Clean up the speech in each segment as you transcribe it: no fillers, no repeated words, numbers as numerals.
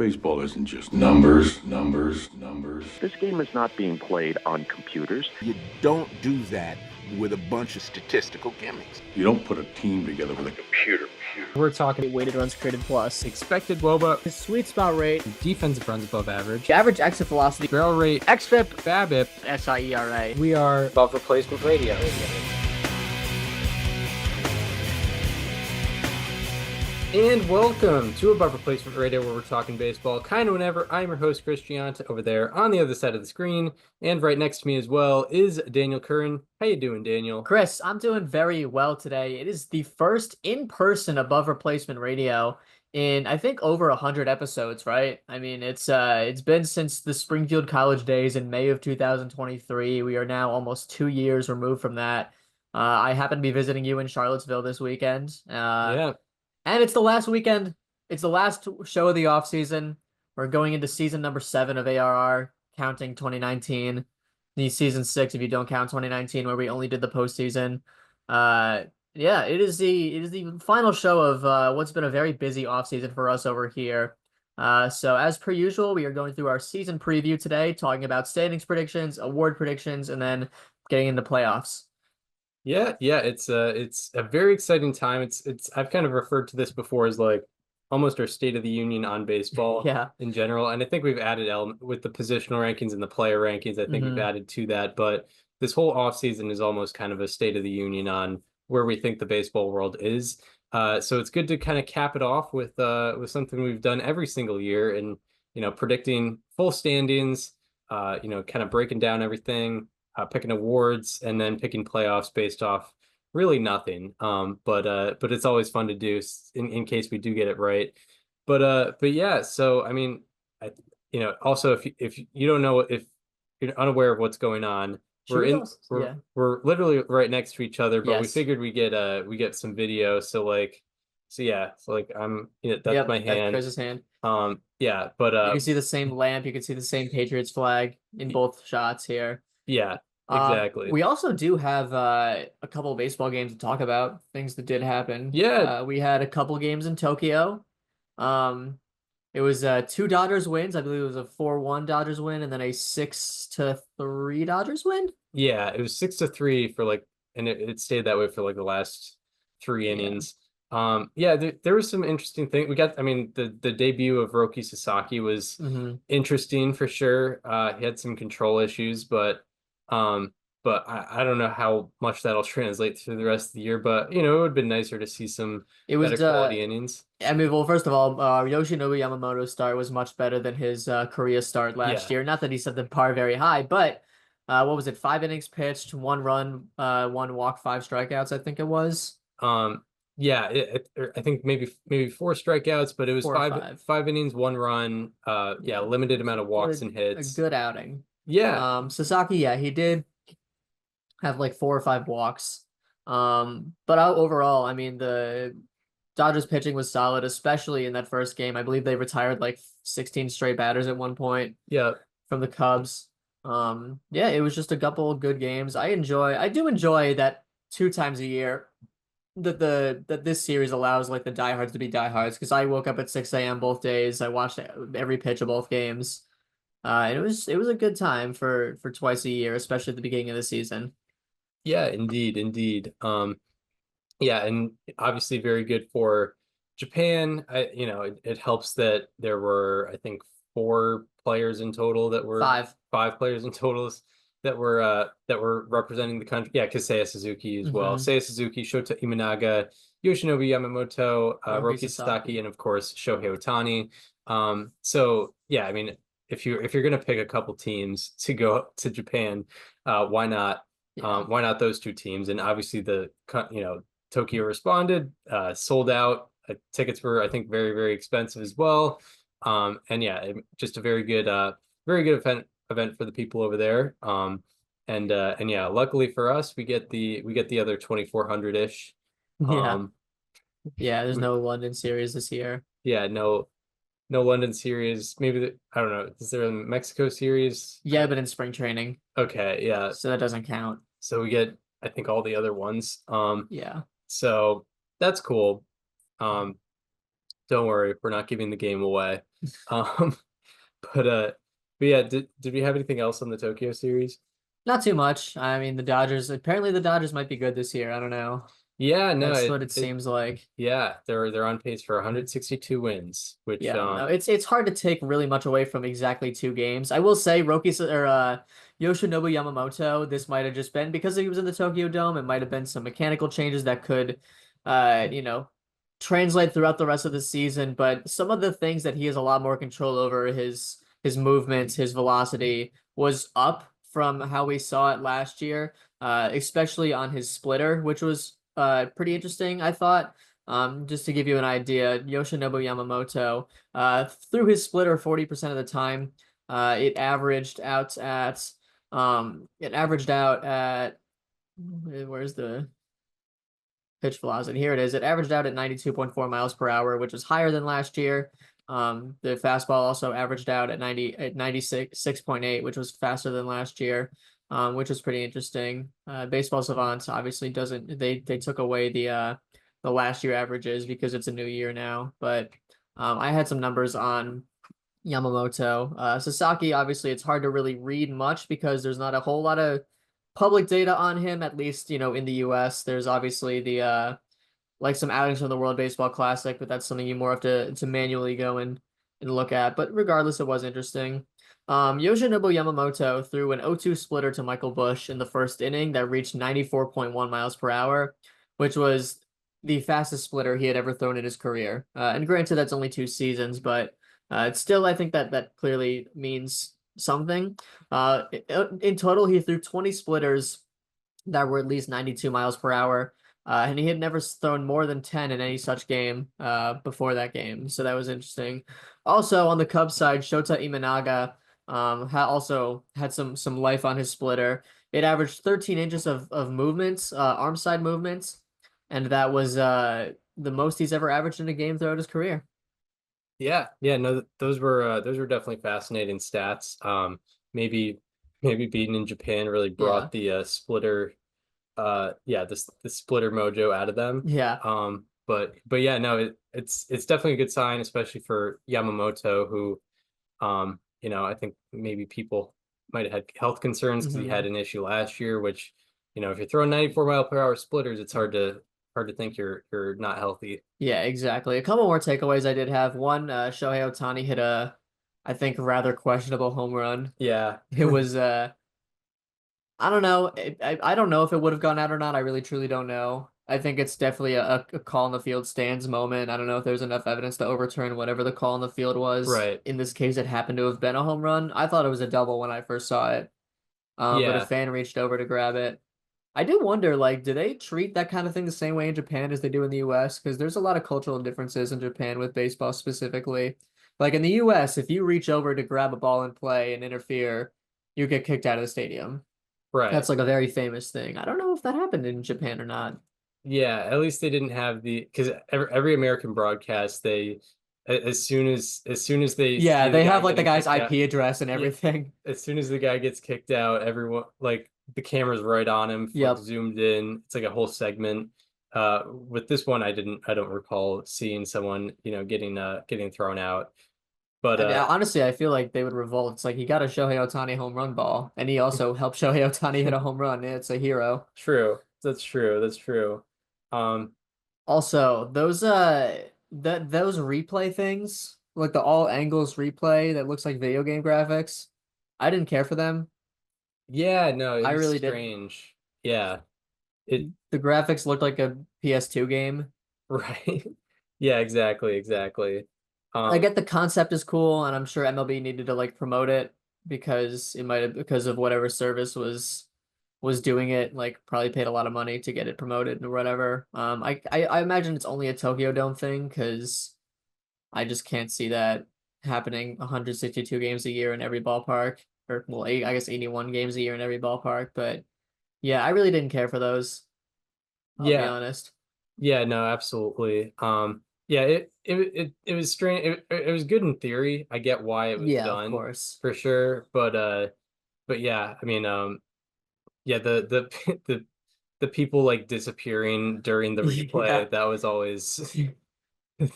Baseball isn't just numbers, numbers, numbers. This game is not being played on computers. You don't do that with a bunch of statistical gimmicks. You don't put a team together with a computer. We're talking weighted runs created plus, expected WOBA, his sweet spot rate, defensive runs above average, average exit velocity, barrel rate, xFIP, BABIP, SIERA. We are above replacement radio. And welcome to Above Replacement Radio, where we're talking baseball kind of whenever. I'm your host, Chris Giant, over there on the other side of the screen. And right next to me as well is Daniel Curran. How you doing, Daniel? Chris, I'm doing very well today. It is the first in-person Above Replacement Radio in, I think, over 100 episodes, right? I mean, it's been since the Springfield College days in May of 2023. We are now almost 2 years removed from that. I happen to be visiting you in Charlottesville this weekend. Yeah. And it's the last weekend. It's the last show of the offseason. We're going into season number 7 of ARR, counting 2019. The season 6, if you don't count 2019, where we only did the postseason. Yeah, it is the final show of what's been a very busy offseason for us over here. So as per usual, we are going through our season preview today, talking about standings predictions, award predictions, and then getting into playoffs. Yeah, it's a very exciting time. It's I've kind of referred to this before as like almost our state of the union on baseball in general. And I think we've added with the positional rankings and the player rankings, I think we've added to that. But this whole offseason is almost kind of a state of the union on where we think the baseball world is. So it's good to kind of cap it off with something we've done every single year and, predicting full standings, kind of breaking down everything. Picking awards and then picking playoffs based off really nothing. But it's always fun to do in case we do get it right. But yeah, so I mean, also if you don't know, if you're unaware of what's going on, we're literally right next to each other, but we figured we get some video. So I'm that's my hand. That's Chris's hand. But you can see the same lamp, you can see the same Patriots flag in both shots here. Yeah, exactly. We also do have a couple of baseball games to talk about, things that did happen. Yeah. We had a couple games in Tokyo. It was 2 Dodgers wins. I believe it was a 4-1 Dodgers win and then a 6-3 Dodgers win. Yeah, it was 6-3 for and it stayed that way for the last 3 innings. There was some interesting things. We got, the debut of Roki Sasaki was interesting for sure. He had some control issues, but I don't know how much that'll translate through the rest of the year, but it would have been nicer to see some better quality innings. I mean, well, first of all, Yoshinobu Yamamoto's start was much better than his Korea start last year. Not that he set the bar very high, but what was it? 5 innings pitched, 1 run, 1 walk, 5 strikeouts, I think it was. I think maybe 4 strikeouts, but it was 5 innings, 1 run. Limited amount of walks and hits. A good outing. Yeah. Sasaki, he did have 4 or 5 walks. But overall, I mean, the Dodgers pitching was solid, especially in that first game. I believe they retired 16 straight batters at one point. Yeah. From the Cubs. It was just a couple of good games. I do enjoy that 2 times a year that this series allows the diehards to be diehards, because I woke up at 6 a.m. both days. I watched every pitch of both games. And it was a good time for twice a year, especially at the beginning of the season. Yeah, indeed. And obviously very good for Japan. It helps that there were, I think, 4 players in total that were 5 players in totals that were representing the country. Yeah, because Seiya Suzuki as well. Seiya Suzuki, Shota Imanaga, Yoshinobu Yamamoto, Roki Sasaki, and of course Shohei Ohtani. If you're gonna pick a couple teams to go to Japan, why not? Why not those 2 teams? And obviously Tokyo responded, sold out. Tickets were, I think, very, very expensive as well. Just a very good event for the people over there. Luckily for us, we get the other 2,400-ish. There's no London series this year. Yeah, no London series. Maybe I don't know. Is there a Mexico series? Yeah, but in spring training. Okay, yeah. So that doesn't count. So we get, I think, all the other ones. Yeah. So that's cool. Don't worry, we're not giving the game away. Um, but yeah, did we have anything else on the Tokyo series? Not too much. I mean, apparently the Dodgers might be good this year. I don't know. Yeah, no, That's what it seems like. yeah, they're on pace for 162 wins, which Yeah, no, it's hard to take really much away from exactly 2 games. I will say Yoshinobu Yamamoto, this might have just been because he was in the Tokyo Dome, it might have been some mechanical changes that could you know, translate throughout the rest of the season, but some of the things that he has a lot more control over, his movements, his velocity was up from how we saw it last year, especially on his splitter, which was pretty interesting, I thought. Just to give you an idea, Yoshinobu Yamamoto, through his splitter 40% of the time, it averaged out at where's the pitch velocity? Here it is. It averaged out at 92.4 miles per hour, which is higher than last year. The fastball also averaged out at 96.8, which was faster than last year, which was pretty interesting. Baseball Savant obviously doesn't, they took away the last year averages because it's a new year now. But I had some numbers on Yamamoto. Sasaki, obviously, it's hard to really read much because there's not a whole lot of public data on him, at least, in the US. There's obviously the like some outings from the World Baseball Classic, but that's something you more have to manually go and look at. But regardless, it was interesting. Yoshinobu Yamamoto threw an 0-2 splitter to Michael Busch in the first inning that reached 94.1 miles per hour, which was the fastest splitter he had ever thrown in his career. And granted, that's only 2 seasons, but it's still, I think that clearly means something. In total, he threw 20 splitters that were at least 92 miles per hour. And he had never thrown more than 10 in any such game before that game. So that was interesting. Also, on the Cubs side, Shota Imanaga also had some life on his splitter. It averaged 13 inches of movements, arm side movements, and that was the most he's ever averaged in a game throughout his career. Yeah, no, those were definitely fascinating stats. Maybe being in Japan really brought the splitter the splitter mojo out of them. Yeah. But yeah, no, it's definitely a good sign, especially for Yamamoto, who I think maybe people might have had health concerns because he had an issue last year, which, if you're throwing 94 mile per hour splitters, it's hard to think you're not healthy. Yeah, exactly. A couple more takeaways I did have. One, Shohei Ohtani hit I think, rather questionable home run. Yeah. It was I don't know. I don't know if it would have gone out or not. I really truly don't know. I think it's definitely a call in the field stands moment. I don't know if there's enough evidence to overturn whatever the call in the field was. Right. In this case, it happened to have been a home run. I thought it was a double when I first saw it. But a fan reached over to grab it. I do wonder, like, do they treat that kind of thing the same way in Japan as they do in the US? Because there's a lot of cultural differences in Japan with baseball specifically. Like in the US, if you reach over to grab a ball and play and interfere, you get kicked out of the stadium. Right. That's like a very famous thing. I don't know if that happened in Japan or not. Yeah, at least they didn't have because every American broadcast, as soon as they they have like the getting guy's kicked out, IP address and everything. as soon as the guy gets kicked out, everyone, like, the camera's right on him, zoomed in. It's like a whole segment. With this one, I don't recall seeing someone, getting thrown out. But honestly, I feel like they would revolt. It's like he got a Shohei Ohtani home run ball, and he also helped Shohei Ohtani hit a home run. It's a hero. True. That's true. Also, those those replay things, like the all angles replay that looks like video game graphics, I didn't care for them. Yeah, no, it I was really strange. Yeah. The graphics looked like a PS2 game. Right. Yeah, exactly. I get the concept is cool, and I'm sure MLB needed to like promote it because because of whatever service was doing it, like probably paid a lot of money to get it promoted or whatever. I imagine it's only a Tokyo Dome thing because I just can't see that happening 162 games a year in every ballpark, or well, I guess 81 games a year in every ballpark. But yeah, I really didn't care for those. I'll be honest. Yeah, no, absolutely. Yeah, it was strange. It was good in theory. I get why it was done, of course, for sure. But yeah, I mean, yeah, the the people like disappearing during the replay, that was always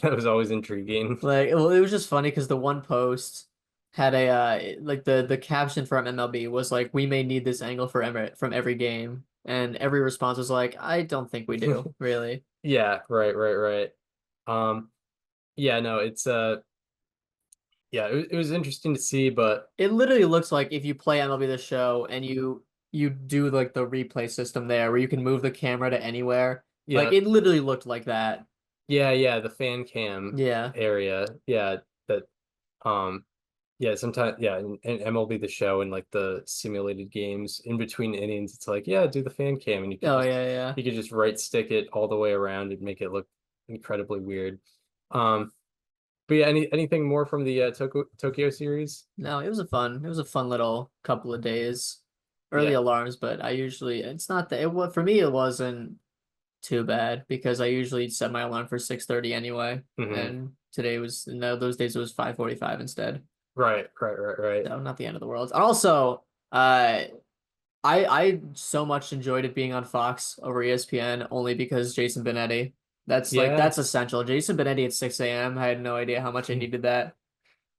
That was always intriguing. Like, well, it was just funny because the one post had a like the caption from MLB was like, "We may need this angle for from every game," and every response was like, "I don't think we do, really." Yeah, right. Um, yeah, no, it's yeah, it was interesting to see, but It literally looks like if you play MLB The Show and you do like the replay system there where you can move the camera to anywhere. Like yeah, it literally looked like that. yeah, the fan cam Yeah. area, yeah, that um yeah, sometimes yeah, in MLB The Show and like the simulated games in between innings, it's like, yeah, do the fan cam and Oh yeah. you could just right stick it all the way around and make it look incredibly weird. Um but yeah, anything more from the Tokyo series? No, it was a fun little couple of days. Early Yeah. alarms, but I usually it's not that for me it wasn't too bad because I usually set my alarm for 6:30 anyway. Hmm. And today was no those days it was 5:45 instead. Right. So not the end of the world. And also, I so much enjoyed it being on Fox over ESPN only because Jason Benetti. That's like Yeah. that's essential. Jason Benetti at 6 a.m. I had no idea how much I needed that.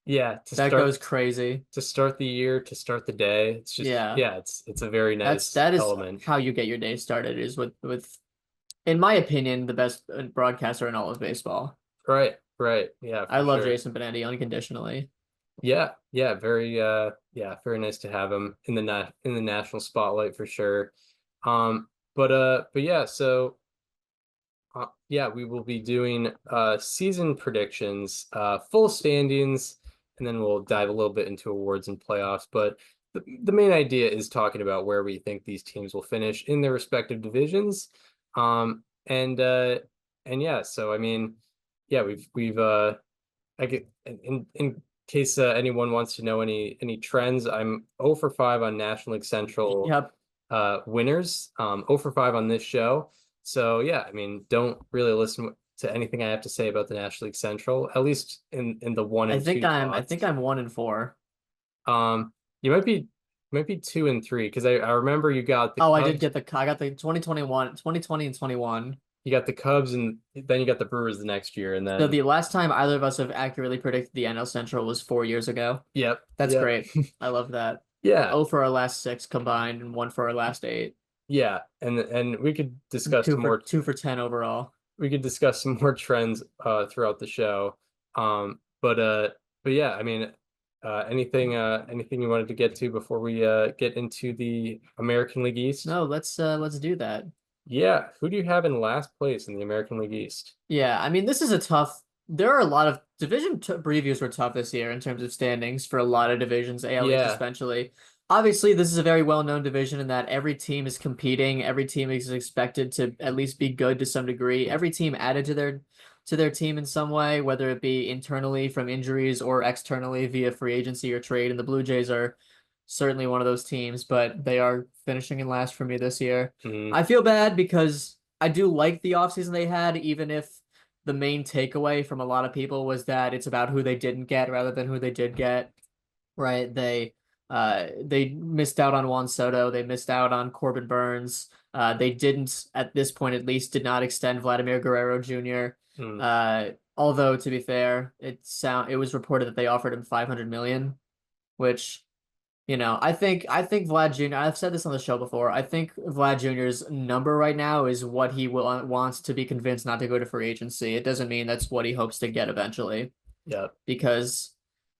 Yeah, That goes crazy. to start the year, to start the day. It's just Yeah. yeah, it's a very nice That is element. how you get your day started is with in my opinion the best broadcaster in all of baseball. Right. Yeah, I for love sure. Jason Benetti unconditionally. Yeah, very yeah, very nice to have him in the national spotlight for sure. But yeah, so yeah, we will be doing season predictions, full standings, and then we'll dive a little bit into awards and playoffs. But the main idea is talking about where we think these teams will finish in their respective divisions. Um, and uh, and yeah, so I mean, yeah, we've I get in case anyone wants to know any trends, I'm 0 for 5 on National League Central Yep. winners, 0 for 5 on this show. So yeah, I mean, don't really listen to anything I have to say about the National League Central, at least in the one and two I spots. think I'm 1-4. You might be 2 and 3 because I remember you got the Oh, I did Cubs, get I got the 2021, 2020 and 21. you got the Cubs, and then you got the Brewers the next year, and So then the last time either of us have accurately predicted the NL Central was 4 years ago. That's yep, great. I love that. yeah, 0 for our last six combined and 1 for our last eight. yeah, and we could discuss some more. 2 for 10 overall. We could discuss some more trends throughout the show. But yeah, I mean, anything you wanted to get to before we get into the American League East? No, let's do that. Yeah, who do you have in last place in the American League East? Yeah, I mean this is a tough. There are a lot of division previews were tough this year in terms of standings for a lot of divisions, AL East Yeah. especially. Obviously, this is a very well-known division in that every team is competing. Every team is expected to at least be good to some degree. Every team added to their team in some way, whether it be internally from injuries or externally via free agency or trade. And the Blue Jays are certainly one of those teams, but they are finishing in last for me this year. Mhm. I feel bad because I do like the offseason they had, even if the main takeaway from a lot of people was that it's about who they didn't get rather than who they did get. Right? They missed out on Juan Soto. They missed out on Corbin Burns. They didn't, at this point at least, did not extend Vladimir Guerrero Jr. Mm. Although to be fair, it was reported that they offered him 500 million, which I think Vlad Jr. I've said this on the show before. I think Vlad Jr.'s number right now is what he wants to be convinced not to go to free agency. It doesn't mean that's what he hopes to get eventually. Yeah. Because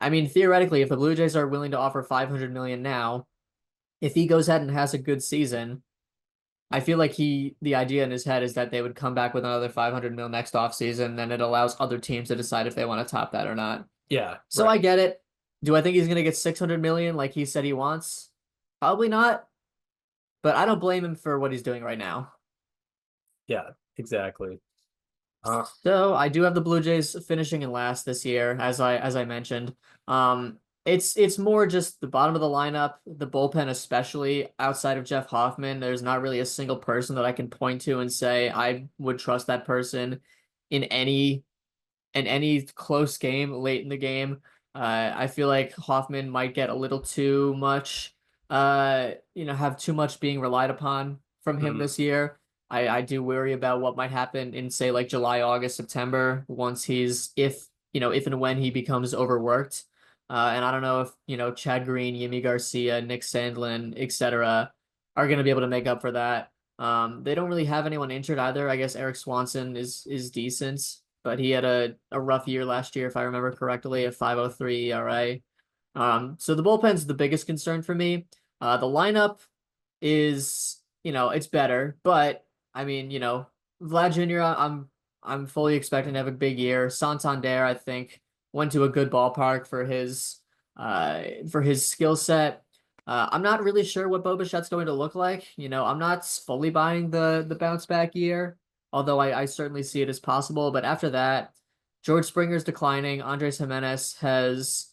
I mean, theoretically, if the Blue Jays are willing to offer 500 million now, if he goes ahead and has a good season, I feel like the idea in his head is that they would come back with another 500 mil next offseason, and it allows other teams to decide if they want to top that or not. Yeah. So I get it. Do I think he's going to get 600 million like he said he wants? Probably not. But I don't blame him for what he's doing right now. Yeah, exactly. So I do have the Blue Jays finishing in last this year, as I mentioned. It's more just the bottom of the lineup, the bullpen especially outside of Jeff Hoffman. There's not really a single person that I can point to and say I would trust that person in any close game late in the game. I feel like Hoffman might get a little too much, have too much being relied upon from him this year. I do worry about what might happen in, say, like July, August, September, once if and when he becomes overworked. And I don't know if, Chad Green, Yimi Garcia, Nick Sandlin, etc., are going to be able to make up for that. They don't really have anyone injured either. I guess Eric Swanson is decent, but he had a rough year last year, if I remember correctly, a 5.03 ERA. So the bullpen's the biggest concern for me. The lineup is, it's better, but I mean, Vlad Jr. I'm fully expecting to have a big year. Santander, I think, went to a good ballpark for his skill set. I'm not really sure what Bo Bichette's going to look like. I'm not fully buying the bounce back year, although I certainly see it as possible. But after that, George Springer's declining. Andres Jimenez is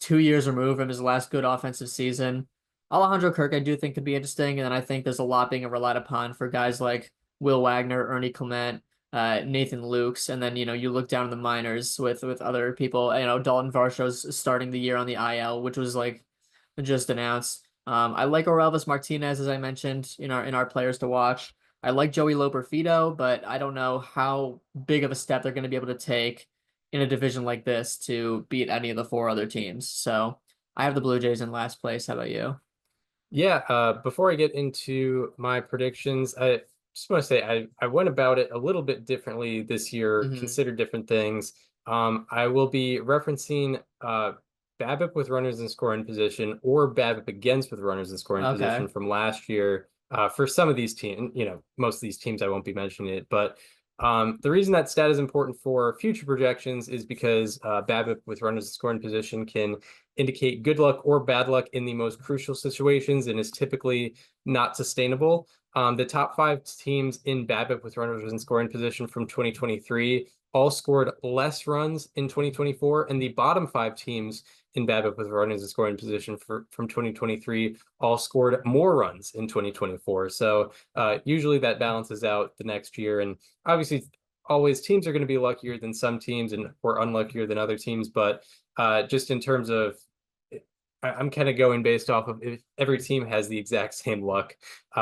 2 years removed from his last good offensive season. Alejandro Kirk, I do think could be interesting, and then I think there's a lot being relied upon for guys like Will Wagner, Ernie Clement, Nathan Lukes, and then you look down in the minors with other people. Dalton Varsho's starting the year on the IL, which was like just announced. I like Orelvis Martinez, as I mentioned, in our players to watch. I like Joey Loperfido, but I don't know how big of a step they're going to be able to take in a division like this to beat any of the four other teams. So I have the Blue Jays in last place. How about you? Yeah, before I get into my predictions, I just want to say I went about it a little bit differently this year, Hmm. considered different things. I will be referencing BABIP with runners in scoring position or BABIP against with runners in scoring Okay. position from last year. For some of these teams, most of these teams I won't be mentioning it, but the reason that stat is important for future projections is because BABIP with runners in scoring position can indicate good luck or bad luck in the most crucial situations and is typically not sustainable. The top five teams in BABIP with runners in scoring position from 2023 all scored less runs in 2024, and the bottom five teams in BABIP with runners in scoring position from 2023 all scored more runs in 2024. So usually that balances out the next year, and obviously always teams are going to be luckier than some teams and or unluckier than other teams, but just in terms of I'm kind of going based off of if every team has the exact same luck,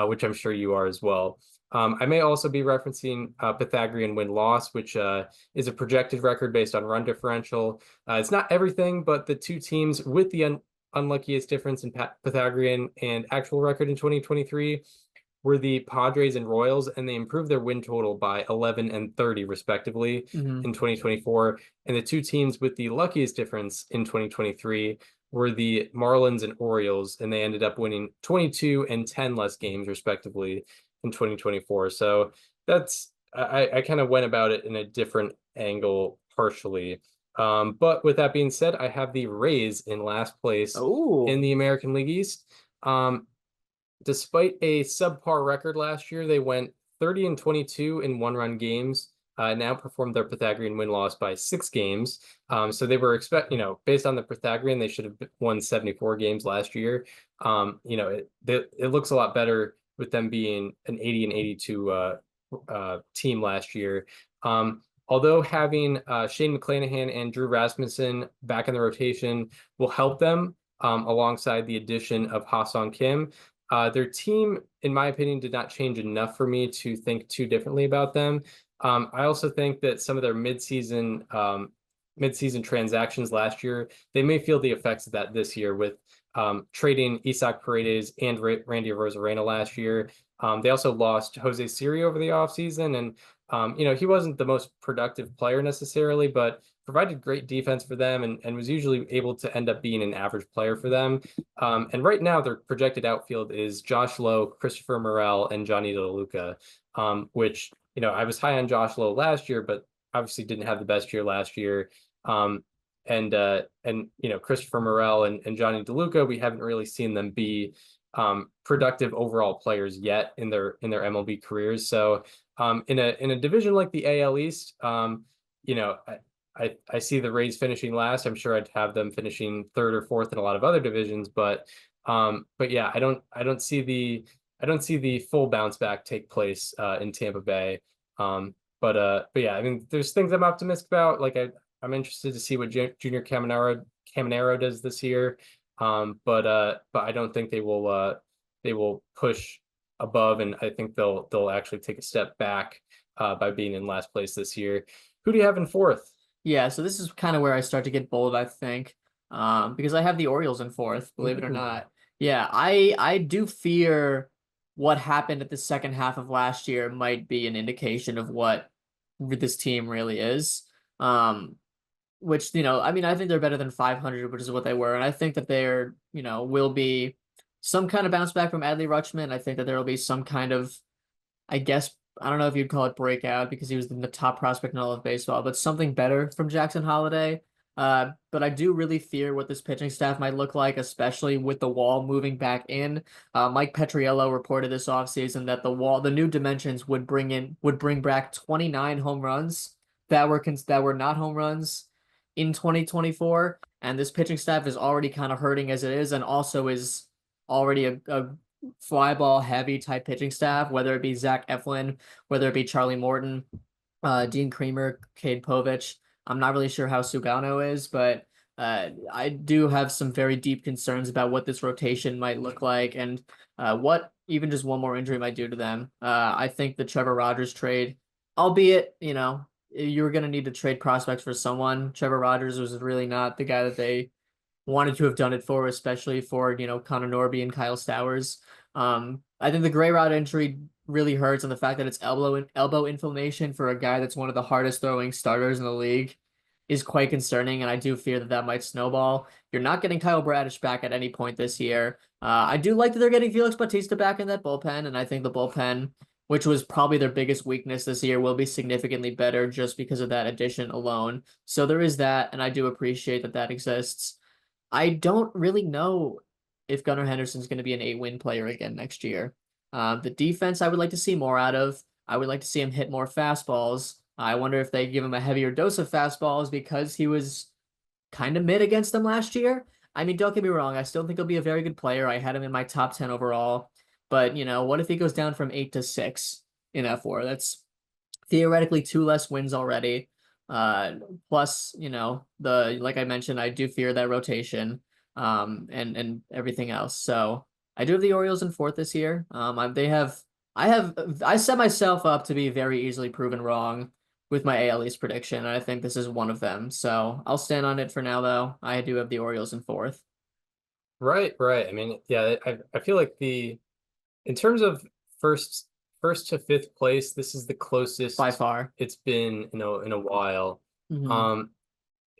which I'm sure you are as well. I may also be referencing Pythagorean win-loss, which is a projected record based on run differential. It's not everything, but the two teams with the unluckiest difference in Pythagorean and actual record in 2023 were the Padres and Royals, and they improved their win total by 11 and 30, respectively, Hmm. in 2024. And the two teams with the luckiest difference in 2023 were the Marlins and Orioles, and they ended up winning 22 and 10 less games, respectively, in 2024. So I kind of went about it in a different angle, partially. But with that being said, I have the Rays in last place in Oh. the American League East. Despite a subpar record last year, they went 30 and 22 in one-run games. Now performed their Pythagorean win-loss by 6 games. So they were based on the Pythagorean, they should have won 74 games last year. It looks a lot better with them being an 80 and 82 team last year. Although having Shane McClanahan and Drew Rasmussen back in the rotation will help them alongside the addition of Ha-Sung Kim. Their team, in my opinion, did not change enough for me to think too differently about them. I also think that some of their midseason transactions last year, they may feel the effects of that this year with trading Isaac Paredes and Randy Rosarena last year. They also lost Jose Siri over the offseason, and he wasn't the most productive player necessarily, but provided great defense for them and was usually able to end up being an average player for them. And right now, their projected outfield is Josh Lowe, Christopher Morel, and Johnny DeLuca, which, I was high on Josh Lowe last year, but obviously didn't have the best year last year. And Christopher Morel and Johnny DeLuca, we haven't really seen them be productive overall players yet in their MLB careers. So in a division like the AL East, I see the Rays finishing last. I'm sure I'd have them finishing third or fourth in a lot of other divisions, but yeah, I don't see the full bounce back take place in Tampa Bay. But yeah, I mean, there's things I'm optimistic about. Like I'm interested to see what Junior Caminero does this year. But I don't think they will push above, and I think they'll actually take a step back by being in last place this year. Who do you have in fourth? Yeah, so this is kind of where I start to get bold, I think, because I have the Orioles in fourth, believe it or not. Yeah, I do fear what happened at the second half of last year might be an indication of what this team really is. Which, I mean, I think they're better than 500, which is what they were, and I think that they're, will be some kind of bounce back from Adley Rutschman. I think that there will be some kind of, I guess, I don't know if you'd call it breakout because he was the top prospect in all of baseball, but something better from Jackson Holliday. But I do really fear what this pitching staff might look like, especially with the wall moving back in. Mike Petriello reported this offseason that the new dimensions would bring back 29 home runs that were not home runs in 2024. And this pitching staff is already kind of hurting as it is, and also is already a fly ball heavy type pitching staff, whether it be Zach Eflin, whether it be Charlie Morton, Dean Kremer, Cade Povich. I'm not really sure how Sugano is, but I do have some very deep concerns about what this rotation might look like, and what even just one more injury might do to them. I think the Trevor Rogers trade, albeit, you're going to need to trade prospects for someone. Trevor Rogers was really not the guy that they wanted to have done it for, especially for, Connor Norby and Kyle Stowers. I think the Gray Rod injury really hurts, and the fact that it's elbow inflammation for a guy that's one of the hardest throwing starters in the league is quite concerning, and I do fear that that might snowball. You're not getting Kyle Bradish back at any point this year. I do like that they're getting Felix Bautista back in that bullpen, and I think the bullpen, which was probably their biggest weakness this year, will be significantly better just because of that addition alone. So there is that, and I do appreciate that that exists. I don't really know if Gunnar Henderson's going to be an 8-win player again next year. The defense I would like to see more out of. I would like to see him hit more fastballs. I wonder if they give him a heavier dose of fastballs because he was kind of mid against them last year. I mean, don't get me wrong. I still think he'll be a very good player. I had him in my top 10 overall. But, what if he goes down from 8 to 6 in F4? That's theoretically 2 less wins already. Plus, like I mentioned, I do fear that rotation, and everything else. So I do have the Orioles in fourth this year. I set myself up to be very easily proven wrong with my AL East prediction, and I think this is one of them. So I'll stand on it for now, though. I do have the Orioles in fourth. Right. I mean, yeah, I feel like in terms of first to fifth place, this is the closest By far it's been, in a while. Mm-hmm.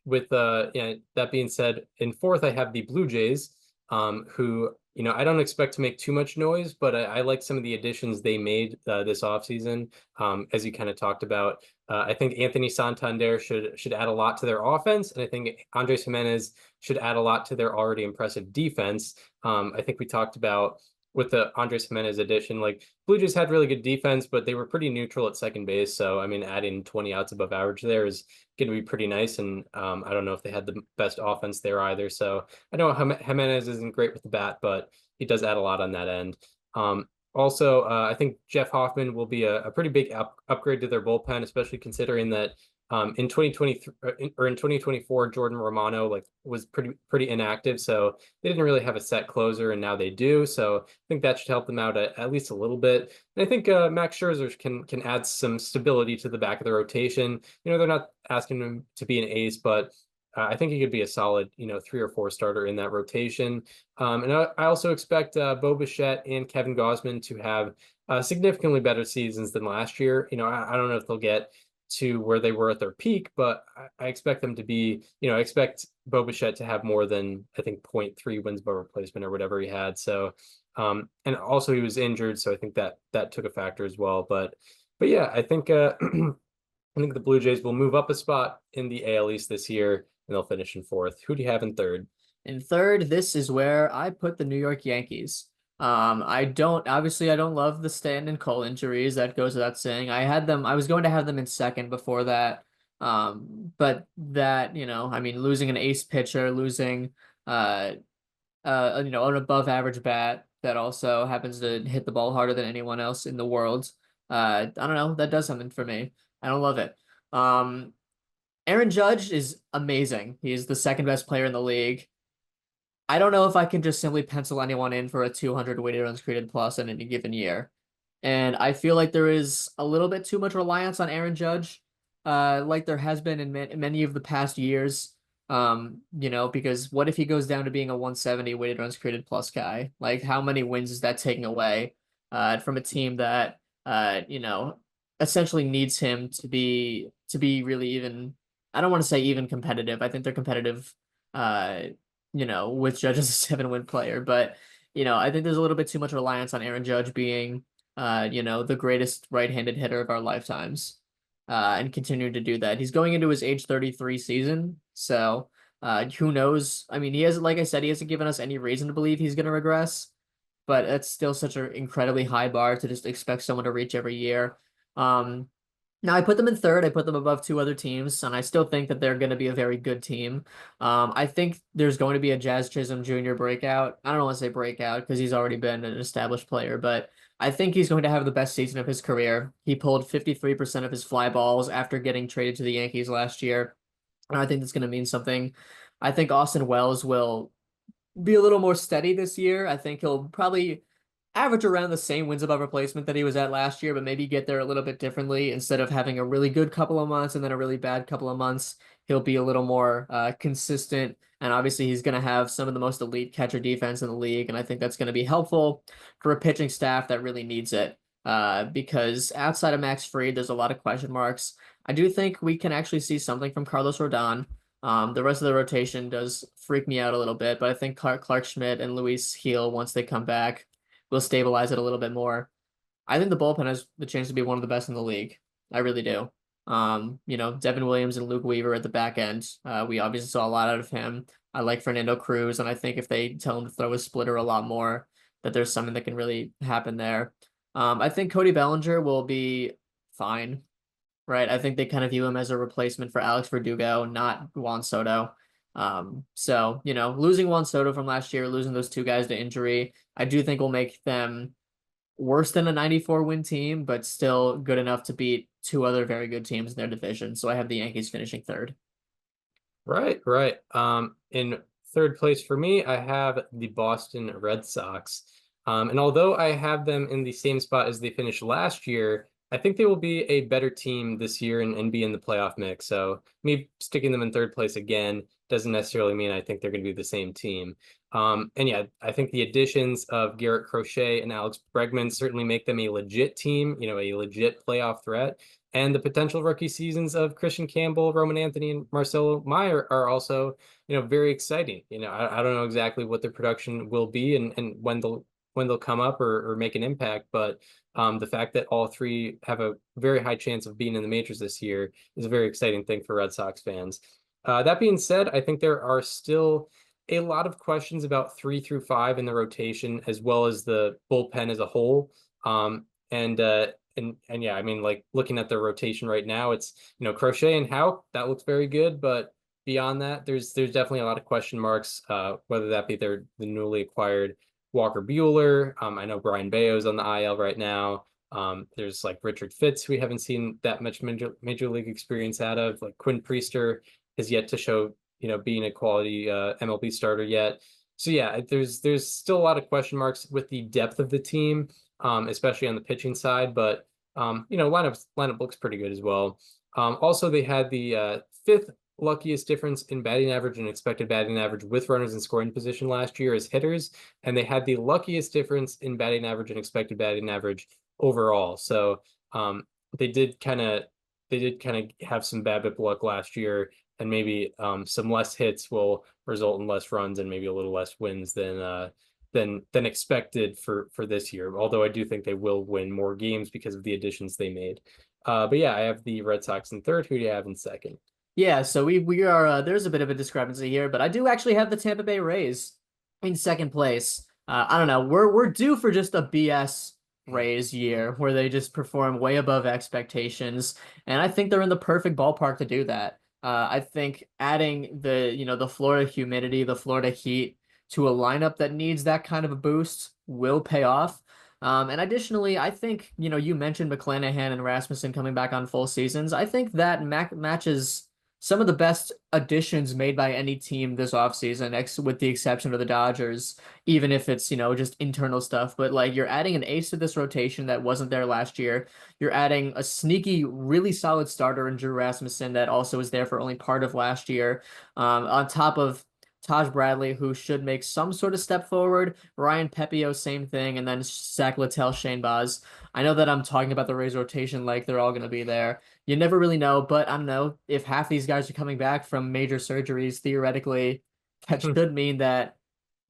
With that being said, in fourth I have the Blue Jays, who, I don't expect to make too much noise, but I like some of the additions they made this offseason. As you kind of talked about, I think Anthony Santander should add a lot to their offense, and I think Andres Jimenez should add a lot to their already impressive defense. I think we talked about with the Andres Jimenez addition, like Blue Jays had really good defense, but they were pretty neutral at second base. So, I mean, adding 20 outs above average there is going to be pretty nice. And I don't know if they had the best offense there either. So I know Jimenez isn't great with the bat, but he does add a lot on that end. Also, I think Jeff Hoffman will be a pretty big upgrade to their bullpen, especially considering that in 2023 or in 2024, Jordan Romano was pretty inactive, so they didn't really have a set closer, and now they do. So I think that should help them out at least a little bit. And I think Max Scherzer can add some stability to the back of the rotation. They're not asking him to be an ace, but I think he could be a solid, 3 or 4 starter in that rotation. And I also expect Bo Bichette and Kevin Gausman to have significantly better seasons than last year. I don't know if they'll get to where they were at their peak, but I expect them to be, I expect Bo Bichette to have more than, I think, 0.3 wins by replacement or whatever he had. So, and also he was injured, so I think that took a factor as well. But yeah, I think I think the Blue Jays will move up a spot in the AL East this year, and they'll finish in fourth. Who do you have in third? In third, this is where I put the New York Yankees. I don't love the Stanton and Cole injuries. That goes without saying. I was going to have them in second before that. But that, I mean, losing an ace pitcher, losing an above average bat that also happens to hit the ball harder than anyone else in the world. I don't know, that does something for me. I don't love it. Aaron Judge is amazing. He's the second best player in the league. I don't know if I can just simply pencil anyone in for a 200 weighted runs created plus in any given year. And I feel like there is a little bit too much reliance on Aaron Judge, like there has been in many of the past years. Because what if he goes down to being a 170 weighted runs created plus guy? Like, how many wins is that taking away from a team that essentially needs him to be really even. I don't want to say even competitive. I think they're competitive, with Judge as a 7-win player, but I think there's a little bit too much reliance on Aaron Judge being the greatest right-handed hitter of our lifetimes, and continuing to do that. He's going into his age 33 season, so who knows? I mean, he hasn't, like I said, he hasn't given us any reason to believe he's going to regress, but it's still such an incredibly high bar to just expect someone to reach every year. Now I put them in third. I put them above two other teams, and I still think that they're going to be a very good team. I think there's going to be a Jazz Chisholm Jr. breakout. I don't want to say breakout because he's already been an established player, but I think he's going to have the best season of his career. He pulled 53% of his fly balls after getting traded to the Yankees last year, and I think that's going to mean something. I think Austin Wells will be a little more steady this year. I think he'll probably average around the same wins above replacement that he was at last year, but maybe get there a little bit differently. Instead of having a really good couple of months and then a really bad couple of months, he'll be a little more consistent. And obviously, he's going to have some of the most elite catcher defense in the league. And I think that's going to be helpful for a pitching staff that really needs it. Because outside of Max Fried, there's a lot of question marks. I do think we can actually see something from Carlos Rodon. The rest of the rotation does freak me out a little bit, but I think Clark Schmidt and Luis Gil, once they come back, will stabilize it a little bit more. I think the bullpen has the chance to be one of the best in the league. I really do. Devin Williams and Luke Weaver at the back end. We obviously saw a lot out of him. I like Fernando Cruz, and I think if they tell him to throw a splitter a lot more, that there's something that can really happen there. I think Cody Bellinger will be fine, right? I think they kind of view him as a replacement for Alex Verdugo, not Juan Soto. Losing Juan Soto from last year, losing those two guys to injury, I do think will make them worse than a 94 win team, but still good enough to beat two other very good teams in their division. So I have the Yankees finishing third. Right. In third place for me, I have the Boston Red Sox. And although I have them in the same spot as they finished last year, I think they will be a better team this year and be in the playoff mix. So me sticking them in third place again doesn't necessarily mean I think they're going to be the same team. I think the additions of Garrett Crochet and Alex Bregman certainly make them a legit team, a legit playoff threat. And the potential rookie seasons of Christian Campbell, Roman Anthony, and Marcelo Meyer are also, very exciting. I don't know exactly what their production will be and when they'll come up or make an impact, but the fact that all three have a very high chance of being in the majors this year is a very exciting thing for Red Sox fans. That being said, I think there are still a lot of questions about 3 through 5 in the rotation, as well as the bullpen as a whole. Like looking at the rotation right now, it's Crochet and Houck, that looks very good, but beyond that, there's definitely a lot of question marks. Whether that be the newly acquired Walker Buehler. I know Brian Bayo's on the IL right now. There's like Richard Fitz, we haven't seen that much major league experience out of. Like Quinn Priester has yet to show, being a quality MLB starter yet. So yeah, there's still a lot of question marks with the depth of the team, especially on the pitching side. But lineup looks pretty good as well. Also, they had the fifth luckiest difference in batting average and expected batting average with runners in scoring position last year as hitters, and they had the luckiest difference in batting average and expected batting average overall. So they did kind of have some BABIP luck last year, and maybe some less hits will result in less runs and maybe a little less wins than expected for this year. Although I do think they will win more games because of the additions they made. But yeah, I have the Red Sox in third. Who do you have in second? Yeah, so we are there's a bit of a discrepancy here, but I do actually have the Tampa Bay Rays in second place. I don't know, we're due for just a BS Rays year where they just perform way above expectations, and I think they're in the perfect ballpark to do that. I think adding the Florida humidity, the Florida heat to a lineup that needs that kind of a boost will pay off. And additionally, I think, you mentioned McClanahan and Rasmussen coming back on full seasons. I think that matches some of the best additions made by any team this offseason, with the exception of the Dodgers, even if it's, just internal stuff. But like you're adding an ace to this rotation that wasn't there last year. You're adding a sneaky, really solid starter in Drew Rasmussen that also was there for only part of last year. On top of Taj Bradley, who should make some sort of step forward. Ryan Pepio, same thing. And then Zach Littell, Shane Baz. I know that I'm talking about the Rays rotation like they're all going to be there. You never really know, but I don't know if half these guys are coming back from major surgeries, theoretically, that should mean that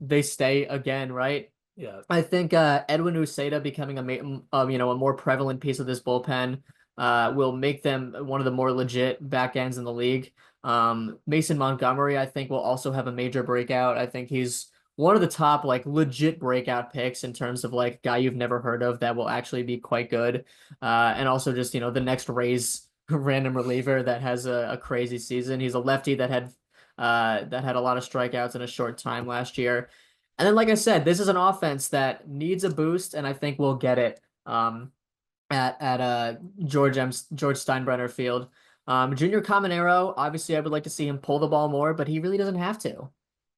they stay again, right? Yeah. I think Edwin Uceda becoming a more prevalent piece of this bullpen will make them one of the more legit back ends in the league. Mason Montgomery, I think, will also have a major breakout. I think he's one of the top like legit breakout picks in terms of like guy you've never heard of that will actually be quite good. And also just, the next Rays random reliever that has a crazy season. He's a lefty that had a lot of strikeouts in a short time last year. And then, like I said, this is an offense that needs a boost, and I think we'll get it at George Steinbrenner Field. Junior Caminero, obviously, I would like to see him pull the ball more, but he really doesn't have to.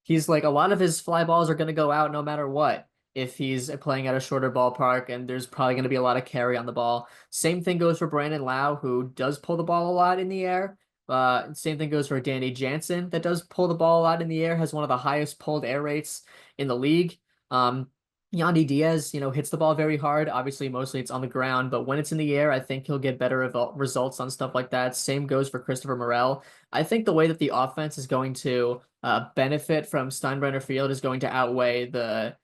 He's like a lot of his fly balls are going to go out no matter what if he's playing at a shorter ballpark, and there's probably going to be a lot of carry on the ball. Same thing goes for Brandon Lau, who does pull the ball a lot in the air. Same thing goes for Danny Jansen, that does pull the ball a lot in the air, has one of the highest pulled air rates in the league. Yandy Diaz, hits the ball very hard. Obviously, mostly it's on the ground, but when it's in the air, I think he'll get better results on stuff like that. Same goes for Christopher Morel. I think the way that the offense is going to benefit from Steinbrenner Field is going to outweigh the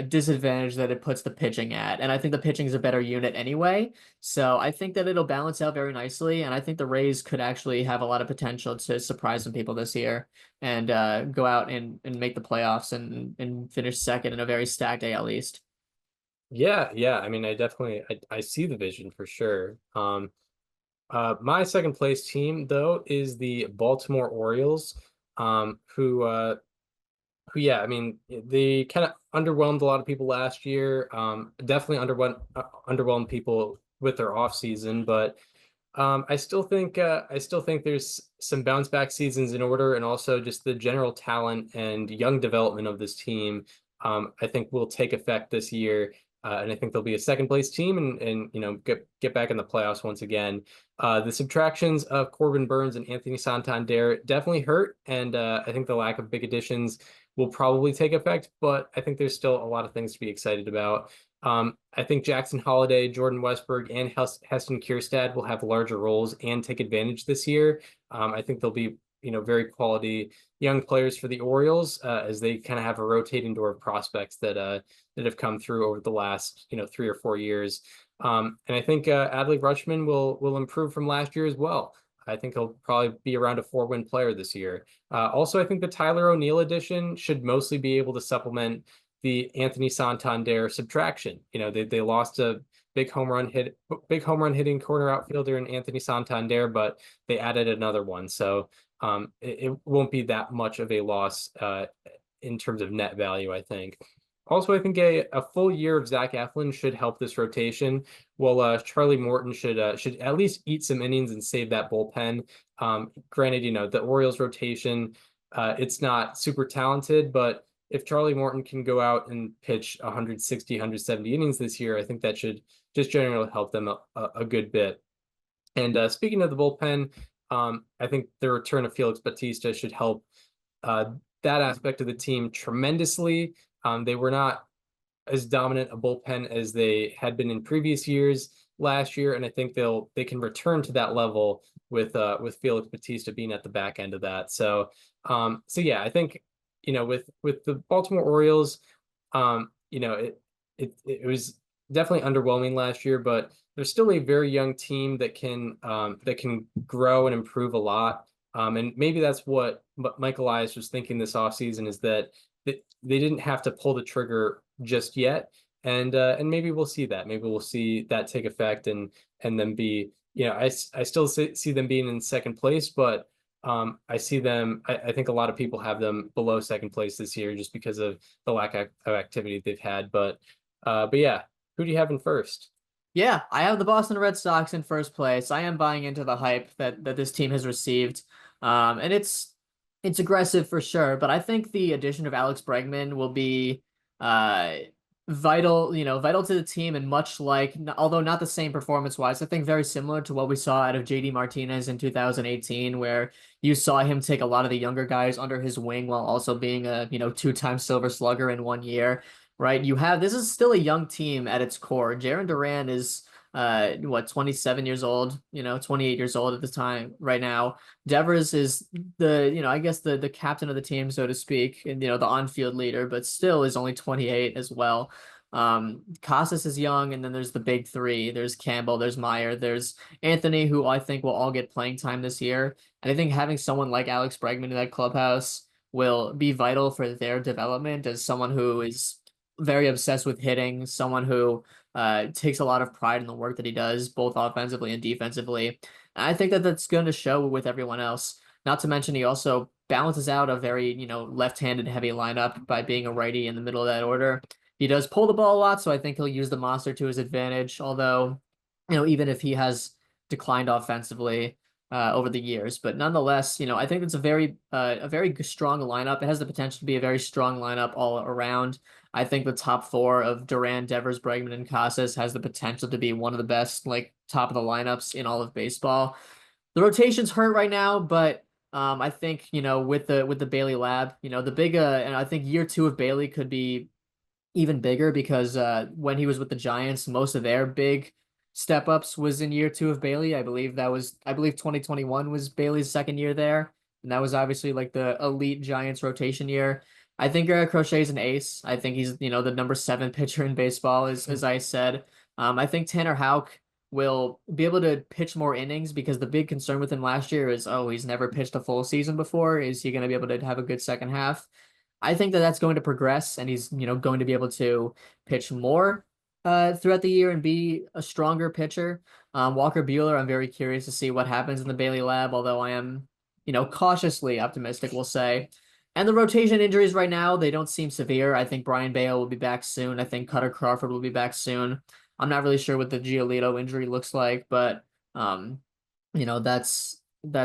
disadvantage that it puts the pitching at. And I think the pitching is a better unit anyway. So I think that it'll balance out very nicely. And I think the Rays could actually have a lot of potential to surprise some people this year and go out and make the playoffs and finish second in a very stacked AL East. Yeah. I mean, I see the vision for sure. My second place team though is the Baltimore Orioles, who, yeah, I mean, they kind of underwhelmed a lot of people last year. Definitely underwhelmed people with their off season, but I still think there's some bounce back seasons in order, and also just the general talent and young development of this team. I think will take effect this year, and I think they'll be a second place team and get back in the playoffs once again. The subtractions of Corbin Burns and Anthony Santander definitely hurt, and I think the lack of big additions will probably take effect, but I think there's still a lot of things to be excited about. I think Jackson Holliday, Jordan Westberg, and Heston Kierstad will have larger roles and take advantage this year. I think they'll be, very quality young players for the Orioles as they kind of have a rotating door of prospects that have come through over the last, 3 or 4 years. And I think Adley Rutschman will improve from last year as well. I think he'll probably be around a 4-win player this year. Also, I think the Tyler O'Neill addition should mostly be able to supplement the Anthony Santander subtraction. They lost a big home run hitting corner outfielder in Anthony Santander, but they added another one. So it won't be that much of a loss in terms of net value, I think. Also, I think a full year of Zach Eflin should help this rotation. Well, Charlie Morton should at least eat some innings and save that bullpen. Granted, the Orioles rotation, it's not super talented, but if Charlie Morton can go out and pitch 160, 170 innings this year, I think that should just generally help them a good bit. And speaking of the bullpen, I think the return of Felix Bautista should help that aspect of the team tremendously. They were not as dominant a bullpen as they had been in previous years last year, and I think they can return to that level with Felix Bautista being at the back end of that. So yeah, I think with the Baltimore Orioles, it was definitely underwhelming last year, but they're still a very young team that can grow and improve a lot. And maybe that's what Michael Elias was thinking this offseason, is that they didn't have to pull the trigger just yet. And maybe we'll see that. Maybe we'll see that take effect and then be, I still see them being in second place, but I see them, I think a lot of people have them below second place this year just because of the lack of activity they've had. But yeah, who do you have in first? Yeah, I have the Boston Red Sox in first place. I am buying into the hype that this team has received. And it's aggressive for sure, but I think the addition of Alex Bregman will be uh vital, vital to the team, and much like, although not the same performance-wise, I think very similar to what we saw out of JD Martinez in 2018, where you saw him take a lot of the younger guys under his wing while also being a, two-time Silver Slugger in 1 year. Right, this is still a young team at its core. Jarren Duran is 27 years old, 28 years old at the time right now. Devers is I guess the captain of the team, so to speak, and the on-field leader, but still is only 28 as well. Casas is young, and then there's the big three. There's Campbell, there's Meyer, there's Anthony, who I think will all get playing time this year. And I think having someone like Alex Bregman in that clubhouse will be vital for their development as someone who is very obsessed with hitting, someone who takes a lot of pride in the work that he does, both offensively and defensively. And I think that that's going to show with everyone else. Not to mention, he also balances out a very, left-handed heavy lineup by being a righty in the middle of that order. He does pull the ball a lot, so I think he'll use the monster to his advantage. Although, even if he has declined offensively over the years, but nonetheless, I think it's a very strong lineup. It has the potential to be a very strong lineup all around. I think the top four of Duran, Devers, Bregman, and Casas has the potential to be one of the best, like, top of the lineups in all of baseball. The rotation's hurt right now, but I think, with the Bailey Lab, the big and I think year two of Bailey could be even bigger because when he was with the Giants, most of their big step ups was in year two of Bailey. I believe 2021 was Bailey's second year there, and that was obviously like the elite Giants rotation year. I think Eric Crochet's an ace. I think he's the number 7 pitcher in baseball, as I said. I think Tanner Houck will be able to pitch more innings because the big concern with him last year is, oh, he's never pitched a full season before. Is he going to be able to have a good second half? I think that that's going to progress, and he's going to be able to pitch more throughout the year and be a stronger pitcher. Walker Buehler, I'm very curious to see what happens in the Bailey Lab, although I am cautiously optimistic, we'll say. And the rotation injuries right now, they don't seem severe. I think Brian Bale will be back soon. I think Cutter Crawford will be back soon. I'm not really sure what the Giolito injury looks like, but that's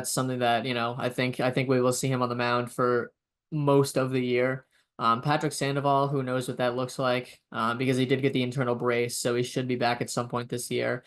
something that I think we will see him on the mound for most of the year. Patrick Sandoval, who knows what that looks like, because he did get the internal brace, so he should be back at some point this year.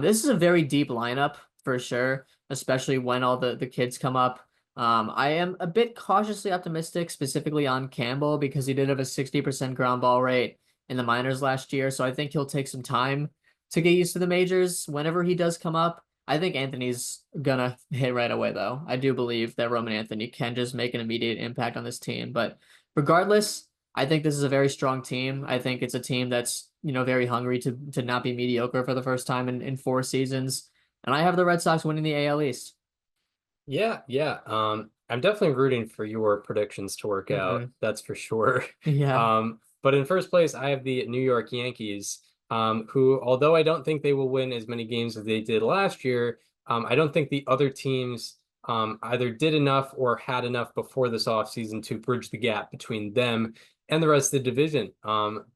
This is a very deep lineup for sure, especially when all the kids come up. I am a bit cautiously optimistic, specifically on Campbell, because he did have a 60% ground ball rate in the minors last year, so I think he'll take some time to get used to the majors whenever he does come up. I think Anthony's gonna hit right away, though. I do believe that Roman Anthony can just make an immediate impact on this team. But regardless, I think this is a very strong team. I think it's a team that's, very hungry to not be mediocre for the first time in 4 seasons. And I have the Red Sox winning the AL East. Yeah, yeah. I'm definitely rooting for your predictions to work out. That's for sure. Yeah. But in first place, I have the New York Yankees, who, although I don't think they will win as many games as they did last year, I don't think the other teams either did enough or had enough before this offseason to bridge the gap between them and the rest of the division.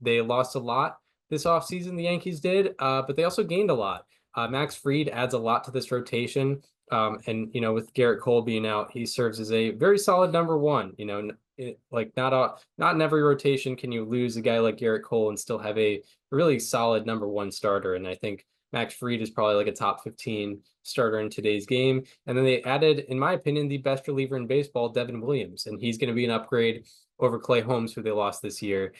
They lost a lot this offseason, the Yankees did, but they also gained a lot. Max Fried adds a lot to this rotation. And with Garrett Cole being out, he serves as a very solid number one. Not in every rotation can you lose a guy like Garrett Cole and still have a really solid number one starter. And I think Max Fried is probably like a top 15 starter in today's game. And then they added, in my opinion, the best reliever in baseball, Devin Williams, and he's going to be an upgrade over Clay Holmes, who they lost this year.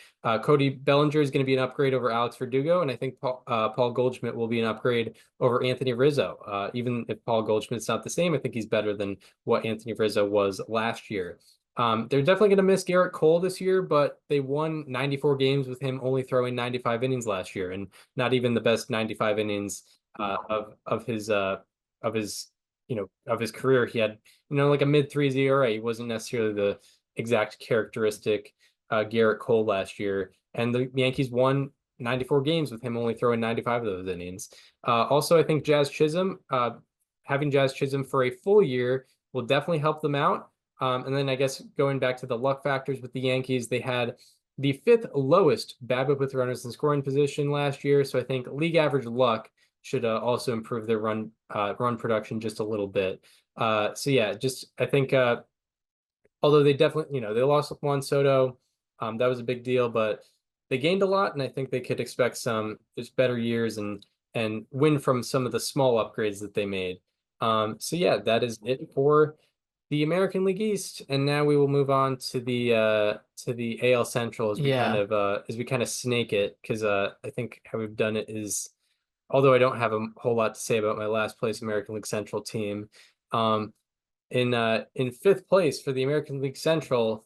Cody Bellinger is going to be an upgrade over Alex Verdugo, and I think Paul Goldschmidt will be an upgrade over Anthony Rizzo. Even if Paul Goldschmidt's not the same, I think he's better than what Anthony Rizzo was last year. They're definitely going to miss Garrett Cole this year, but they won 94 games with him only throwing 95 innings last year, and not even the best 95 innings of his career. He had like a mid-3s ERA. He wasn't necessarily the exact characteristic Garrett Cole last year, and the Yankees won 94 games with him only throwing 95 of those innings. Also, I think having Jazz Chisholm for a full year will definitely help them out. And then I guess going back to the luck factors with the Yankees, they had the fifth lowest BABIP with runners in scoring position last year. So I think league average luck should also improve their run production just a little bit. So yeah, just I think although they definitely, they lost Juan Soto, that was a big deal, but they gained a lot, and I think they could expect some just better years and win from some of the small upgrades that they made. So yeah, that is it for the American League East, and now we will move on to the AL Central as we kind of snake it, because I think how we've done it is, although I don't have a whole lot to say about my last place American League Central team. In fifth place for the American League Central,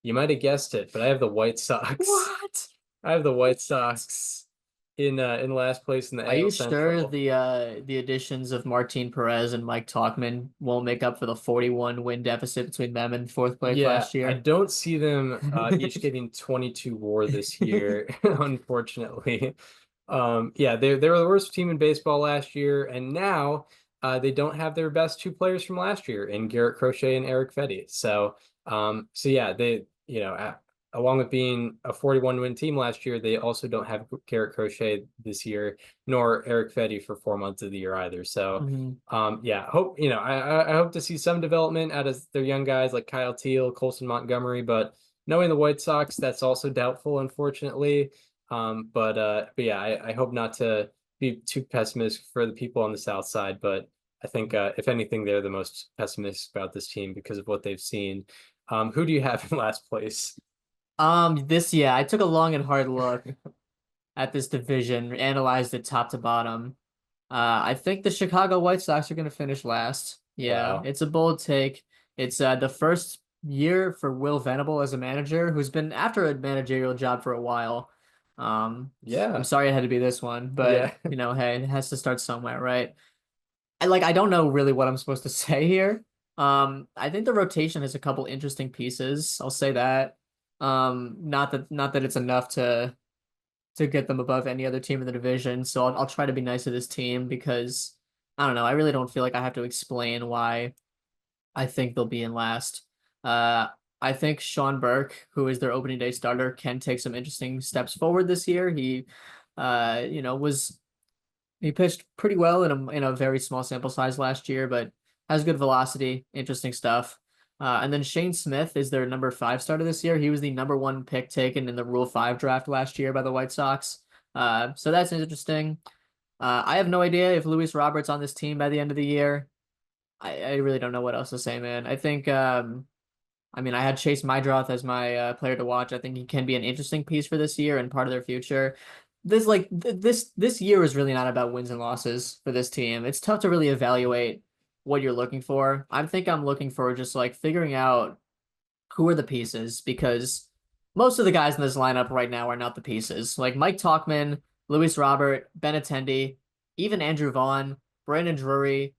you might have guessed it, but I have the White Sox. What? I have the White Sox in last place in the Are you AL Central. sure the additions of Martin Perez and Mike Tauchman won't make up for the 41 win deficit between them and fourth place last year? I don't see them each getting 22 WAR this year, unfortunately. They were the worst team in baseball last year, and now they don't have their best two players from last year in Garrett Crochet and Eric Fedde. So they, along with being a 41 win team last year, they also don't have Garrett Crochet this year, nor Eric Fedde for 4 months of the year either. So, hope, I hope to see some development out of their young guys like Kyle Teal, Colson Montgomery, but knowing the White Sox, that's also doubtful, unfortunately. I hope not to be too pessimistic for the people on the South side, but I think if anything, they're the most pessimistic about this team because of what they've seen. Who do you have in last place? I took a long and hard look at this division, analyzed it top to bottom. I think the Chicago White Sox are going to finish last. Yeah, wow. It's a bold take. It's the first year for Will Venable as a manager, who's been after a managerial job for a while. I'm sorry it had to be this one, but hey, it has to start somewhere, right? I don't know really what I'm supposed to say here. I think the rotation has a couple interesting pieces. I'll say that. Not that it's enough to get them above any other team in the division. So I'll try to be nice to this team because I don't know. I really don't feel like I have to explain why I think they'll be in last. I think Sean Burke, who is their opening day starter, can take some interesting steps forward this year. He, he pitched pretty well in a very small sample size last year, but has good velocity, interesting stuff. And then Shane Smith is their number 5 starter this year. He was the number 1 pick taken in the Rule 5 draft last year by the White Sox. So that's interesting. I have no idea if Luis Roberts on this team by the end of the year. I really don't know what else to say, man. I think, I had Chase Meidroth as my player to watch. I think he can be an interesting piece for this year and part of their future. This year is really not about wins and losses for this team. It's tough to really evaluate what you're looking for. I'm looking for just figuring out who are the pieces, because most of the guys in this lineup right now are not the pieces. Like Mike Tauchman, Luis Robert, Ben Attendee, even Andrew Vaughn, Brandon Drury,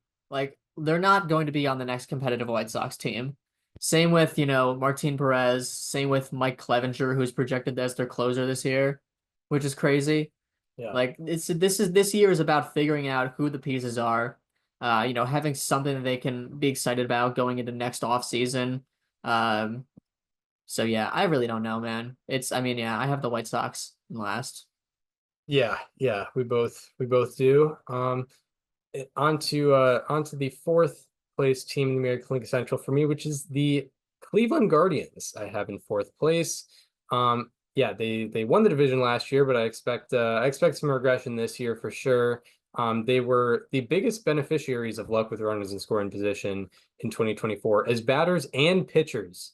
they're not going to be on the next competitive White Sox team. Same with, Martin Perez, same with Mike Clevenger, who's projected as their closer this year, which is crazy. Yeah. This year is about figuring out who the pieces are. Having something that they can be excited about going into next off season. I really don't know, man. I have the White Sox in last. Yeah, we both do. Onto the fourth place team in the American League Central for me, which is the Cleveland Guardians. I have in fourth place. They won the division last year, but I expect some regression this year for sure. They were the biggest beneficiaries of luck with runners in scoring position in 2024 as batters and pitchers.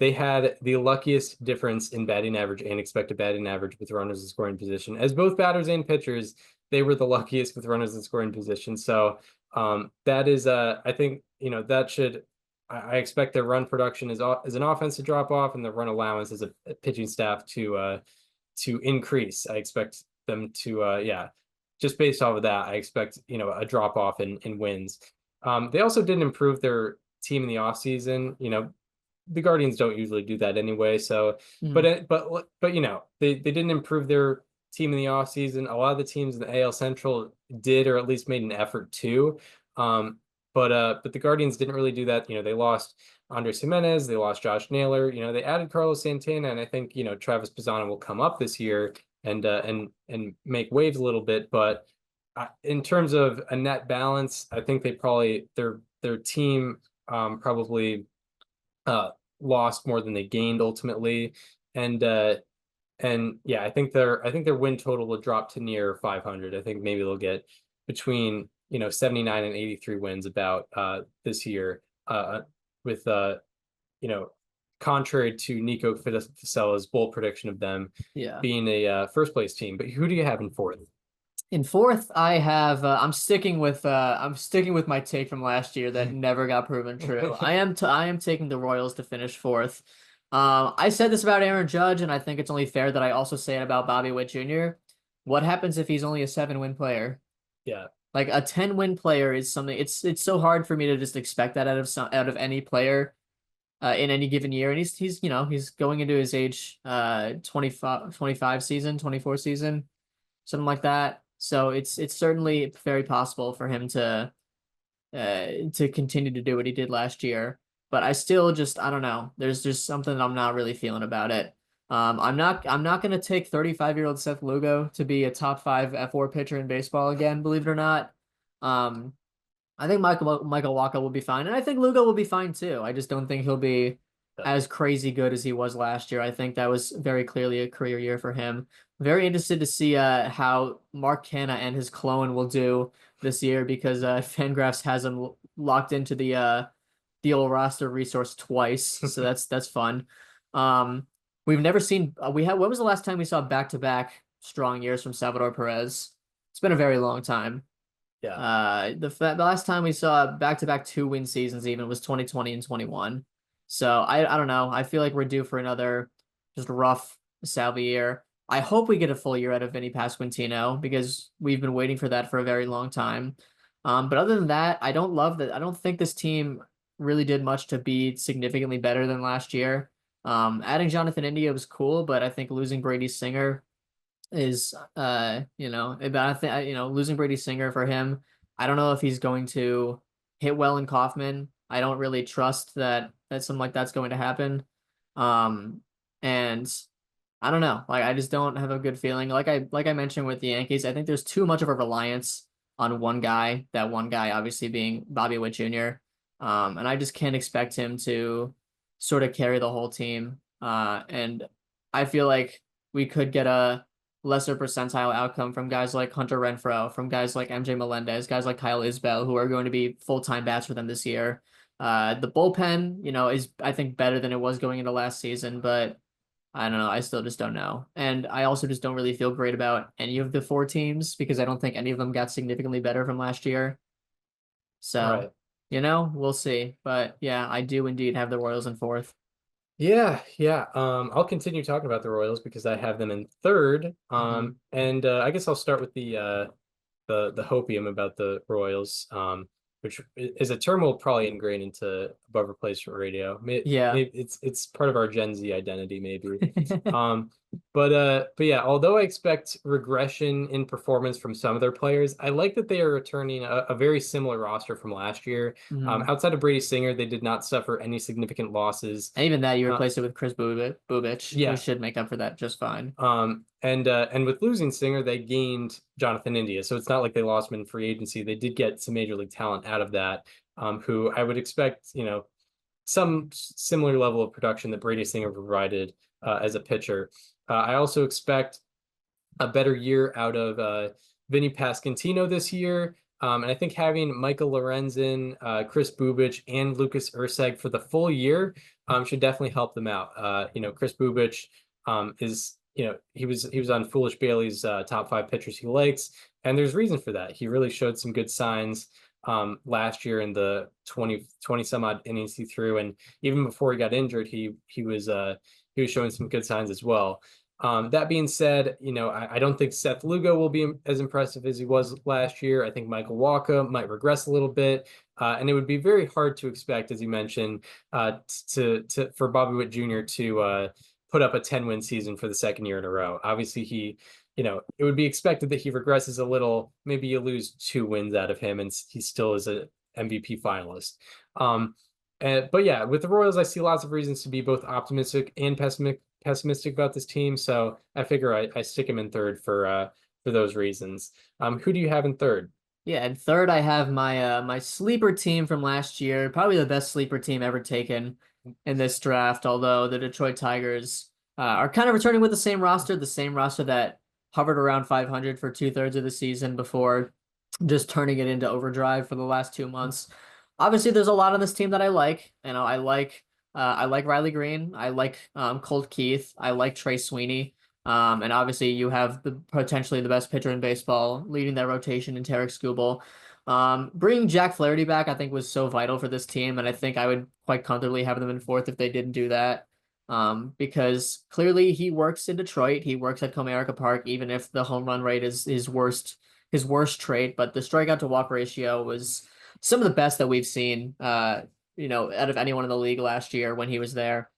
They had the luckiest difference in batting average and expected batting average with runners in scoring position. As both batters and pitchers, they were the luckiest with runners in scoring position. So that is, I think, that should. I expect their run production as an offense to drop off, and the run allowance as a pitching staff to increase. I expect them to just based off of that, I expect a drop off in wins. They also didn't improve their team in the offseason. The Guardians don't usually do that anyway. So, but they didn't improve their team in the offseason. A lot of the teams in the AL Central did, or at least made an effort to. But the Guardians didn't really do that. They lost Andres Jimenez, they lost Josh Naylor, they added Carlos Santana, and I think, Travis Pisano will come up this year and make waves a little bit. But in terms of a net balance, I think their team probably lost more than they gained ultimately. And yeah, I think their win total will drop to near 500. I think maybe they'll get between 79 and 83 wins about this year. With contrary to Nico Ficella's bold prediction of them being a first place team. But who do you have in fourth? In fourth, I have I'm sticking with my take from last year that never got proven true. I am taking the Royals to finish fourth. I said this about Aaron Judge, and I think it's only fair that I also say it about Bobby Witt Jr. What happens if he's only a 7-win player? Yeah. Like a 10-win player is something. It's so hard for me to just expect that out of any player in any given year. And he's going into his age 25 season, 24 season, something like that. So it's certainly very possible for him to continue to do what he did last year. But I still I don't know. There's just something that I'm not really feeling about it. I'm not going to take 35-year-old Seth Lugo to be a top 5 F4 pitcher in baseball again, believe it or not. I think Michael Wacha will be fine, and I think Lugo will be fine too. I just don't think he'll be as crazy good as he was last year. I think that was very clearly a career year for him. Very interested to see how Mark Canha and his clone will do this year, because Fangraphs has him locked into the old roster resource twice, so that's fun. We've never seen when was the last time we saw back-to-back strong years from Salvador Perez? It's been a very long time. Yeah. The last time we saw back-to-back 2-win seasons even was 2020 and 21. So I don't know. I feel like we're due for another just rough Salvi year. I hope we get a full year out of Vinny Pasquantino, because we've been waiting for that for a very long time. But other than that, I don't love that. I don't think this team really did much to be significantly better than last year. Adding Jonathan India was cool, but I think losing Brady Singer is but I think losing Brady Singer for him, I don't know if he's going to hit well in Kauffman. I don't really trust that something like that's going to happen. And I don't know. Like, I just don't have a good feeling. Like I mentioned with the Yankees, I think there's too much of a reliance on one guy. That one guy obviously being Bobby Witt Jr. And I just can't expect him to sort of carry the whole team. And I feel like we could get a lesser percentile outcome from guys like Hunter Renfroe, from guys like MJ Melendez, guys like Kyle Isbell, who are going to be full-time bats for them this year. The bullpen, is I think better than it was going into last season, but I don't know. I still just don't know. And I also just don't really feel great about any of the 4 teams, because I don't think any of them got significantly better from last year. So, we'll see. But yeah, I do indeed have the Royals in fourth. Yeah. I'll continue talking about the Royals because I have them in third. And I guess I'll start with the hopium about the Royals, which is a term we'll probably ingrain into above replacement radio. Maybe it's part of our Gen Z identity, maybe. But yeah, although I expect regression in performance from some of their players, I like that they are returning a very similar roster from last year. Outside of Brady Singer, they did not suffer any significant losses. And even that, you replaced it with Chris Bubich. Yeah, who should make up for that just fine. And with losing Singer, they gained Jonathan India, so it's not like they lost him in free agency. They did get some major league talent out of that, who I would expect, some similar level of production that Brady Singer provided as a pitcher. I also expect a better year out of Vinny Pasquantino this year. And I think having Michael Lorenzen, Chris Bubich, and Lucas Erceg for the full year should definitely help them out. Chris Bubich is, he was on Foolish Bailey's top 5 pitchers he likes, and there's reason for that. He really showed some good signs last year in the 20 some odd innings he threw, and even before he got injured, he was showing some good signs as well. That being said, I don't think Seth Lugo will be as impressive as he was last year. I think Michael Wacha might regress a little bit, and it would be very hard to expect, as you mentioned, for Bobby Witt Jr. to put up a 10-win season for the second year in a row. Obviously, it would be expected that he regresses a little. Maybe you lose 2 wins out of him, and he still is a MVP finalist. But yeah, with the Royals, I see lots of reasons to be both optimistic and pessimistic about this team. So I figure I stick him in third for those reasons. Who do you have in third? Yeah, and third I have my sleeper team from last year, probably the best sleeper team ever taken in this draft, although the Detroit Tigers are kind of returning with the same roster that hovered around 500 for 2/3 of the season before just turning it into overdrive for the last 2 months. Obviously, there's a lot on this team that I like. You know, I like Riley Green, I like Colt Keith, I like Trey Sweeney. And obviously you have the potentially the best pitcher in baseball leading that rotation in Tarek Skubal. Bringing Jack Flaherty back, I think, was so vital for this team, and I think I would quite comfortably have them in fourth if they didn't do that. Because clearly he works in Detroit, he works at Comerica Park, even if the home run rate is his worst trait, but the strikeout to walk ratio was some of the best that we've seen, out of anyone in the league last year when he was there.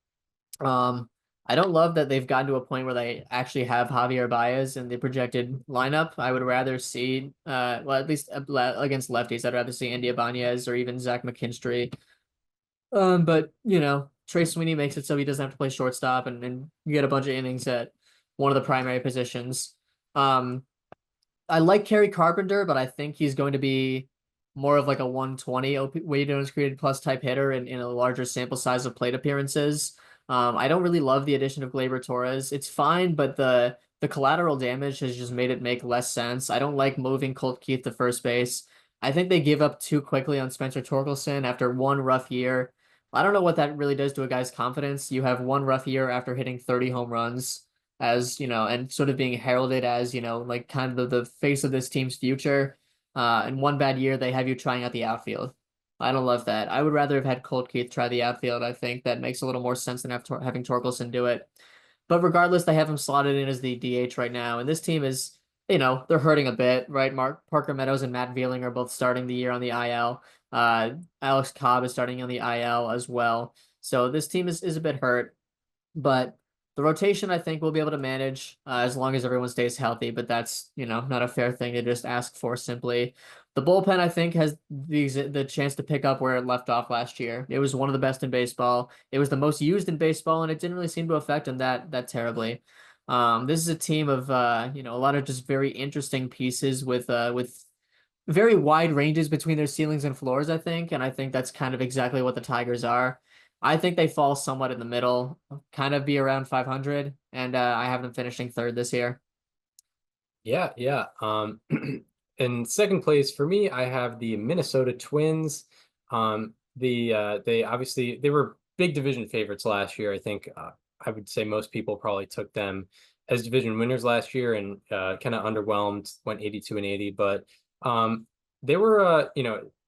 Um, I don't love that they've gotten to a point where they actually have Javier Baez in the projected lineup. I would rather see, at least against lefties, I'd rather see Andy Ibanez or even Zach McKinstry. But Trey Sweeney makes it so he doesn't have to play shortstop, and you get a bunch of innings at one of the primary positions. I like Kerry Carpenter, but I think he's going to be more of like a 120 weighted runs created plus type hitter in a larger sample size of plate appearances. I don't really love the addition of Gleyber Torres. It's fine, but the collateral damage has just made it make less sense. I don't like moving Colt Keith to first base. I think they give up too quickly on Spencer Torkelson after one rough year. I don't know what that really does to a guy's confidence. You have one rough year after hitting 30 home runs and sort of being heralded as, like kind of the face of this team's future. In one bad year, they have you trying out the outfield. I don't love that. I would rather have had Colt Keith try the outfield. I think that makes a little more sense than having Torkelson do it. But regardless, they have him slotted in as the DH right now. And this team is, they're hurting a bit, right? Parker Meadows and Matt Veling are both starting the year on the IL. Alex Cobb is starting on the IL as well. So this team is a bit hurt. But the rotation, I think, we'll be able to manage as long as everyone stays healthy. But that's, not a fair thing to just ask for simply. The bullpen, I think, has the chance to pick up where it left off last year. It was one of the best in baseball. It was the most used in baseball, and it didn't really seem to affect them that terribly. This is a team of a lot of just very interesting pieces with very wide ranges between their ceilings and floors, I think, and I think that's kind of exactly what the Tigers are. I think they fall somewhat in the middle, kind of be around 500, and I have them finishing third this year. Yeah, yeah. In second place for me, I have the Minnesota Twins. They obviously they were big division favorites last year. I think I would say most people probably took them as division winners last year and kind of underwhelmed, went 82-80. But they were,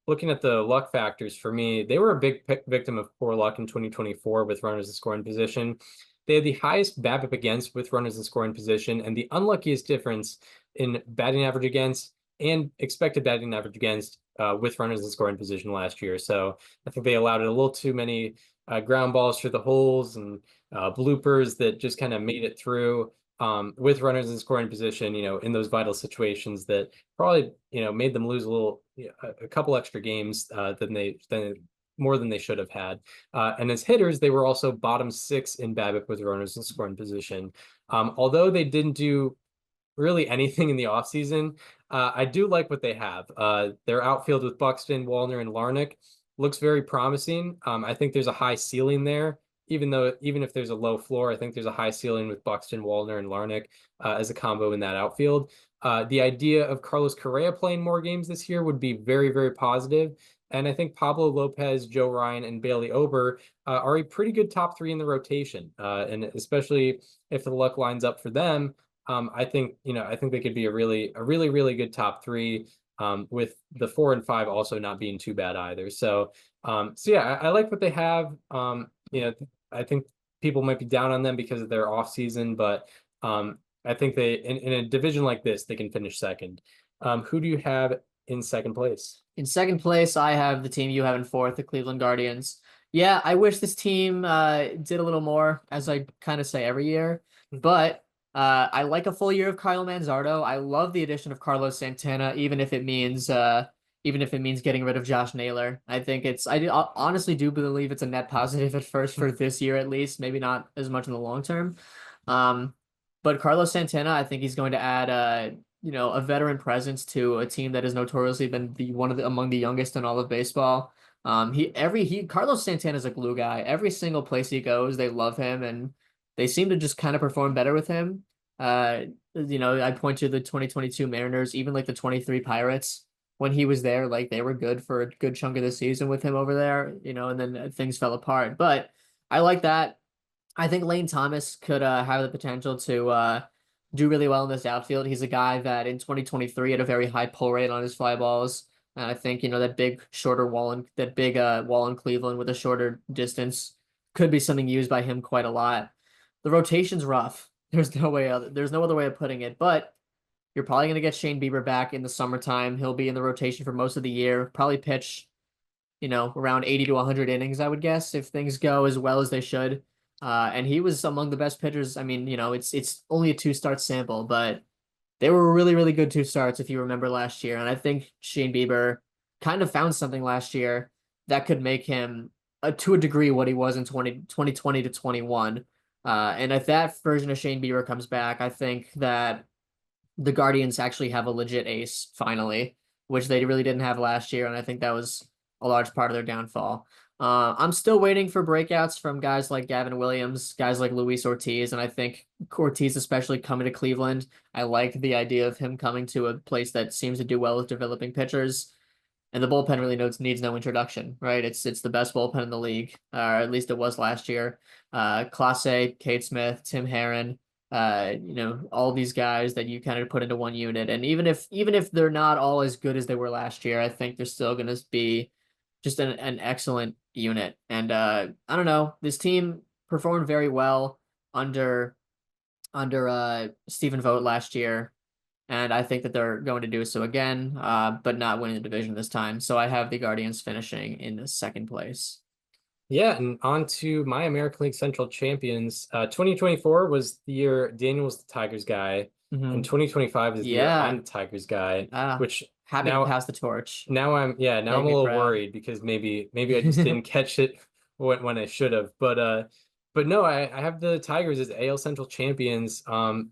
looking at the luck factors for me, they were a big victim of poor luck in 2024 with runners in scoring position. They had the highest BABIP against with runners in scoring position and the unluckiest difference in batting average against and expected batting average against with runners in scoring position last year. So I think they allowed it a little too many ground balls through the holes and bloopers that just kind of made it through with runners in scoring position, in those vital situations that probably, made them lose a couple extra games more than they should have had. And as hitters, they were also bottom 6 in BABIP with runners in scoring position. Although they didn't do really anything in the offseason, I do like what they have. Their outfield with Buxton, Wallner, and Larnach looks very promising. I think there's a high ceiling there. Even if there's a low floor, I think there's a high ceiling with Buxton, Wallner, and Larnach as a combo in that outfield. The idea of Carlos Correa playing more games this year would be very, very positive. And I think Pablo Lopez, Joe Ryan, and Bailey Ober are a pretty good top 3 in the rotation. And especially if the luck lines up for them, I think they could be a really, really good top 3. With the 4 and 5 also not being too bad either. So yeah, I like what they have. I think people might be down on them because of their off season, but I think they in a division like this, they can finish second. Who do you have in second place? In second place, I have the team you have in fourth, the Cleveland Guardians. Yeah, I wish this team did a little more, as I kind of say every year, but I like a full year of Kyle Manzardo. I love the addition of Carlos Santana, even if it means even if it means getting rid of Josh Naylor. I think I honestly do believe it's a net positive at first for this year at least, maybe not as much in the long term. But Carlos Santana, I think he's going to add a veteran presence to a team that has notoriously been among the youngest in all of baseball. Carlos Santana's a glue guy. Every single place he goes, they love him, and they seem to just kind of perform better with him. I point to the 2022 Mariners, even like the 23 Pirates. When he was there, like they were good for a good chunk of the season with him over there, and then things fell apart. But I like that. I think Lane Thomas could have the potential to do really well in this outfield. He's a guy that in 2023 had a very high pull rate on his fly balls. And I think, that big wall in Cleveland with a shorter distance could be something used by him quite a lot. The rotation's rough. There's no other way of putting it, but you're probably going to get Shane Bieber back in the summertime. He'll be in the rotation for most of the year, probably pitch, around 80 to 100 innings, I would guess, if things go as well as they should. And he was among the best pitchers. I mean, it's only a 2-start sample, but they were really, really good 2 starts if you remember last year. And I think Shane Bieber kind of found something last year that could make him, to a degree, what he was in 2020 to 21. And if that version of Shane Bieber comes back, I think that the Guardians actually have a legit ace finally, which they really didn't have last year. And I think that was a large part of their downfall. I'm still waiting for breakouts from guys like Gavin Williams, guys like Luis Ortiz, and I think Ortiz, especially coming to Cleveland, I like the idea of him coming to a place that seems to do well with developing pitchers. And the bullpen really needs no introduction, right? It's the best bullpen in the league, or at least it was last year. Clase, Cade Smith, Tim Herron, all these guys that you kind of put into one unit. And even if they're not all as good as they were last year, I think they're still going to be just an excellent unit. And I don't know, this team performed very well under Stephen Vogt last year, and I think that they're going to do so again, but not winning the division this time. So I have the Guardians finishing in the second place. Yeah, and on to my American League Central champions. 2024 was the year Daniel was the Tigers guy, and 2025 is the year I'm the Tigers guy, which happy to pass the torch. Now I'm a little worried because maybe I just didn't catch it when I should have. But no, I have the Tigers as AL Central champions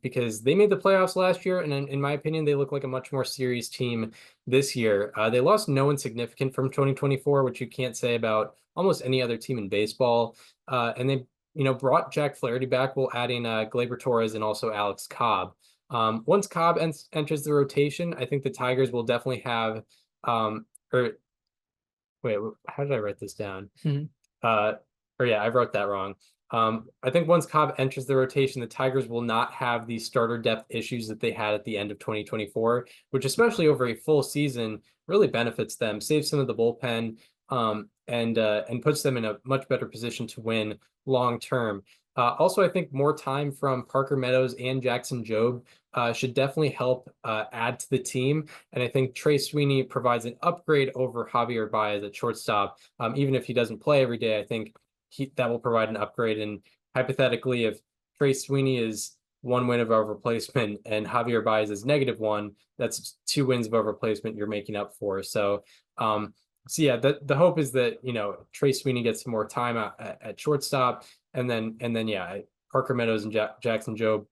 because they made the playoffs last year, and in my opinion, they look like a much more serious team this year. They lost no one significant from 2024, which you can't say about almost any other team in baseball. And they brought Jack Flaherty back while adding Gleyber Torres and also Alex Cobb. Once Cobb enters the rotation, I think the Tigers will definitely have or wait, how did I write this down? I wrote that wrong. I think once Cobb enters the rotation, the Tigers will not have these starter depth issues that they had at the end of 2024, which especially over a full season really benefits them, saves some of the bullpen, and puts them in a much better position to win long term. Also, I think more time from Parker Meadows and Jackson Jobe should definitely help add to the team. And I think Trey Sweeney provides an upgrade over Javier Baez at shortstop. Even if he doesn't play every day, I think that will provide an upgrade. And hypothetically, if Trey Sweeney is 1 win above replacement and Javier Baez is -1, that's 2 wins above replacement you're making up for. So yeah, the hope is that Trey Sweeney gets some more time at shortstop, and then Parker Meadows and Jackson Jobe,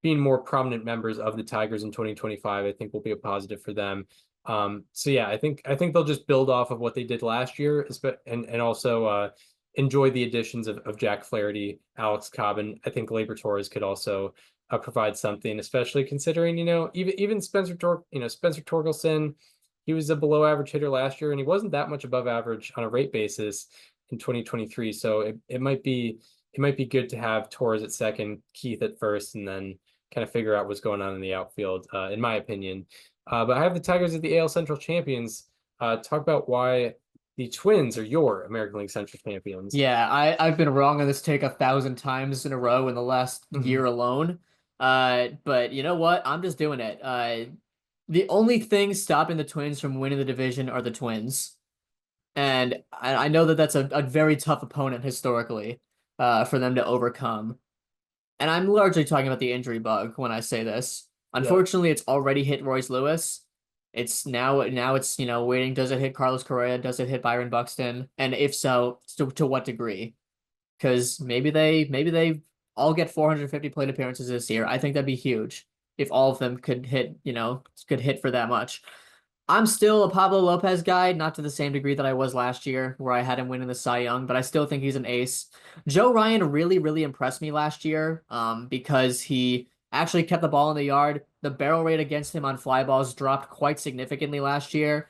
being more prominent members of the Tigers in 2025, I think will be a positive for them. So yeah, I think they'll just build off of what they did last year, and also enjoy the additions of Jack Flaherty, Alex Cobb, and I think Gleyber Torres could also provide something, especially considering even Spencer Torkelson. He was a below average hitter last year, and he wasn't that much above average on a rate basis in 2023. So it might be good to have Torres at second, Keith at first, and then kind of figure out what's going on in the outfield, in my opinion. But I have the Tigers as the AL Central champions. Talk about why the Twins are your American League Central champions. Yeah, I've been wrong on this take 1,000 times in a row in the last year alone. But you know what? I'm just doing it. The only thing stopping the Twins from winning the division are the Twins. And I know that that's a very tough opponent historically for them to overcome. And I'm largely talking about the injury bug when I say this. Unfortunately, It's already hit Royce Lewis. It's waiting. Does it hit Carlos Correa? Does it hit Byron Buxton? And if so, to what degree? Because maybe they all get 450 plate appearances this year. I think that'd be huge if all of them could hit for that much. I'm still a Pablo Lopez guy, not to the same degree that I was last year, where I had him winning the Cy Young, but I still think he's an ace. Joe Ryan really, really impressed me last year, because he actually kept the ball in the yard. The barrel rate against him on fly balls dropped quite significantly last year,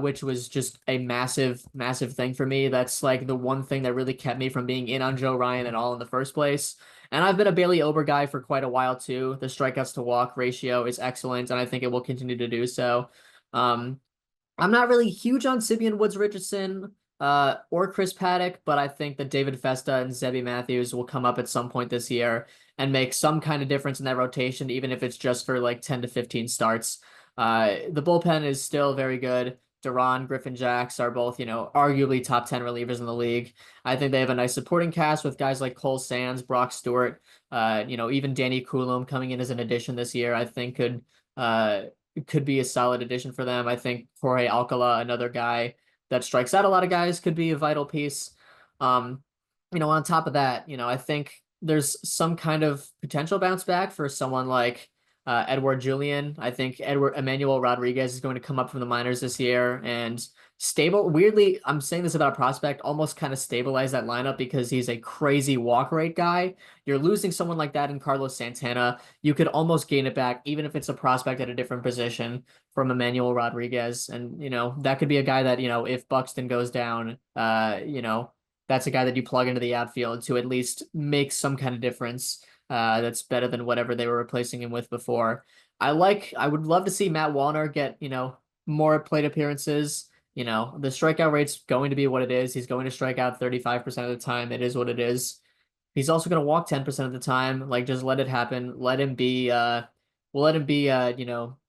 which was just a massive, massive thing for me. That's like the one thing that really kept me from being in on Joe Ryan at all in the first place. And I've been a Bailey Ober guy for quite a while too. The strikeouts to walk ratio is excellent, and I think it will continue to do so. Um, I'm not really huge on Simeon Woods Richardson or Chris Paddock, but I think that David Festa and Zebby Matthews will come up at some point this year and make some kind of difference in that rotation, even if it's just for like 10 to 15 starts. The bullpen is still very good. Duran, Griffin Jacks are both, arguably top 10 relievers in the league. I think they have a nice supporting cast with guys like Cole Sands, Brock Stewart, even Danny Coulomb coming in as an addition this year, I think could be a solid addition for them. I think Jorge Alcala, another guy that strikes out a lot of guys, could be a vital piece. On top of that, I think there's some kind of potential bounce back for someone like Edward Julian. I think Emmanuel Rodriguez is going to come up from the minors this year and weirdly, I'm saying this about a prospect, almost kind of stabilize that lineup because he's a crazy walk rate guy. You're losing someone like that in Carlos Santana. You could almost gain it back, even if it's a prospect at a different position from Emmanuel Rodriguez. And, that could be a guy that, if Buxton goes down, that's a guy that you plug into the outfield to at least make some kind of difference. That's better than whatever they were replacing him with before. I would love to see Matt Wallner get, more plate appearances. The strikeout rate's going to be what it is. He's going to strike out 35% of the time. It is what it is. He's also going to walk 10% of the time. Like, just let it happen. Let him be, we'll let him be,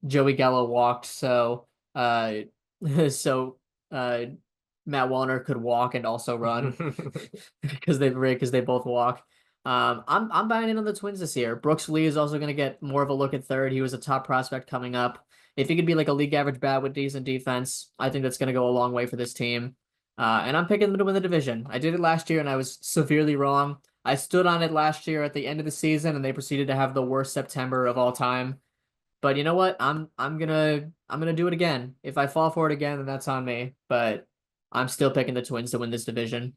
Joey Gallo walked. So, so, Matt Wallner could walk and also run because they both walk. I'm buying in on the Twins this year. Brooks Lee is also going to get more of a look at third. He was a top prospect coming up. If he could be like a league average bat with decent defense, I think that's going to go a long way for this team. And I'm picking them to win the division. I did it last year and I was severely wrong. I stood on it last year at the end of the season and they proceeded to have the worst September of all time. But you know what? I'm gonna do it again. If I fall for it again, then that's on me. But I'm still picking the Twins to win this division.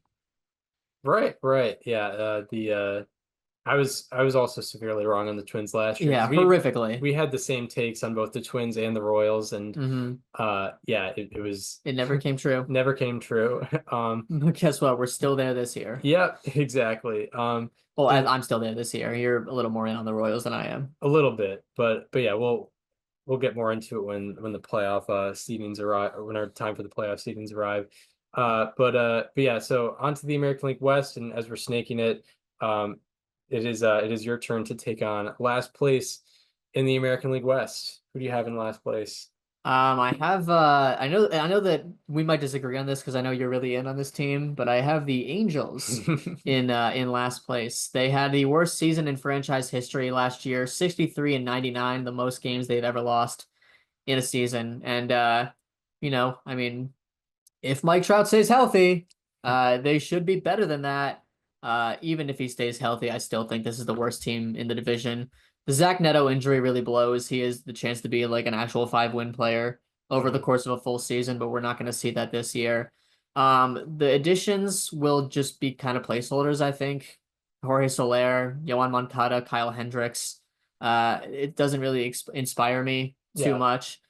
Right. Yeah. I was also severely wrong on the Twins last year. Yeah, horrifically. We had the same takes on both the Twins and the Royals, and it never came true. Never came true. But guess what? We're still there this year. Yeah, exactly. Well, I'm still there this year. You're a little more in on the Royals than I am. A little bit, but yeah, we'll get more into it when the playoff seedings arrive, or when our time for the playoff seedings arrive. But yeah, so on to the American League West, and as we're snaking it, it is your turn to take on last place in the American League West. Who do you have in last place? I have I know that we might disagree on this because I know you're really in on this team, but I have the Angels in last place. They had the worst season in franchise history last year, 63-99, the most games they've ever lost in a season. And I mean, if Mike Trout stays healthy, they should be better than that. Even if he stays healthy, I still think this is the worst team in the division. The Zach Neto injury really blows. He has the chance to be like an actual 5-win player over the course of a full season, but we're not going to see that this year. The additions will just be kind of placeholders, I think. Jorge Soler, Yohan Moncada, Kyle Hendricks. It doesn't really inspire me too much.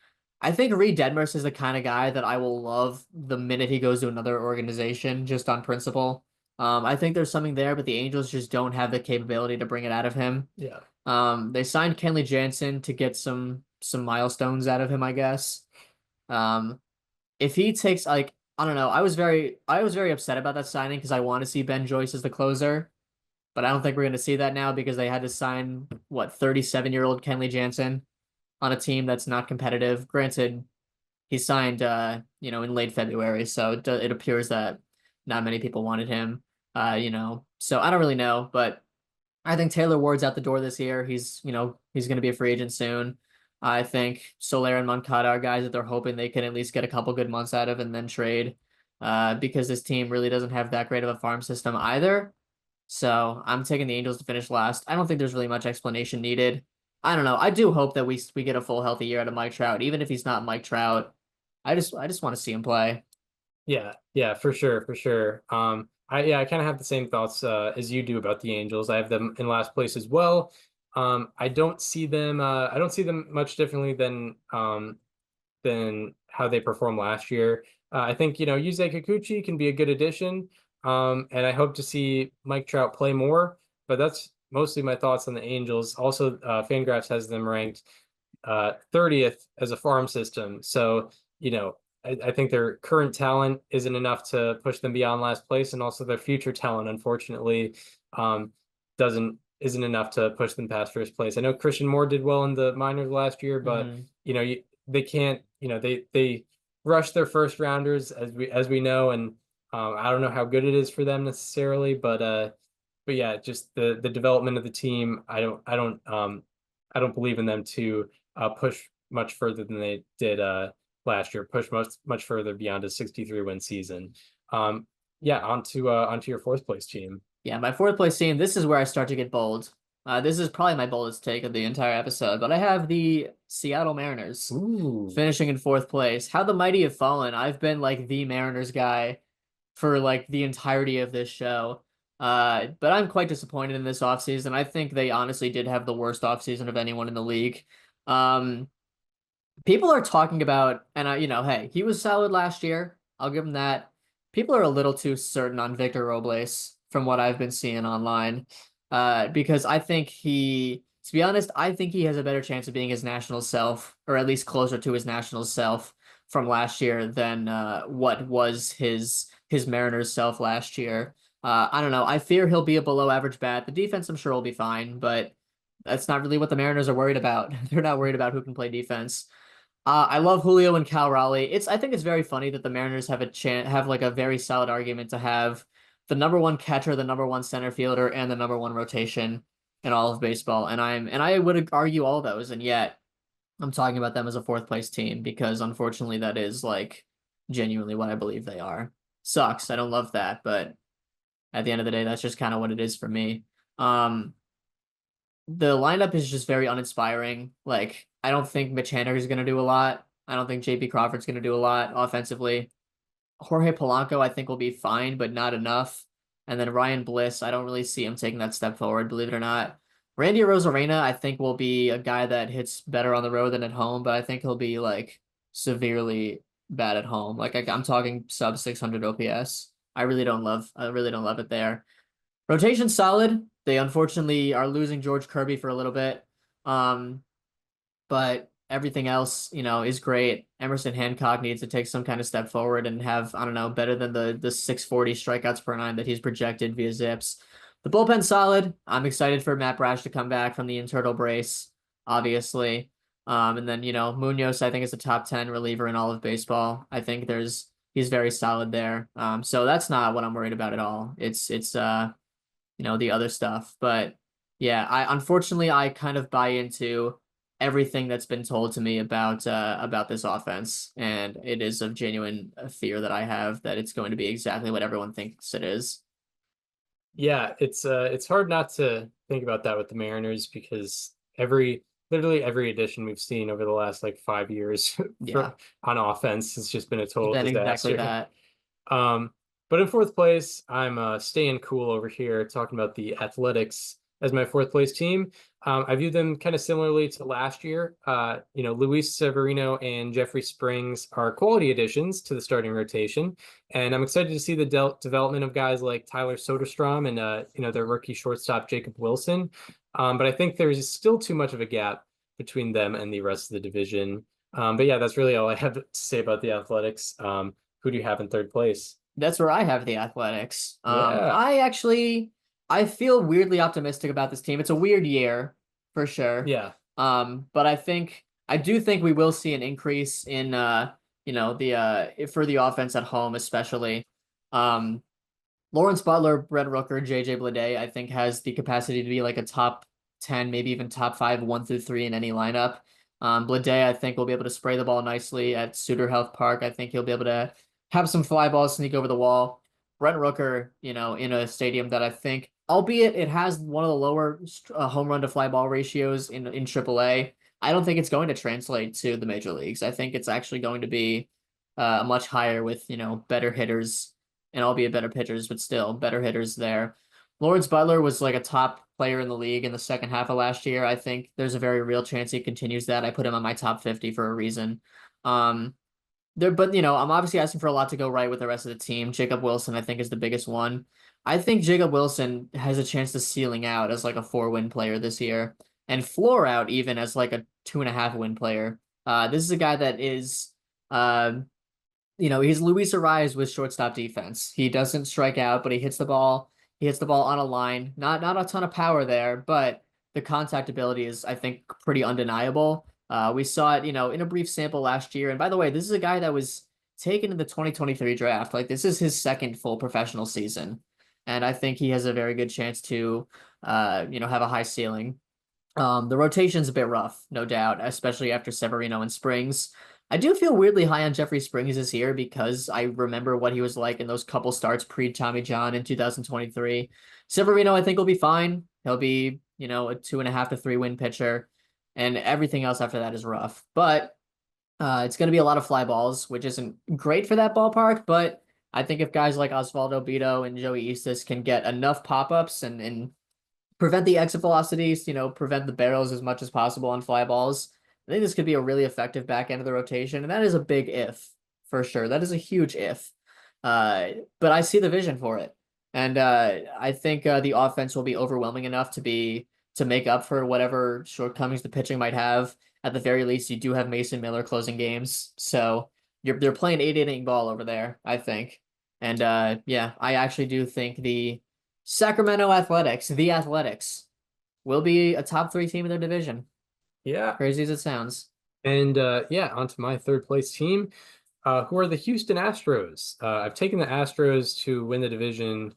I think Reed Detmers is the kind of guy that I will love the minute he goes to another organization, just on principle. I think there's something there, but the Angels just don't have the capability to bring it out of him. Yeah. They signed Kenley Jansen to get some milestones out of him, I guess. If he takes I don't know, I was very upset about that signing because I want to see Ben Joyce as the closer, but I don't think we're going to see that now because they had to sign 37-year-old Kenley Jansen on a team that's not competitive. Granted, he signed in late February, so it appears that not many people wanted him. So I don't really know, but I think Taylor Ward's out the door this year. He's going to be a free agent soon. I think Soler and Moncada are guys that they're hoping they can at least get a couple good months out of and then trade, because this team really doesn't have that great of a farm system either. So I'm taking the Angels to finish last. I don't think there's really much explanation needed. I don't know. I do hope that we get a full healthy year out of Mike Trout, even if he's not Mike Trout. I just want to see him play. Yeah, for sure, for sure. I kind of have the same thoughts as you do about the Angels. I have them in last place as well. I don't see them much differently than how they performed last year. I think, Yusei Kikuchi can be a good addition. And I hope to see Mike Trout play more, but that's mostly my thoughts on the Angels. Also, Fangraphs has them ranked 30th as a farm system. So, I think their current talent isn't enough to push them beyond last place, and also their future talent, unfortunately, doesn't isn't enough to push them past first place. I know Christian Moore did well in the minors last year, but they can't. They rush their first rounders as we know, and I don't know how good it is for them necessarily, but yeah, just the development of the team. I don't believe in them to push much further than they did last year, push much further beyond a 63 win season. Yeah, onto your fourth place team. Yeah, my fourth place team, this is where I start to get bold. This is probably my boldest take of the entire episode, but I have the Seattle Mariners finishing in fourth place. How the mighty have fallen. I've been like the Mariners guy for like the entirety of this show. But I'm quite disappointed in this offseason. I think they honestly did have the worst offseason of anyone in the league. People are talking about, and hey, he was solid last year. I'll give him that. People are a little too certain on Victor Robles from what I've been seeing online. Because I think to be honest, I think he has a better chance of being his national self, or at least closer to his national self from last year than what was his Mariners self last year. I don't know. I fear he'll be a below average bat. The defense, I'm sure, will be fine, but that's not really what the Mariners are worried about. They're not worried about who can play defense. I love Julio and Cal Raleigh. I think it's very funny that the Mariners have like a very solid argument to have the number one catcher, the number one center fielder, and the number one rotation in all of baseball. And I would argue all those, and yet I'm talking about them as a fourth place team because unfortunately that is like genuinely what I believe they are. Sucks. I don't love that, but at the end of the day, that's just kind of what it is for me. The lineup is just very uninspiring. Like, I don't think Mitch Haniger is going to do a lot. I don't think JP Crawford's going to do a lot offensively. Jorge Polanco, I think, will be fine, but not enough. And then Ryan Bliss, I don't really see him taking that step forward, believe it or not. Randy Rosarena, I think, will be a guy that hits better on the road than at home, but I think he'll be, like, severely bad at home. Like, I'm talking sub 600 OPS. I really don't love it there. Rotation's solid. They unfortunately are losing George Kirby for a little bit. But everything else, is great. Emerson Hancock needs to take some kind of step forward and have, I don't know, better than the 640 strikeouts per nine that he's projected via Zips. The bullpen's solid. I'm excited for Matt Brash to come back from the internal brace, obviously. And then, Munoz, I think, is a top 10 reliever in all of baseball. I think he's very solid there. So that's not what I'm worried about at all. It's the other stuff. But yeah, unfortunately I kind of buy into everything that's been told to me about this offense, and it is of genuine fear that I have that it's going to be exactly what everyone thinks it is. Yeah, it's hard not to think about that with the Mariners because literally every addition we've seen over the last like 5 years on offense has just been a total disaster. Exactly that. But in fourth place, I'm staying cool over here, talking about the Athletics as my fourth place team. I view them kind of similarly to last year. Luis Severino and Jeffrey Springs are quality additions to the starting rotation, and I'm excited to see the development of guys like Tyler Soderstrom and their rookie shortstop Jacob Wilson. But I think there's still too much of a gap between them and the rest of the division. But yeah, that's really all I have to say about the Athletics. Who do you have in third place? That's where I have the Athletics. I feel weirdly optimistic about this team. It's a weird year for sure. Yeah. But I do think we will see an increase in for the offense at home, especially. Lawrence Butler, Brett Rooker, JJ Bleday, I think has the capacity to be like a top 10, maybe even top 5, 1 through 3 in any lineup. Blade, I think, will be able to spray the ball nicely at Suter Health Park. I think he'll be able to have some fly balls sneak over the wall. Brent Rooker, in a stadium that I think, albeit it has one of the lower home run to fly ball ratios in AAA, I don't think it's going to translate to the major leagues. I think it's actually going to be much higher with, better hitters and albeit better pitchers, but still better hitters there. Lawrence Butler was like a top player in the league in the second half of last year. I think there's a very real chance he continues that. I put him on my top 50 for a reason. But I'm obviously asking for a lot to go right with the rest of the team. Jacob Wilson, I think, is the biggest one. I think Jacob Wilson has a chance to ceiling out as like a 4-win player this year and floor out even as like a 2.5-win player. This is a guy that is, he's Luis Ariz with shortstop defense. He doesn't strike out, but he hits the ball. He hits the ball on a line. Not a ton of power there, but the contact ability is, I think, pretty undeniable. We saw it, in a brief sample last year. And by the way, this is a guy that was taken in the 2023 draft. Like, this is his second full professional season. And I think he has a very good chance to, have a high ceiling. The rotation's a bit rough, no doubt, especially after Severino and Springs. I do feel weirdly high on Jeffrey Springs this year because I remember what he was like in those couple starts pre-Tommy John in 2023. Severino, I think, will be fine. He'll be, a 2.5 to 3-win pitcher, and everything else after that is rough. But it's going to be a lot of fly balls, which isn't great for that ballpark, but I think if guys like Osvaldo Bido and Joey Eastis can get enough pop-ups and prevent the exit velocities, prevent the barrels as much as possible on fly balls, I think this could be a really effective back end of the rotation, and that is a big if, for sure. That is a huge if. But I see the vision for it. And I think the offense will be overwhelming enough to make up for whatever shortcomings the pitching might have. At the very least, you do have Mason Miller closing games. So they're playing 8-inning ball over there, I think. And I actually do think the Sacramento Athletics, will be a top 3 team in their division. Yeah. Crazy as it sounds. And onto my third place team, who are the Houston Astros. I've taken the Astros to win the division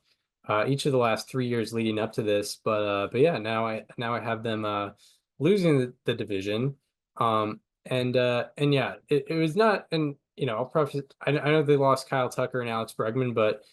each of the last 3 years leading up to this, but yeah, now I have them losing the division. And yeah, it was not, and I'll preface it, I know they lost Kyle Tucker and Alex Bregman, but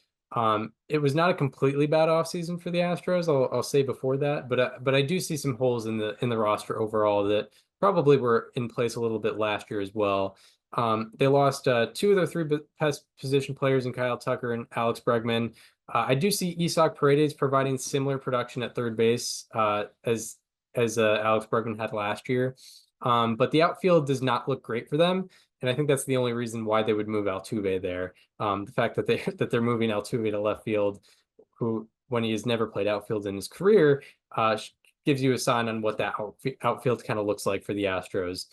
it was not a completely bad offseason for the Astros. I'll say before that, but I do see some holes in the roster overall that probably were in place a little bit last year as well. They lost 2 of their 3 best position players in Kyle Tucker and Alex Bregman. I do see Isaac Paredes providing similar production at third base as Alex Bregman had last year. But the outfield does not look great for them. And I think that's the only reason why they would move Altuve there. The fact that they're moving Altuve to left field, who, when he has never played outfield in his career, gives you a sign on what that outfield kind of looks like for the Astros.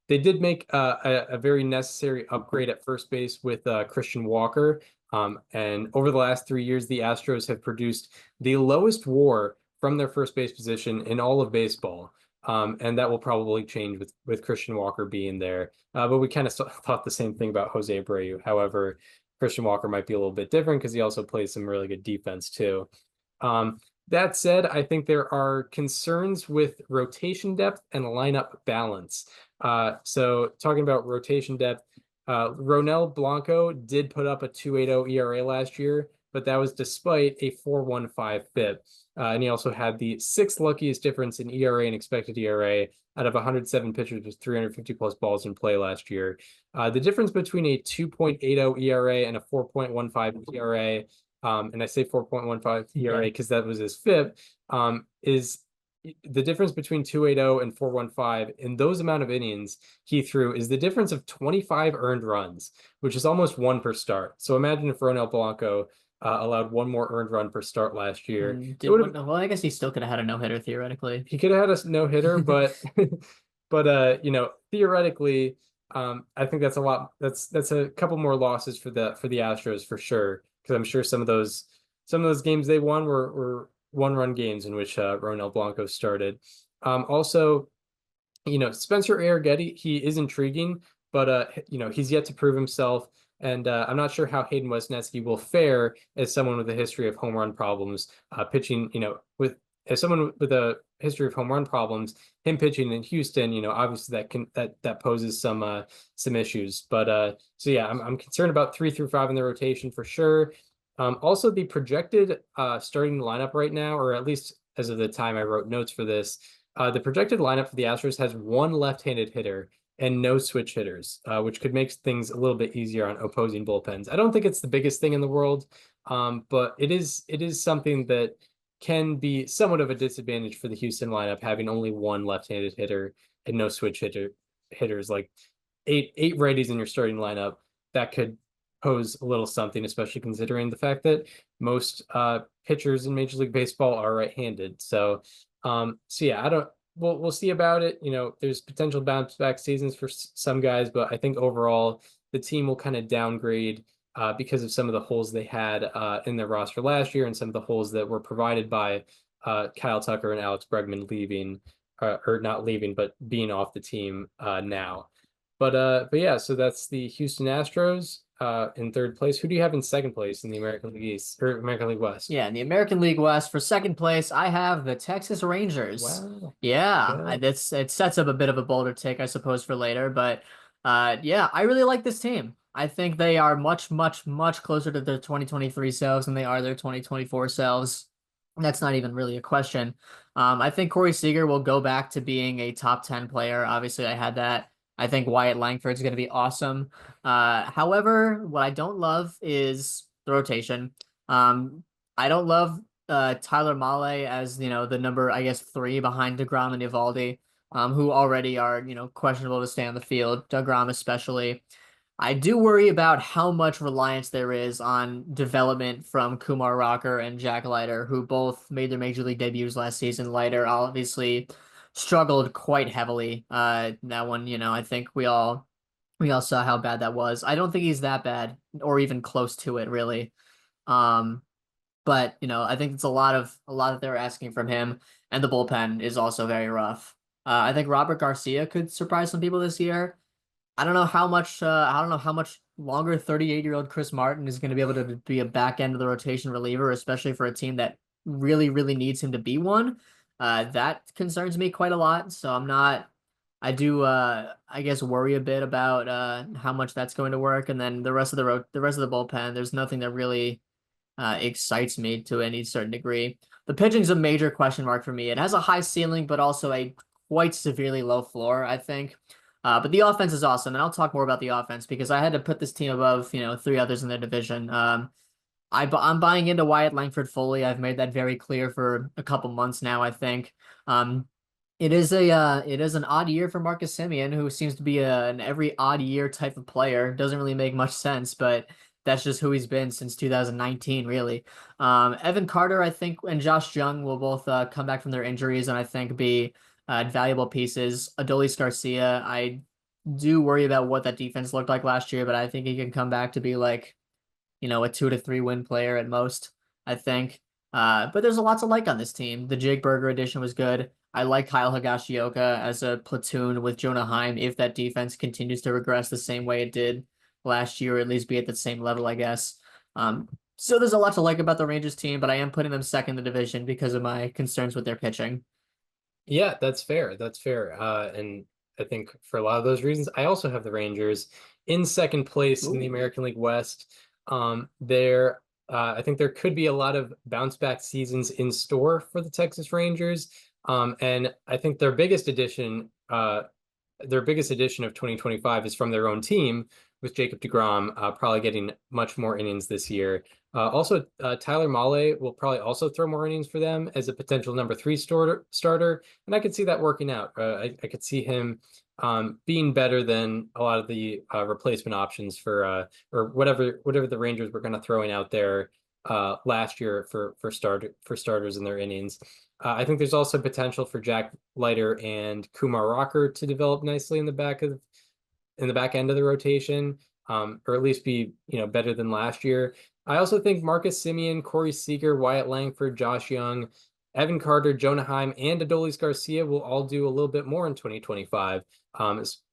They did make a very necessary upgrade at first base with Christian Walker. And over the last 3 years, the Astros have produced the lowest WAR from their first base position in all of baseball. And that will probably change with Christian Walker being there. But we kind of thought the same thing about Jose Abreu. However, Christian Walker might be a little bit different because he also plays some really good defense too. That said, I think there are concerns with rotation depth and lineup balance. So talking about rotation depth, Ronel Blanco did put up a 2.80 ERA last year, but that was despite a 4.15 FIP. And he also had the 6th luckiest difference in ERA and expected ERA out of 107 pitchers with 350 plus balls in play last year. The difference between a 2.80 ERA and a 4.15 ERA, and I say 4.15 ERA because that was his FIP, is the difference between 2.80 and 4.15 in those amount of innings he threw is the difference of 25 earned runs, which is almost 1 per start. So imagine if Ronel Blanco allowed 1 more earned run per start last year. Well, I guess he still could have had a no-hitter theoretically. He could have had a no-hitter, but theoretically, I think that's a lot. That's a couple more losses for the Astros for sure, because I'm sure some of those games they won were 1-run games in which Ronel Blanco started. Also, Spencer Arrighetti, he is intriguing, but he's yet to prove himself. And I'm not sure how Hayden Wesneski will fare as someone with a history of home run problems, pitching, with as someone with a history of home run problems, him pitching in Houston, obviously that poses some issues. But so yeah, I'm concerned about 3 through 5 in the rotation for sure. Also the projected starting lineup right now, or at least as of the time I wrote notes for this, the projected lineup for the Astros has one left-handed hitter and no switch hitters, which could make things a little bit easier on opposing bullpens. I don't think it's the biggest thing in the world, but it is something that can be somewhat of a disadvantage for the Houston lineup, having only one left-handed hitter and no switch hitters. Like eight righties in your starting lineup, that could pose a little something, especially considering the fact that most pitchers in Major League Baseball are right-handed. So yeah, I don't. We'll see about it. There's potential bounce back seasons for some guys, but I think overall the team will kind of downgrade because of some of the holes they had in their roster last year and some of the holes that were provided by Kyle Tucker and Alex Bregman leaving, or not leaving, but being off the team now. But yeah, so that's the Houston Astros in third place. Who do you have in second place in the American League East or American League West? Yeah, in the American League West for second place, I have the Texas Rangers. Wow. Yeah, it sets up a bit of a bolder take, I suppose, for later. But yeah, I really like this team. I think they are much, much, much closer to their 2023 selves than they are their 2024 selves. That's not even really a question. I think Corey Seager will go back to being a top 10 player. Obviously, I had that. I think Wyatt Langford's going to be awesome. However, what I don't love is the rotation. I don't love Tyler Mahle as, the number, I guess, 3 behind DeGrom and Eovaldi, who already are, questionable to stay on the field, DeGrom especially. I do worry about how much reliance there is on development from Kumar Rocker and Jack Leiter, who both made their major league debuts last season. Leiter obviously struggled quite heavily. That one, I think we all saw how bad that was. I don't think he's that bad or even close to it, really. But I think it's a lot that they're asking from him, and the bullpen is also very rough. I think Robert Garcia could surprise some people this year. I don't know how much longer 38-year-old Chris Martin is going to be able to be a back end of the rotation reliever, especially for a team that really, really needs him to be one. That concerns me quite a lot. So I do I guess worry a bit about how much that's going to work. And then the rest of the bullpen, there's nothing that really excites me to any certain degree. The pitching's a major question mark for me. It has a high ceiling, but also a quite severely low floor, I think. But the offense is awesome, and I'll talk more about the offense because I had to put this team above, 3 others in their division. I'm buying into Wyatt Langford fully. I've made that very clear for a couple months now, I think. It is an odd year for Marcus Semien, who seems to be an every odd year type of player. Doesn't really make much sense, but that's just who he's been since 2019, really. Evan Carter, I think, and Josh Jung will both come back from their injuries and I think be valuable pieces. Adolis Garcia, I do worry about what that defense looked like last year, but I think he can come back to be like, a 2 to 3 win player at most, I think. But there's a lot to like on this team. The Jake Berger addition was good. I like Kyle Higashioka as a platoon with Jonah Heim if that defense continues to regress the same way it did last year, or at least be at the same level, I guess. So there's a lot to like about the Rangers team, but I am putting them second in the division because of my concerns with their pitching. Yeah, that's fair. That's fair. And I think for a lot of those reasons, I also have the Rangers in second place in the American League West. I think there could be a lot of bounce back seasons in store for the Texas Rangers. And I think their biggest addition of 2025 is from their own team, with Jacob deGrom probably getting much more innings this year. Also, Tyler Mahle will probably also throw more innings for them as a potential number 3 starter, and I could see that working out. I could see him being better than a lot of the replacement options for or whatever the Rangers were kind of throwing out there last year for starters in their innings. I think there's also potential for Jack Leiter and Kumar Rocker to develop nicely in the back end of the rotation, or at least be better than last year. I also think Marcus Semien, Corey Seager, Wyatt Langford, Josh Jung, Evan Carter, Jonah Heim, and Adolis Garcia will all do a little bit more in 2025,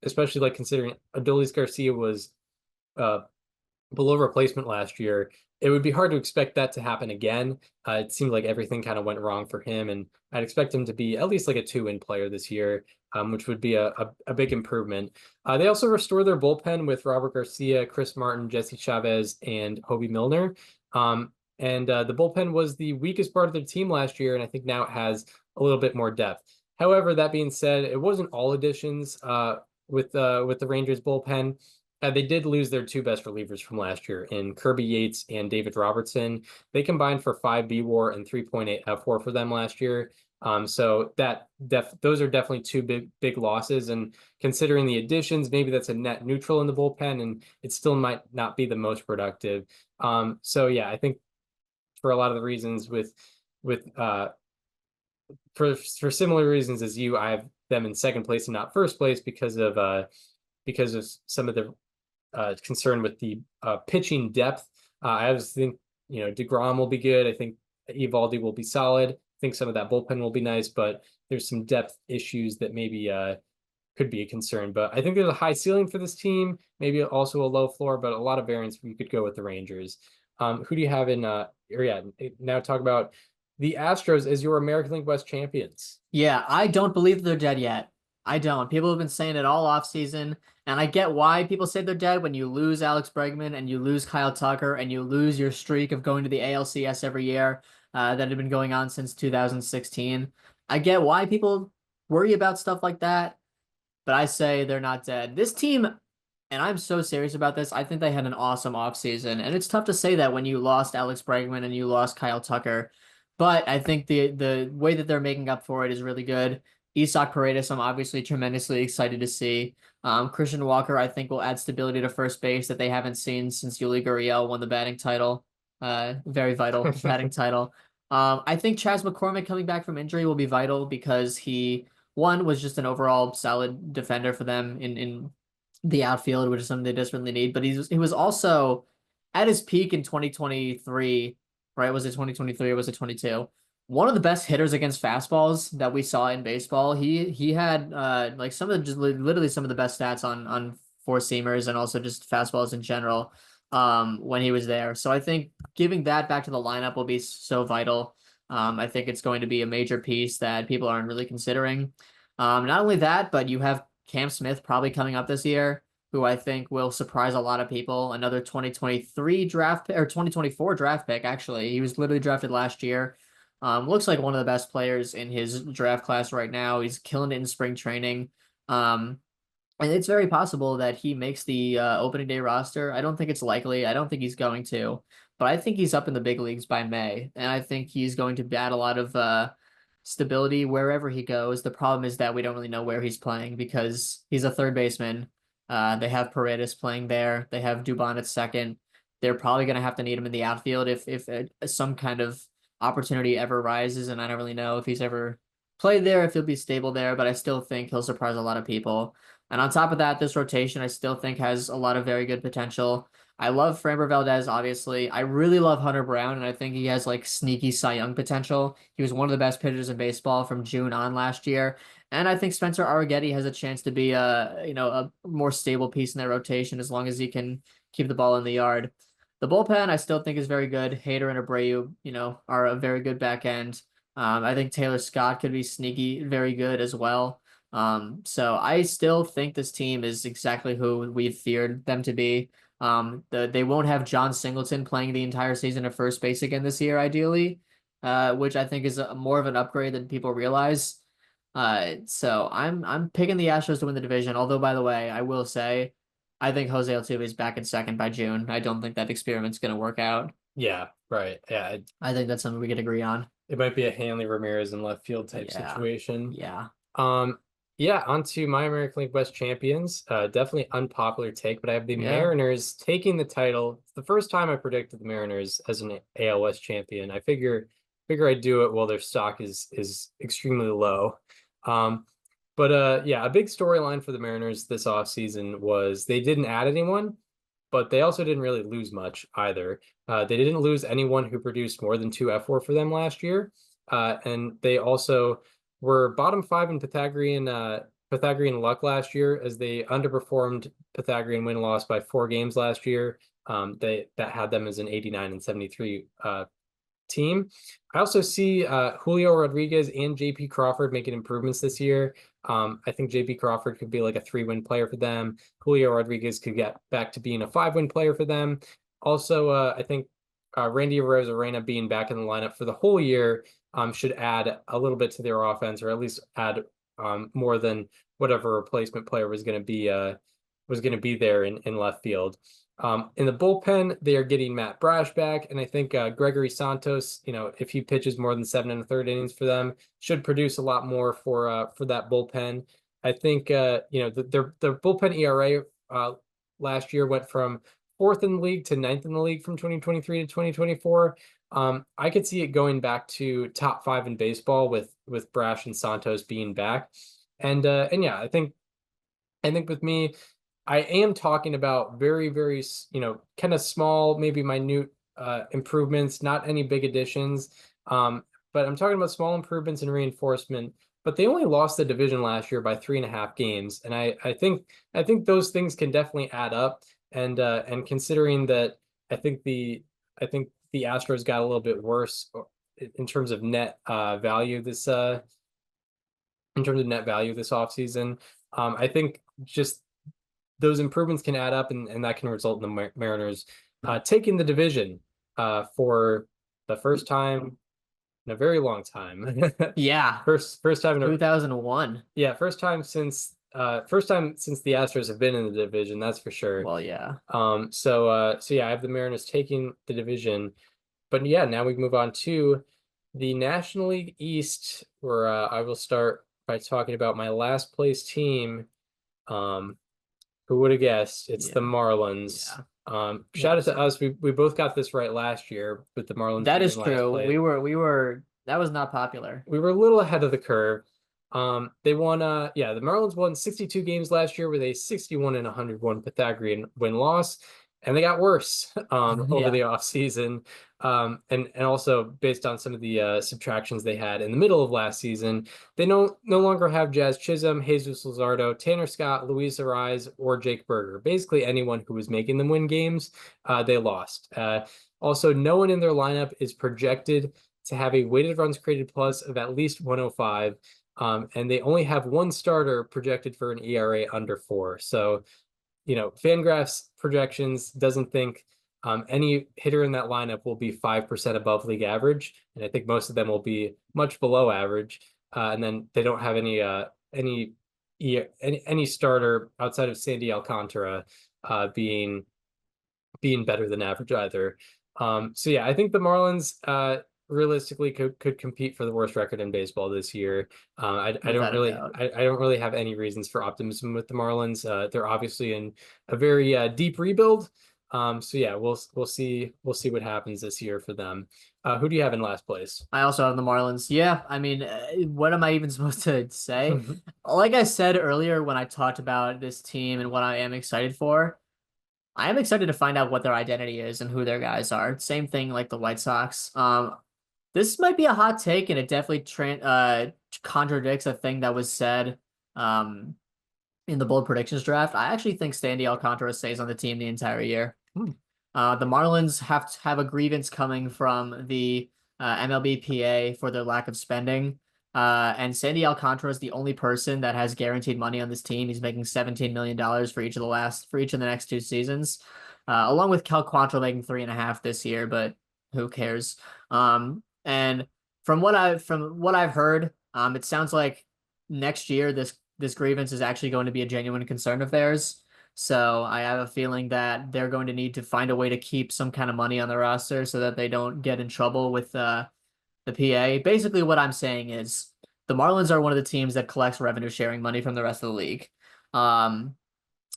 especially like considering Adolis Garcia was below replacement last year. it would be hard to expect that to happen again. It seemed like everything kind of went wrong for him, and I'd expect him to be at least like a 2-win player this year, which would be a big improvement. They also restore their bullpen with Robert Garcia, Chris Martin, Jesse Chavez, and Hobie Milner. And the bullpen was the weakest part of their team last year, and I think now it has a little bit more depth. However, that being said, it wasn't all additions with the Rangers bullpen. They did lose their 2 best relievers from last year in Kirby Yates and David Robertson. They combined for 5 B-WAR and 3.8 F-WAR for them last year. So those are definitely 2 big losses. And considering the additions, maybe that's a net neutral in the bullpen, and it still might not be the most productive. So yeah, I think for a lot of the reasons for similar reasons as you, I have them in second place and not first place because of some of the concern with the pitching depth. I always think, DeGrom will be good. I think Eovaldi will be solid. I think some of that bullpen will be nice, but there's some depth issues that maybe could be a concern. But I think there's a high ceiling for this team, maybe also a low floor, but a lot of variance. You could go with the Rangers. Who do you have in? Now talk about the Astros as your American League West champions. Yeah, I don't believe they're dead yet. I don't. People have been saying it all offseason, and I get why people say they're dead when you lose Alex Bregman and you lose Kyle Tucker and you lose your streak of going to the ALCS every year that had been going on since 2016. I get why people worry about stuff like that, but I say they're not dead. This team, and I'm so serious about this, I think they had an awesome offseason, and it's tough to say that when you lost Alex Bregman and you lost Kyle Tucker, but I think the way that they're making up for it is really good. Isaac Paredes, I'm obviously tremendously excited to see. Christian Walker, I think, will add stability to first base that they haven't seen since Yuli Gurriel won the batting title. Very vital batting title. I think Chas McCormick coming back from injury will be vital because he, one, was just an overall solid defender for them in the outfield, which is something they desperately need. But he was also at his peak in 2023, right? Was it 2023 or was it 22? One of the best hitters against fastballs that we saw in baseball. He had like literally some of the best stats on four seamers and also just fastballs in general when he was there. So I think giving that back to the lineup will be so vital. I think it's going to be a major piece that people aren't really considering. Not only that, but you have Cam Smith probably coming up this year, who I think will surprise a lot of people. Another 2023 draft or 2024 draft pick, actually. He was literally drafted last year. Looks like one of the best players in his draft class right now. He's killing it in spring training. And it's very possible that he makes the opening day roster. I don't think it's likely. I don't think he's going to. But I think he's up in the big leagues by May. And I think he's going to add a lot of stability wherever he goes. The problem is that we don't really know where he's playing because he's a third baseman. They have Paredes playing there. They have Dubon at second. They're probably going to have to need him in the outfield if some kind of opportunity ever rises, and I don't really know if he's ever played there, if he'll be stable there, but I still think he'll surprise a lot of people. And on top of that, this rotation I still think has a lot of very good potential. I love Framber Valdez, obviously. I really love Hunter Brown, and I think he has like sneaky Cy Young potential. He was one of the best pitchers in baseball from June on last year. And I think Spencer Arrighetti has a chance to be a more stable piece in their rotation as long as he can keep the ball in the yard. The bullpen, I still think is very good. Hader and Abreu, are a very good back end. I think Taylor Scott could be sneaky, very good as well. So I still think this team is exactly who we've feared them to be. They won't have John Singleton playing the entire season at first base again this year, ideally, which I think is more of an upgrade than people realize. So I'm picking the Astros to win the division. Although, by the way, I will say, I think Jose Altuve is back in second by June. I don't think that experiment's going to work out. Yeah, right. Yeah, I think that's something we could agree on. It might be a Hanley Ramirez in left field type situation. Yeah. Yeah, on to my American League West champions. Definitely unpopular take, but I have the Mariners taking the title. It's the first time I predicted the Mariners as an AL West champion. I figure I'd do it while their stock is extremely low. But yeah, a big storyline for the Mariners this offseason was they didn't add anyone, but they also didn't really lose much either. They didn't lose anyone who produced more than 2 F4 for them last year. And they also were bottom 5 in Pythagorean Pythagorean luck last year, as they underperformed Pythagorean win-loss by 4 games last year. That had them as an 89 and 73 team. I also see Julio Rodriguez and JP Crawford making improvements this year. I think JP Crawford could be like a 3-win player for them. Julio Rodriguez could get back to being a 5-win player for them. Also, I think Randy Arozarena being back in the lineup for the whole year should add a little bit to their offense, or at least add more than whatever replacement player was going to be there in left field. In the bullpen, they are getting Matt Brash back, and I think Gregory Santos, if he pitches more than 7 1/3 innings for them, should produce a lot more for that bullpen. I think their bullpen ERA last year went from 4th in the league to 9th in the league from 2023 to 2024. I could see it going back to top 5 in baseball with Brash and Santos being back, and yeah, I think with me, I am talking about very, very, kind of small, maybe minute improvements, not any big additions. But I'm talking about small improvements and reinforcement. But they only lost the division last year by 3.5 games, and I think those things can definitely add up. And considering that, I think the Astros got a little bit worse in terms of net value this offseason. I think just those improvements can add up, and that can result in the Mariners taking the division for the first time in a very long time. Yeah. First time in 2001. Yeah, first time since the Astros have been in the division, that's for sure. Well, yeah. So yeah, I have the Mariners taking the division. But yeah, now we move on to the National League East, where I will start by talking about my last place team. Who would have guessed? It's the Marlins. Yeah. Shout out to us. We both got this right last year with the Marlins. That is true. We were that was not popular. We were a little ahead of the curve. They won the Marlins won 62 games last year with a 61 and 101 Pythagorean win-loss, and they got worse over the offseason. And also based on some of the subtractions they had in the middle of last season, they no longer have Jazz Chisholm, Jesus Luzardo, Tanner Scott, Luis Ariz, or Jake Berger. Basically anyone who was making them win games, they lost. Also, no one in their lineup is projected to have a weighted runs created plus of at least 105. And they only have one starter projected for an ERA under 4. So, Fangraphs projections doesn't think any hitter in that lineup will be 5% above league average, and I think most of them will be much below average. And then they don't have any starter outside of Sandy Alcantara being better than average either. So yeah, I think the Marlins realistically could compete for the worst record in baseball this year. I don't really have any reasons for optimism with the Marlins. They're obviously in a very deep rebuild. So yeah, we'll see what happens this year for them. Who do you have in last place? I also have the Marlins. Yeah, I mean, what am I even supposed to say? Like I said earlier when I talked about this team and what I am excited for, I am excited to find out what their identity is and who their guys are. Same thing like the White Sox. This might be a hot take, and it definitely contradicts a thing that was said in the bold predictions draft. I actually think Sandy Alcantara stays on the team the entire year. The Marlins have a grievance coming from the MLB PA for their lack of spending. And Sandy Alcantara is the only person that has guaranteed money on this team. He's making $17 million for each of the next 2 seasons, along with Cal Quantrill making 3.5 this year, but who cares? And from what I've heard, it sounds like next year this grievance is actually going to be a genuine concern of theirs. So I have a feeling that they're going to need to find a way to keep some kind of money on the roster so that they don't get in trouble with the PA. Basically, what I'm saying is the Marlins are one of the teams that collects revenue sharing money from the rest of the league. And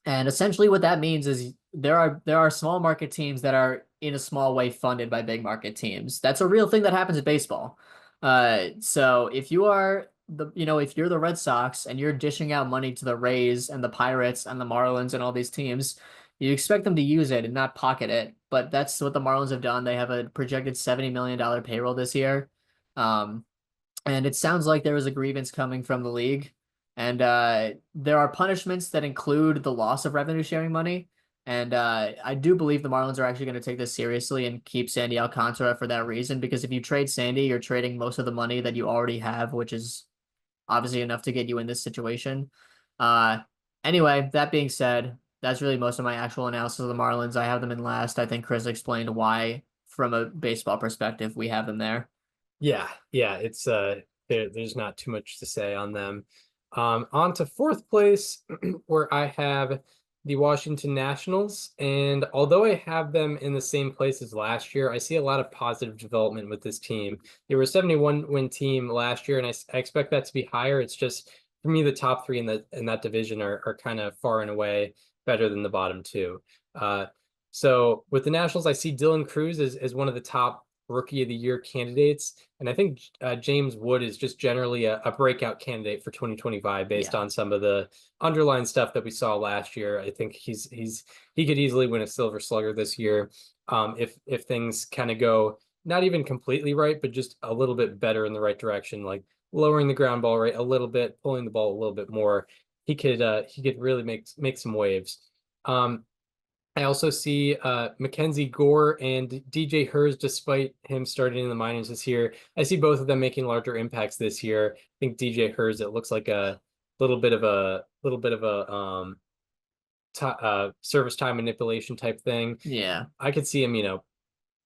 essentially what that means is there are small market teams that are in a small way funded by big market teams. That's a real thing that happens in baseball. So if you are if you're the Red Sox and you're dishing out money to the Rays and the Pirates and the Marlins and all these teams, you expect them to use it and not pocket it. But that's what the Marlins have done. They have a projected $70 million payroll this year. And it sounds like there was a grievance coming from the league. And there are punishments that include the loss of revenue sharing money. And I do believe the Marlins are actually going to take this seriously and keep Sandy Alcantara for that reason, because if you trade Sandy, you're trading most of the money that you already have, which is obviously enough to get you in this situation. Uh, anyway, that being said, that's really most of my actual analysis of the Marlins. I have them in last. I think Chris explained why, from a baseball perspective, we have them there. Yeah, it's there's not too much to say on them. On to fourth place, where I have the Washington Nationals, and although I have them in the same place as last year, I see a lot of positive development with this team. They were a 71 win team last year, and I expect that to be higher. It's just, for me, the top three in that division are kind of far and away better than the bottom two. So with the Nationals, I see Dylan Cruz as one of the top Rookie of the Year candidates. And I think James Wood is just generally a breakout candidate for 2025 based on some of the underlying stuff that we saw last year. I think he could easily win a Silver Slugger this year, if things kind of go not even completely right, but just a little bit better in the right direction, like lowering the ground ball rate a little bit, pulling the ball a little bit more. He could really make some waves. I also see Mackenzie Gore and DJ Hers, despite him starting in the minors this year. I see both of them making larger impacts this year. I think DJ Hers, it looks like a little bit of a service time manipulation type thing. Yeah. I could see him,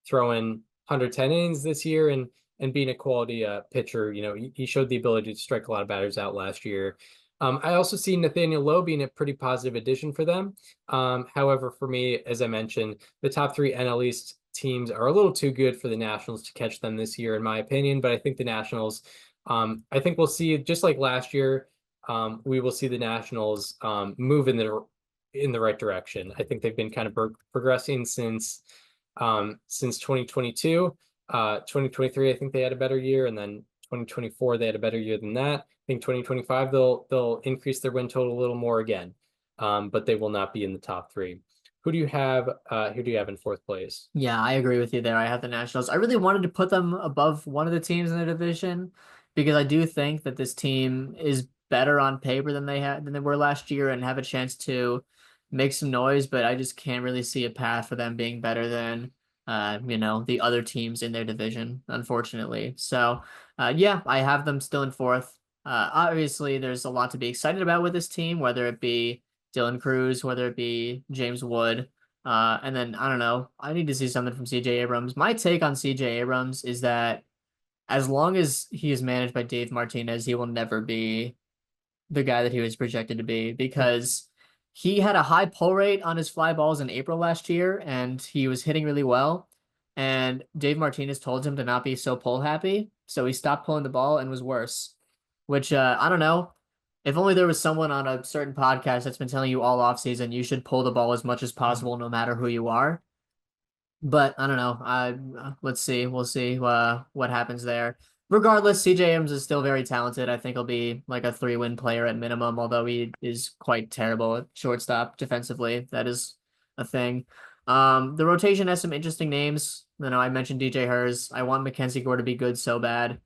throwing 110 innings this year and being a quality pitcher. He showed the ability to strike a lot of batters out last year. I also see Nathaniel Lowe being a pretty positive addition for them. However, for me, as I mentioned, the top three NL East teams are a little too good for the Nationals to catch them this year, in my opinion. But I think the Nationals, I think we'll see, just like last year, we will see the Nationals move in the right direction. I think they've been kind of progressing since 2022. 2023, I think they had a better year, and then 2024 they had a better year than that. I think 2025 they'll increase their win total a little more again, but they will not be in the top three. Who do you have? Who do you have in fourth place? Yeah, I agree with you there. I have the Nationals. I really wanted to put them above one of the teams in the division, because I do think that this team is better on paper than they were last year and have a chance to make some noise, but I just can't really see a path for them being better than the other teams in their division, unfortunately. So yeah, I have them still in fourth. Obviously there's a lot to be excited about with this team, whether it be Dylan Cruz, whether it be James Wood. And then I don't know, I need to see something from CJ Abrams. My take on CJ Abrams is that as long as he is managed by Dave Martinez, he will never be the guy that he was projected to be, because he had a high pull rate on his fly balls in April last year and he was hitting really well. And Dave Martinez told him to not be so pull happy. So he stopped pulling the ball and was worse, which I don't know. If only there was someone on a certain podcast that's been telling you all off season you should pull the ball as much as possible, no matter who you are. But I don't know. Let's see. We'll see what happens there. Regardless, CJ Abrams is still very talented. I think he'll be like a 3-win player at minimum, although he is quite terrible at shortstop defensively. That is a thing. The rotation has some interesting names. I mentioned DJ Hers. I want Mackenzie Gore to be good so bad.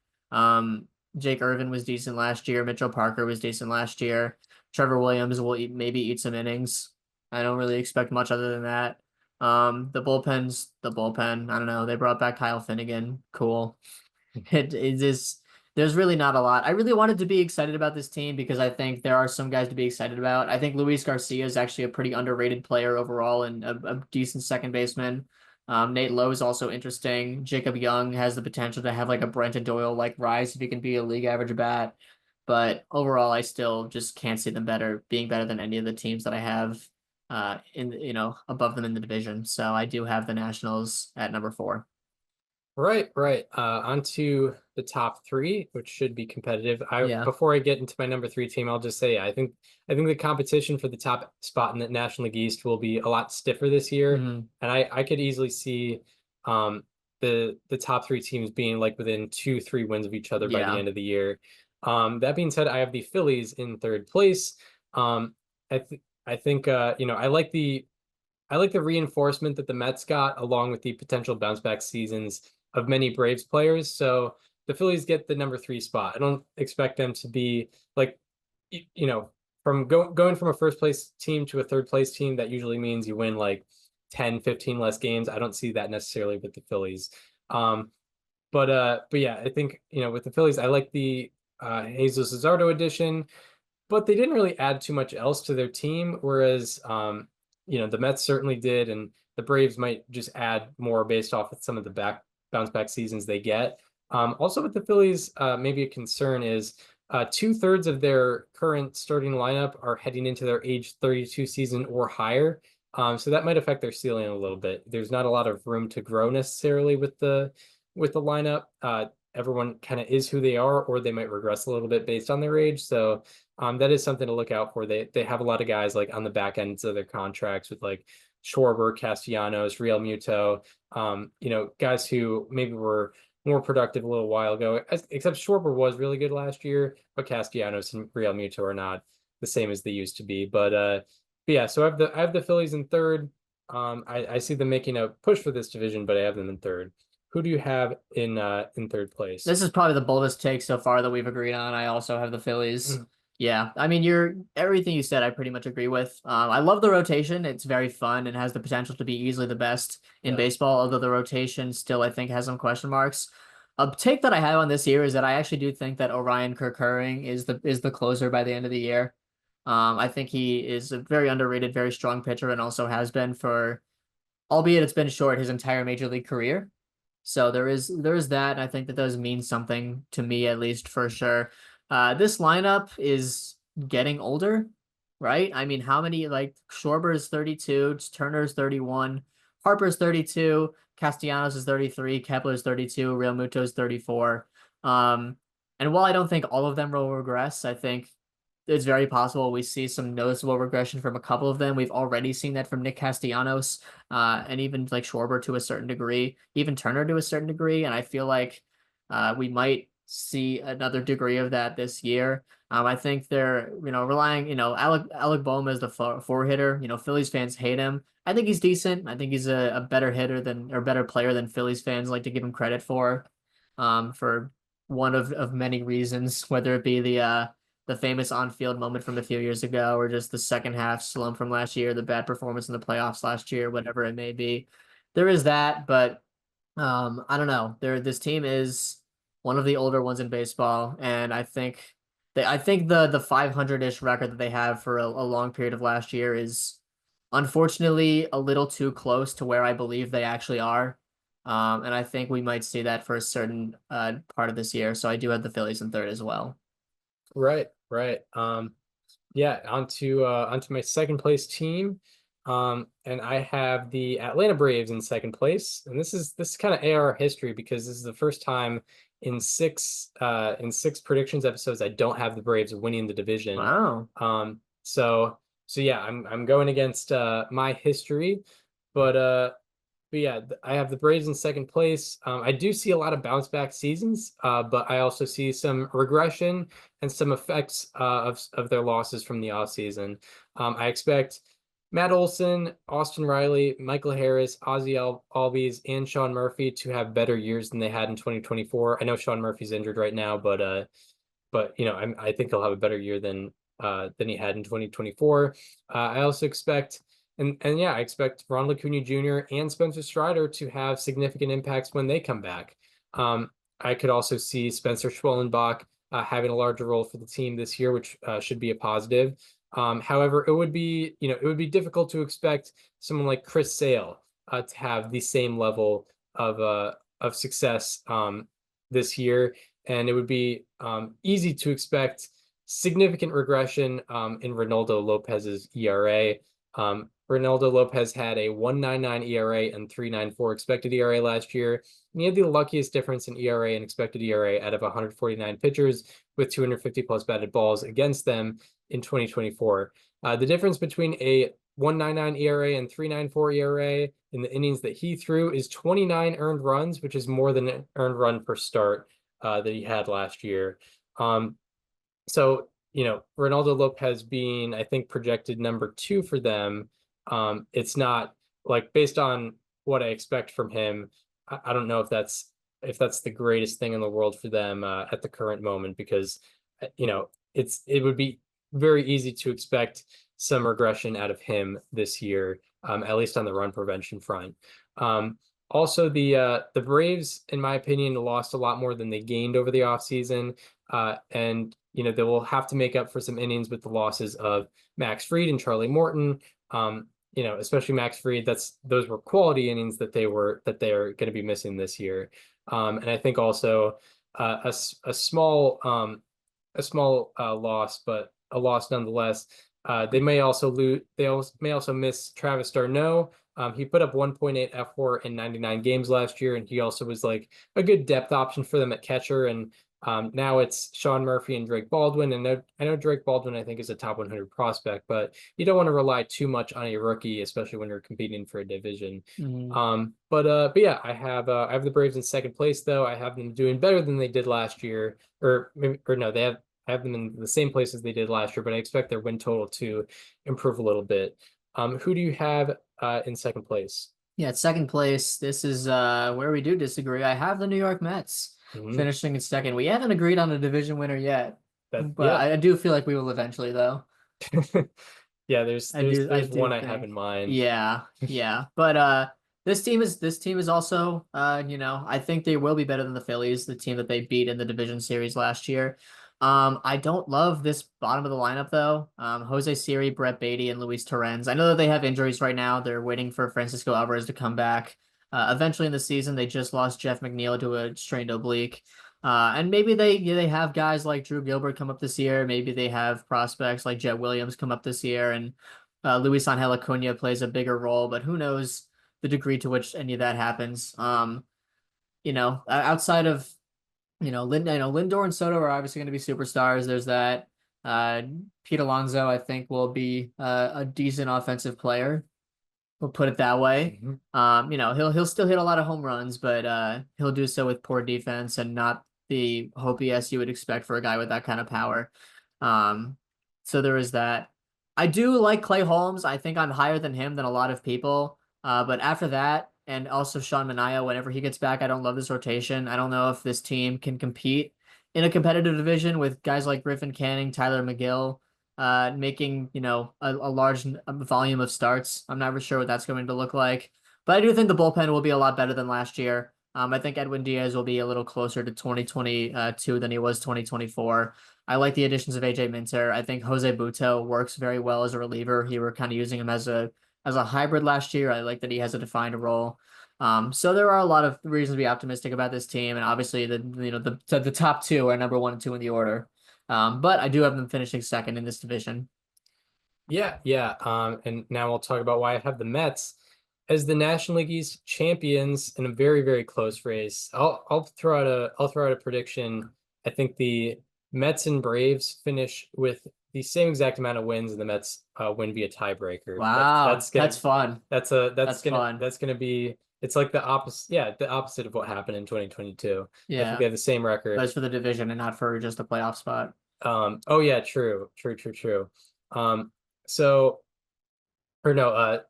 Jake Irvin was decent last year. Mitchell Parker was decent last year. Trevor Williams will maybe eat some innings. I don't really expect much other than that. The bullpen. I don't know. They brought back Kyle Finnegan. Cool. It is. There's really not a lot. I really wanted to be excited about this team because I think there are some guys to be excited about. I think Luis Garcia is actually a pretty underrated player overall and a decent second baseman. Nate Lowe is also interesting. Jacob Young has the potential to have like a Brenton Doyle like rise if he can be a league average bat. But overall, I still just can't see them being better than any of the teams that I have above them in the division. So I do have the Nationals at number 4. Right. On to the top three, which should be competitive. Yeah. Before I get into my number 3 team, I'll just say I think the competition for the top spot in the National League East will be a lot stiffer this year, and I could easily see the top 3 teams being like within 2-3 wins of each other by the end of the year. That being said, I have the Phillies in third place. I think I like the reinforcement that the Mets got, along with the potential bounce back seasons of many Braves players. So the Phillies get the number 3 spot. I don't expect them to be like you know, from going from a first place team to a third place team, that usually means you win like 10, 15 less games. I don't see that necessarily with the Phillies. But yeah, I think, with the Phillies, I like the Jesus Luzardo addition, but they didn't really add too much else to their team. Whereas, the Mets certainly did, and the Braves might just add more based off of some of the bounce back seasons they get. Also with the Phillies, maybe a concern is 2/3 of their current starting lineup are heading into their age 32 season or higher. So that might affect their ceiling a little bit. There's not a lot of room to grow necessarily with the lineup. Everyone kind of is who they are, or they might regress a little bit based on their age. So that is something to look out for. They have a lot of guys like on the back ends of their contracts with like Schwarber, Castellanos, Real Muto, guys who maybe were more productive a little while ago. Except Schwarber was really good last year, but Castellanos and Real Muto are not the same as they used to be. But yeah, so I have the Phillies in third. I see them making a push for this division, but I have them in third. Who do you have in third place? This is probably the boldest take so far that we've agreed on. I also have the Phillies. Yeah, I mean, everything you said, I pretty much agree with. I love the rotation. It's very fun and has the potential to be easily the best in baseball, although the rotation still, I think, has some question marks. A take that I have on this year is that I actually do think that Orion Kerkering is the closer by the end of the year. I think he is a very underrated, very strong pitcher, and also has been for, albeit it's been short, his entire major league career. So there is that. I think that does mean something to me, at least for sure. This lineup is getting older, right? I mean, how many, like, Schwarber is 32, Turner's 31, Harper's 32, Castellanos is 33, Kepler's 32, Real Muto's 34. And while I don't think all of them will regress, I think it's very possible we see some noticeable regression from a couple of them. We've already seen that from Nick Castellanos, and even like Schwarber to a certain degree, even Turner to a certain degree. And I feel like we might see another degree of that this year. I think they're, relying, Alec Bohm is the four hitter. Phillies fans hate him. I think he's decent. I think he's a better hitter better player than Phillies fans like to give him credit for one of many reasons, whether it be the famous on-field moment from a few years ago, or just the second half slump from last year, the bad performance in the playoffs last year, whatever it may be. There is that, but I don't know. This team is one of the older ones in baseball, and I think the 500-ish record that they have for a long period of last year is unfortunately a little too close to where I believe they actually are. And I think we might see that for a certain part of this year. So I do have the Phillies in third as well. Right. Yeah, onto my second place team. And I have the Atlanta Braves in second place. And this is kind of AR history, because this is the first time in six predictions episodes I don't have the Braves winning the division. Wow. So yeah, I'm going against my history, but yeah, I have the Braves in second place. I do see a lot of bounce back seasons, but I also see some regression and some effects of their losses from the offseason. I expect Matt Olson, Austin Riley, Michael Harris, Ozzie Albies, and Sean Murphy to have better years than they had in 2024. I know Sean Murphy's injured right now, but I think he'll have a better year than he had in 2024. I also expect. And yeah, I expect Ronald Acuna Jr. and Spencer Strider to have significant impacts when they come back. I could also see Spencer Schwellenbach having a larger role for the team this year, which should be a positive. However, it would be difficult to expect someone like Chris Sale to have the same level of success this year, and it would be easy to expect significant regression in Reynaldo Lopez's ERA. Reynaldo Lopez had a 1.99 ERA and 3.94 expected ERA last year. And he had the luckiest difference in ERA and expected ERA out of 149 pitchers with 250 plus batted balls against them in 2024. The difference between a 1.99 ERA and 3.94 ERA in the innings that he threw is 29 earned runs, which is more than an earned run per start that he had last year. So, Reynaldo Lopez being, I think, projected number 2 for them, it's not like, based on what I expect from him, I don't know if that's the greatest thing in the world for them at the current moment, because it would be very easy to expect some regression out of him this year, at least on the run prevention front. Also, the Braves, in my opinion, lost a lot more than they gained over the offseason. And they will have to make up for some innings with the losses of Max Fried and Charlie Morton. Especially Max Fried. Those were quality innings that they are going to be missing this year. And I think also a small loss, but a loss nonetheless. They may also lose. They may also miss Travis d'Arnaud. He put up 1.8 F4 in 99 games last year, and he also was like a good depth option for them at catcher. And now it's Sean Murphy and Drake Baldwin. And I know Drake Baldwin, I think, is a top 100 prospect, but you don't want to rely too much on a rookie, especially when you're competing for a division. But yeah, I have the Braves in second place, though. I have them doing better than they did last year, or no, I have them in the same place as they did last year, but I expect their win total to improve a little bit. Who do you have in second place? Yeah, at second place, this is where we do disagree. I have the New York Mets finishing in second. We haven't agreed on a division winner yet, but I do feel like we will eventually, though. Yeah, there's one I have in mind. Yeah, yeah, but this team is also I think they will be better than the Phillies, the team that they beat in the division series last year. I don't love this bottom of the lineup though. Jose Siri, Brett Beatty, and Luis Torrens. I know that they have injuries right now. They're waiting for Francisco Alvarez to come back. Eventually in the season, they just lost Jeff McNeil to a strained oblique. And maybe they have guys like Drew Gilbert come up this year. Maybe they have prospects like Jet Williams come up this year, and Luis Angel Acuna plays a bigger role. But who knows the degree to which any of that happens? Outside of Lindor and Soto are obviously going to be superstars. There's that. Pete Alonso, I think, will be a decent offensive player. We'll put it that way. He'll still hit a lot of home runs, but he'll do so with poor defense and not the OPS you would expect for a guy with that kind of power. So there is that. I do like Clay Holmes. I think I'm higher than him than a lot of people. But after that, and also Sean Manaea, whenever he gets back, I don't love this rotation. I don't know if this team can compete in a competitive division with guys like Griffin Canning, Tyler McGill, making, a large volume of starts. I'm not sure what that's going to look like. But I do think the bullpen will be a lot better than last year. I think Edwin Diaz will be a little closer to 2022 than he was 2024. I like the additions of AJ Minter. I think Jose Butto works very well as a reliever. You were kind of using him as a hybrid last year. I like that he has a defined role. So there are a lot of reasons to be optimistic about this team, and obviously the top two are number 1 and 2 in the order. But I do have them finishing second in this division. Yeah. And now we'll talk about why I have the Mets as the National League East champions in a very, very close race. I'll throw out a prediction. I think the Mets and Braves finish with the same exact amount of wins, and the Mets win via tiebreaker. Wow, that's fun. That's gonna be. It's like the opposite. Yeah, the opposite of what happened in 2022. Yeah, I think they have the same record. That's for the division and not for just a playoff spot. Oh yeah, true. So, or no,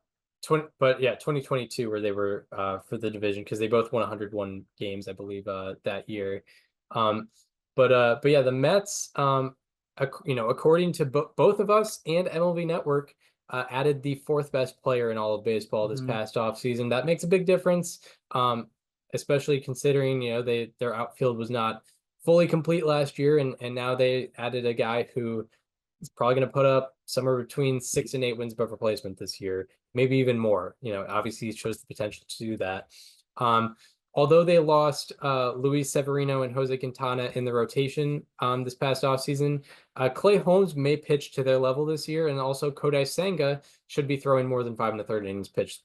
2022 where they were for the division, because they both won 101 games, I believe, that year. But yeah, the Mets, according to both of us and MLB Network, added the 4th best player in all of baseball this past offseason. That makes a big difference, especially considering their outfield was not fully complete last year, and now they added a guy who is probably going to put up somewhere between 6 and 8 wins above replacement this year, maybe even more. Obviously he shows the potential to do that. Although they lost Luis Severino and Jose Quintana in the rotation this past offseason, Clay Holmes may pitch to their level this year, and also Kodai Senga should be throwing more than 5 1/3 innings pitched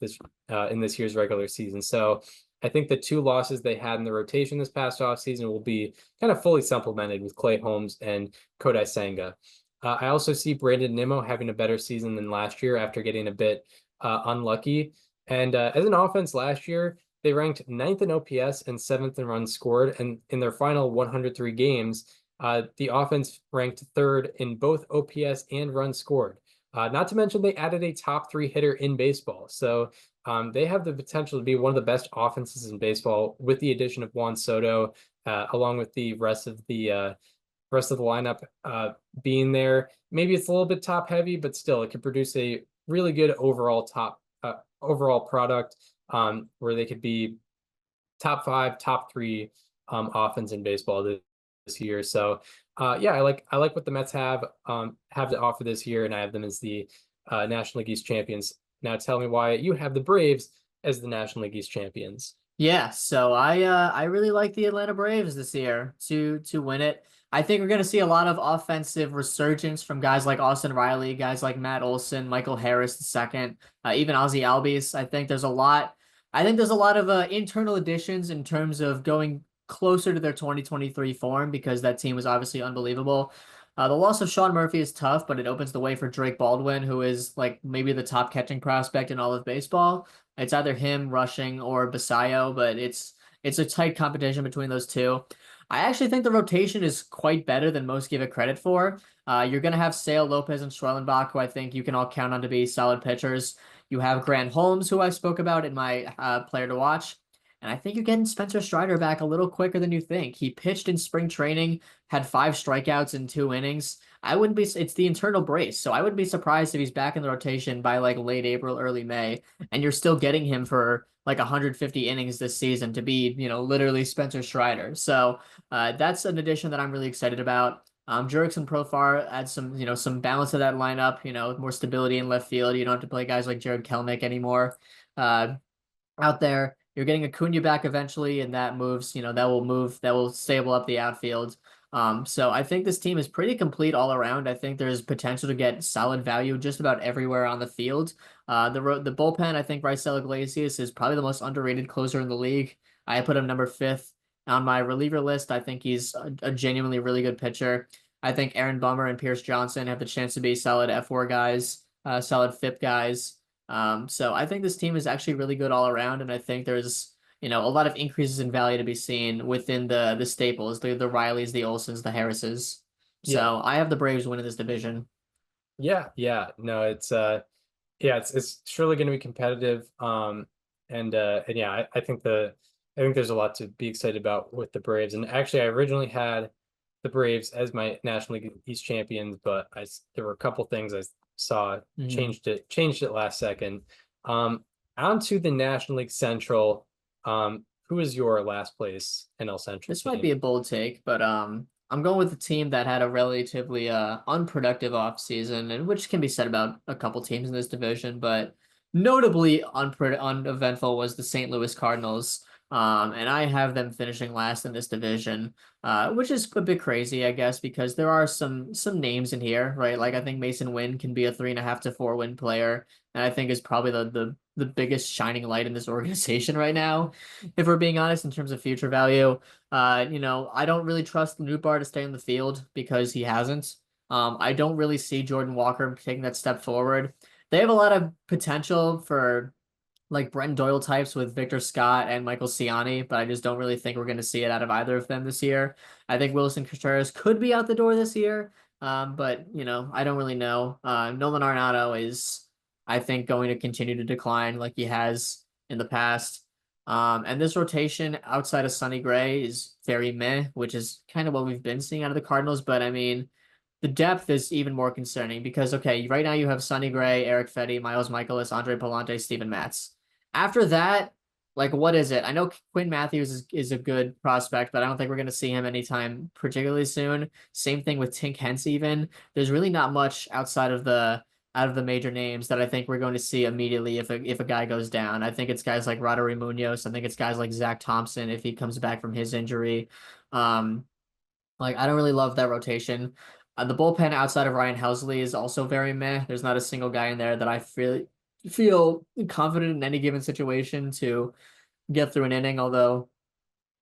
in this year's regular season. So I think the 2 losses they had in the rotation this past offseason will be kind of fully supplemented with Clay Holmes and Kodai Senga. I also see Brandon Nimmo having a better season than last year after getting a bit unlucky. And as an offense last year, they ranked 9th in OPS and 7th in runs scored. And in their final 103 games, the offense ranked 3rd in both OPS and runs scored. Not to mention they added a top 3 hitter in baseball. So they have the potential to be one of the best offenses in baseball with the addition of Juan Soto, along with the rest of the rest of the lineup being there. Maybe it's a little bit top heavy, but still it could produce a really good overall product where they could be top 5, top 3 offense in baseball this year. So yeah, I like what the Mets have to offer this year, and I have them as the National League East champions. Now tell me why you have the Braves as the National League East champions. Yeah, so I really like the Atlanta Braves this year to win it. I think we're gonna see a lot of offensive resurgence from guys like Austin Riley, guys like Matt Olson, Michael Harris the second, even Ozzie Albies. I think there's a lot. I think there's a lot of internal additions in terms of going closer to their 2023 form because that team was obviously unbelievable. The loss of Sean Murphy is tough, but it opens the way for Drake Baldwin, who is like maybe the top catching prospect in all of baseball. It's either him, Rushing, or Basayo, but it's a tight competition between those two. I actually think the rotation is quite better than most give it credit for. You're going to have Sale, Lopez, and Schwellenbach, who I think you can all count on to be solid pitchers. You have Grant Holmes, who I spoke about in my player to watch. And I think you're getting Spencer Strider back a little quicker than you think. He pitched in spring training, had 5 strikeouts in 2 innings. It's the internal brace, so I wouldn't be surprised if he's back in the rotation by like late April, early May, and you're still getting him for like 150 innings this season to be, literally Spencer Strider. So that's an addition that I'm really excited about. Jurickson Profar adds some balance to that lineup, more stability in left field. You don't have to play guys like Jared Kelnick anymore out there. You're getting Acuna back eventually, and that will stable up the outfield. So I think this team is pretty complete all around. I think there's potential to get solid value just about everywhere on the field. The bullpen, I think Raisel Iglesias is probably the most underrated closer in the league. I put him number 5th on my reliever list. I think he's a genuinely really good pitcher. I think Aaron Bummer and Pierce Johnson have the chance to be solid F4 guys, solid FIP guys. So I think this team is actually really good all around, and I think there's a lot of increases in value to be seen within the staples, the Rileys, the Olsons, the Harrises. So Yeah. I have the Braves winning this division. Yeah. No, it's surely going to be competitive. And yeah, I think there's a lot to be excited about with the Braves. And actually, I originally had the Braves as my National League East champions, but there were a couple things I saw changed it last second. On to the National League Central. Who is your last place NL Central This team? might be a bold take, but I'm going with the team that had a relatively unproductive offseason, and which can be said about a couple teams in this division, but notably uneventful was the St. Louis Cardinals. And I have them finishing last in this division, which is a bit crazy, I guess, because there are some names in here, right? Like I think Mason Wynn can be a 3.5 to 4 win player, and I think is probably the biggest shining light in this organization right now, if we're being honest, in terms of future value. I don't really trust Nootbaar to stay in the field because he hasn't. I don't really see Jordan Walker taking that step forward. They have a lot of potential for like Brenton Doyle types with Victor Scott and Michael Ciani, but I just don't really think we're going to see it out of either of them this year. I think Wilson Contreras could be out the door this year, but I don't really know. Nolan Arenado is, I think, going to continue to decline like he has in the past. And this rotation outside of Sonny Gray is very meh, which is kind of what we've been seeing out of the Cardinals. But I mean, the depth is even more concerning because, okay, right now you have Sonny Gray, Eric Fetty, Miles Michaelis, Andre Palante, Steven Matz. After that, like, what is it? I know Quinn Matthews is a good prospect, but I don't think we're going to see him anytime particularly soon. Same thing with Tink Hence even. There's really not much outside of the major names that I think we're going to see immediately if a guy goes down. I think it's guys like Roddery Munoz. I think it's guys like Zach Thompson if he comes back from his injury. I don't really love that rotation. The bullpen outside of Ryan Helsley is also very meh. There's not a single guy in there that I feel confident in any given situation to get through an inning, although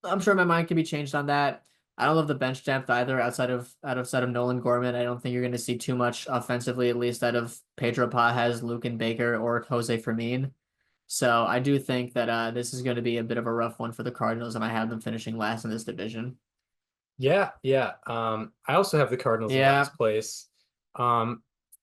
I'm sure my mind can be changed on that. I don't love the bench depth either outside of Nolan Gorman. I don't think you're going to see too much offensively, at least out of Pedro Pajes, Lucan Baker, or Jose Fermin. So I do think that this is going to be a bit of a rough one for the Cardinals, and I have them finishing last in this division. Yeah. I also have the Cardinals in last place.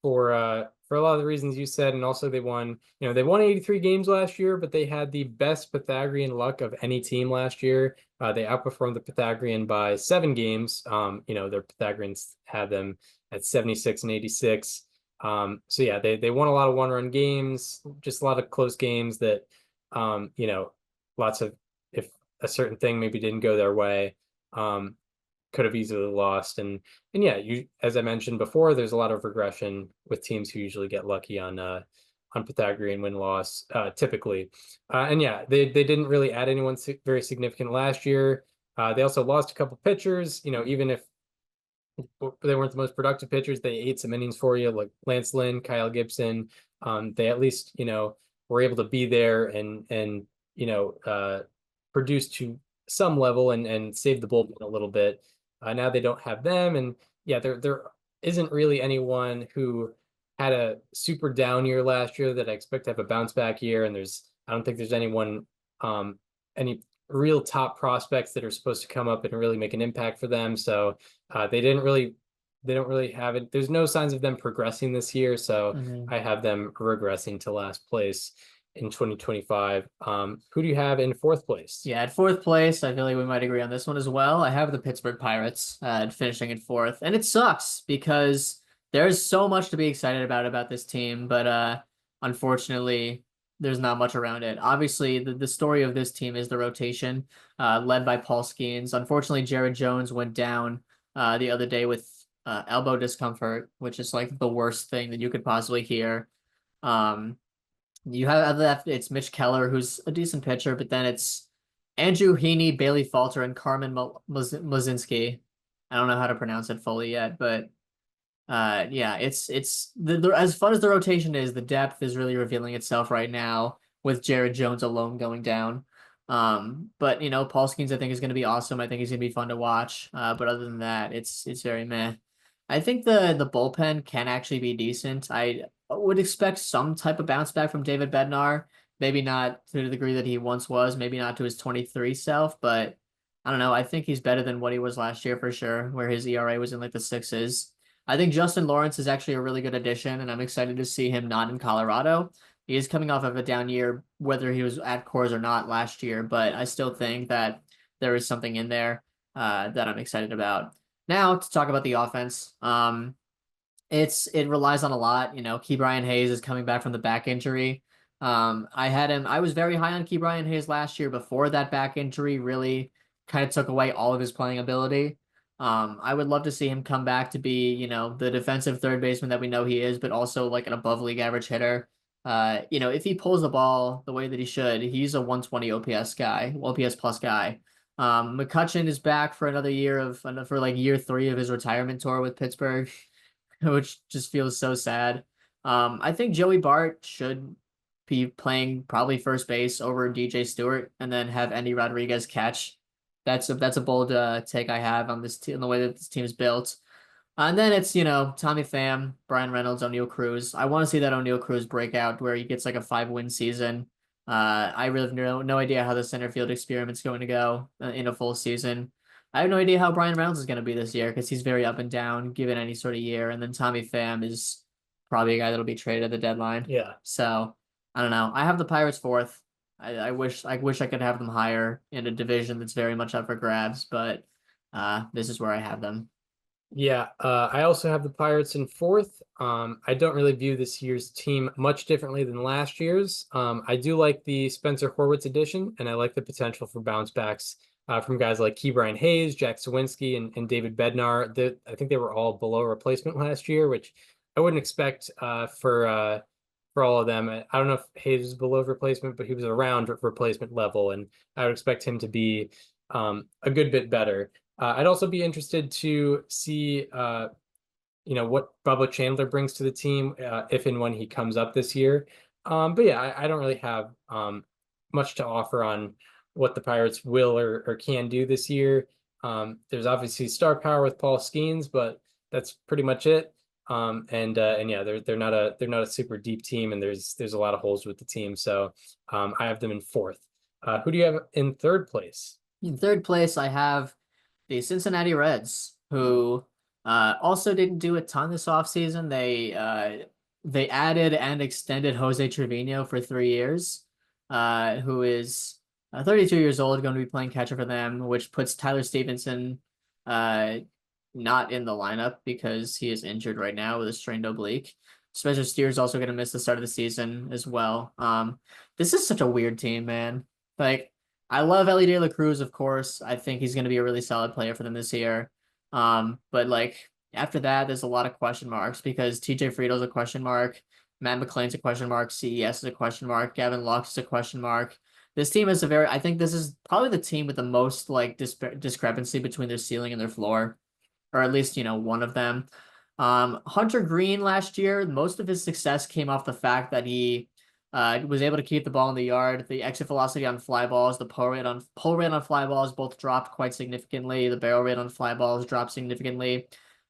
for a lot of the reasons you said, and also they won 83 games last year, but they had the best Pythagorean luck of any team last year. They outperformed the Pythagorean by 7 games. Their Pythagoreans had them at 76 and 86. So yeah, they won a lot of one-run games, just a lot of close games that, lots of, if a certain thing maybe didn't go their way, could have easily lost. And yeah, as I mentioned before, there's a lot of regression with teams who usually get lucky on Pythagorean win-loss, typically. And yeah, they didn't really add anyone very significant last year. They also lost a couple pitchers, even if they weren't the most productive pitchers, they ate some innings for you, like Lance Lynn, Kyle Gibson. They at least, were able to be there and produce to some level and save the bullpen a little bit. Now they don't have them, and yeah, there isn't really anyone who had a super down year last year that I expect to have a bounce back year. And I don't think there's anyone, any real top prospects that are supposed to come up and really make an impact for them. So they don't really have it. There's no signs of them progressing this year. So I have them regressing to last place in 2025. Who do you have in fourth place? Yeah, at fourth place, I feel like we might agree on this one as well. I have the Pittsburgh Pirates finishing in fourth, and it sucks because there's so much to be excited about this team, but unfortunately, there's not much around it. Obviously, the story of this team is the rotation, led by Paul Skeens. Unfortunately, Jared Jones went down the other day with elbow discomfort, which is like the worst thing that you could possibly hear. You have at left, it's Mitch Keller, who's a decent pitcher, but then it's Andrew Heaney, Bailey Falter, and Carmen Mlazinski. I don't know how to pronounce it fully yet, but yeah, it's as fun as the rotation is, the depth is really revealing itself right now with Jared Jones alone going down. But Paul Skeens I think is going to be awesome. I think he's going to be fun to watch. But other than that, it's very meh. I think the bullpen can actually be decent. I would expect some type of bounce back from David Bednar. Maybe not to the degree that he once was, maybe not to his 23 self, but I don't know. I think he's better than what he was last year for sure, where his ERA was in like the 6s. I think Justin Lawrence is actually a really good addition, and I'm excited to see him not in Colorado. He is coming off of a down year, whether he was at Coors or not last year, but I still think that there is something in there that I'm excited about. Now to talk about the offense, it relies on a lot. Ke'Bryan Hayes is coming back from the back injury. I was very high on Ke'Bryan Hayes last year before that back injury really kind of took away all of his playing ability. I would love to see him come back to be, the defensive third baseman that we know he is, but also like an above league average hitter. If he pulls the ball the way that he should, he's a 120 OPS guy, OPS plus guy. McCutchen is back for another year for like year 3 of his retirement tour with Pittsburgh, which just feels so sad. I think Joey Bart should be playing probably first base over DJ Stewart and then have Andy Rodriguez catch. That's a bold take I have on this team, the way that this team is built. And then it's, Tommy Pham, Brian Reynolds, O'Neal Cruz. I want to see that O'Neal Cruz breakout where he gets like a 5-win season. I really have no idea how the center field experiment's going to go in a full season. I have no idea how Brian Reynolds is going to be this year because he's very up and down given any sort of year. And then Tommy Pham is probably a guy that'll be traded at the deadline. Yeah. So I don't know. I have the Pirates fourth. I wish I could have them higher in a division that's very much up for grabs, but this is where I have them. Yeah, I also have the Pirates in fourth. I don't really view this year's team much differently than last year's. I do like the Spencer Horwitz addition, and I like the potential for bounce backs from guys like Ke'Bryan Hayes, Jack Sawinski, and David Bednar. I think they were all below replacement last year, which I wouldn't expect for all of them. I don't know if Hayes was below replacement, but he was around replacement level, and I would expect him to be a good bit better. I'd also be interested to see, what Bubba Chandler brings to the team if and when he comes up this year. But yeah, I don't really have much to offer on what the Pirates will or can do this year. There's obviously star power with Paul Skeens, but that's pretty much it. And yeah, they're not a super deep team, and there's a lot of holes with the team. So I have them in fourth. Who do you have in third place? In third place, I have the Cincinnati Reds, who Also didn't do a ton this offseason. They added and extended Jose Trevino for 3 years, who is 32 years old, going to be playing catcher for them, which puts Tyler Stevenson not in the lineup because he is injured right now with a strained oblique. Spencer Steer's also going to miss the start of the season as well. This is such a weird team, man. Like, I love Ellie De La Cruz, of course. I think he's going to be a really solid player for them this year. But like after that, there's a lot of question marks because TJ Friedel's a question mark, Matt McClain's a question mark, CES is a question mark, Gavin Lux is a question mark. This team is I think this is probably the team with the most like discrepancy between their ceiling and their floor, or at least, one of them. Hunter Green last year, most of his success came off the fact that he was able to keep the ball in the yard. The exit velocity on fly balls, the pull rate on fly balls both dropped quite significantly. The barrel rate on fly balls dropped significantly.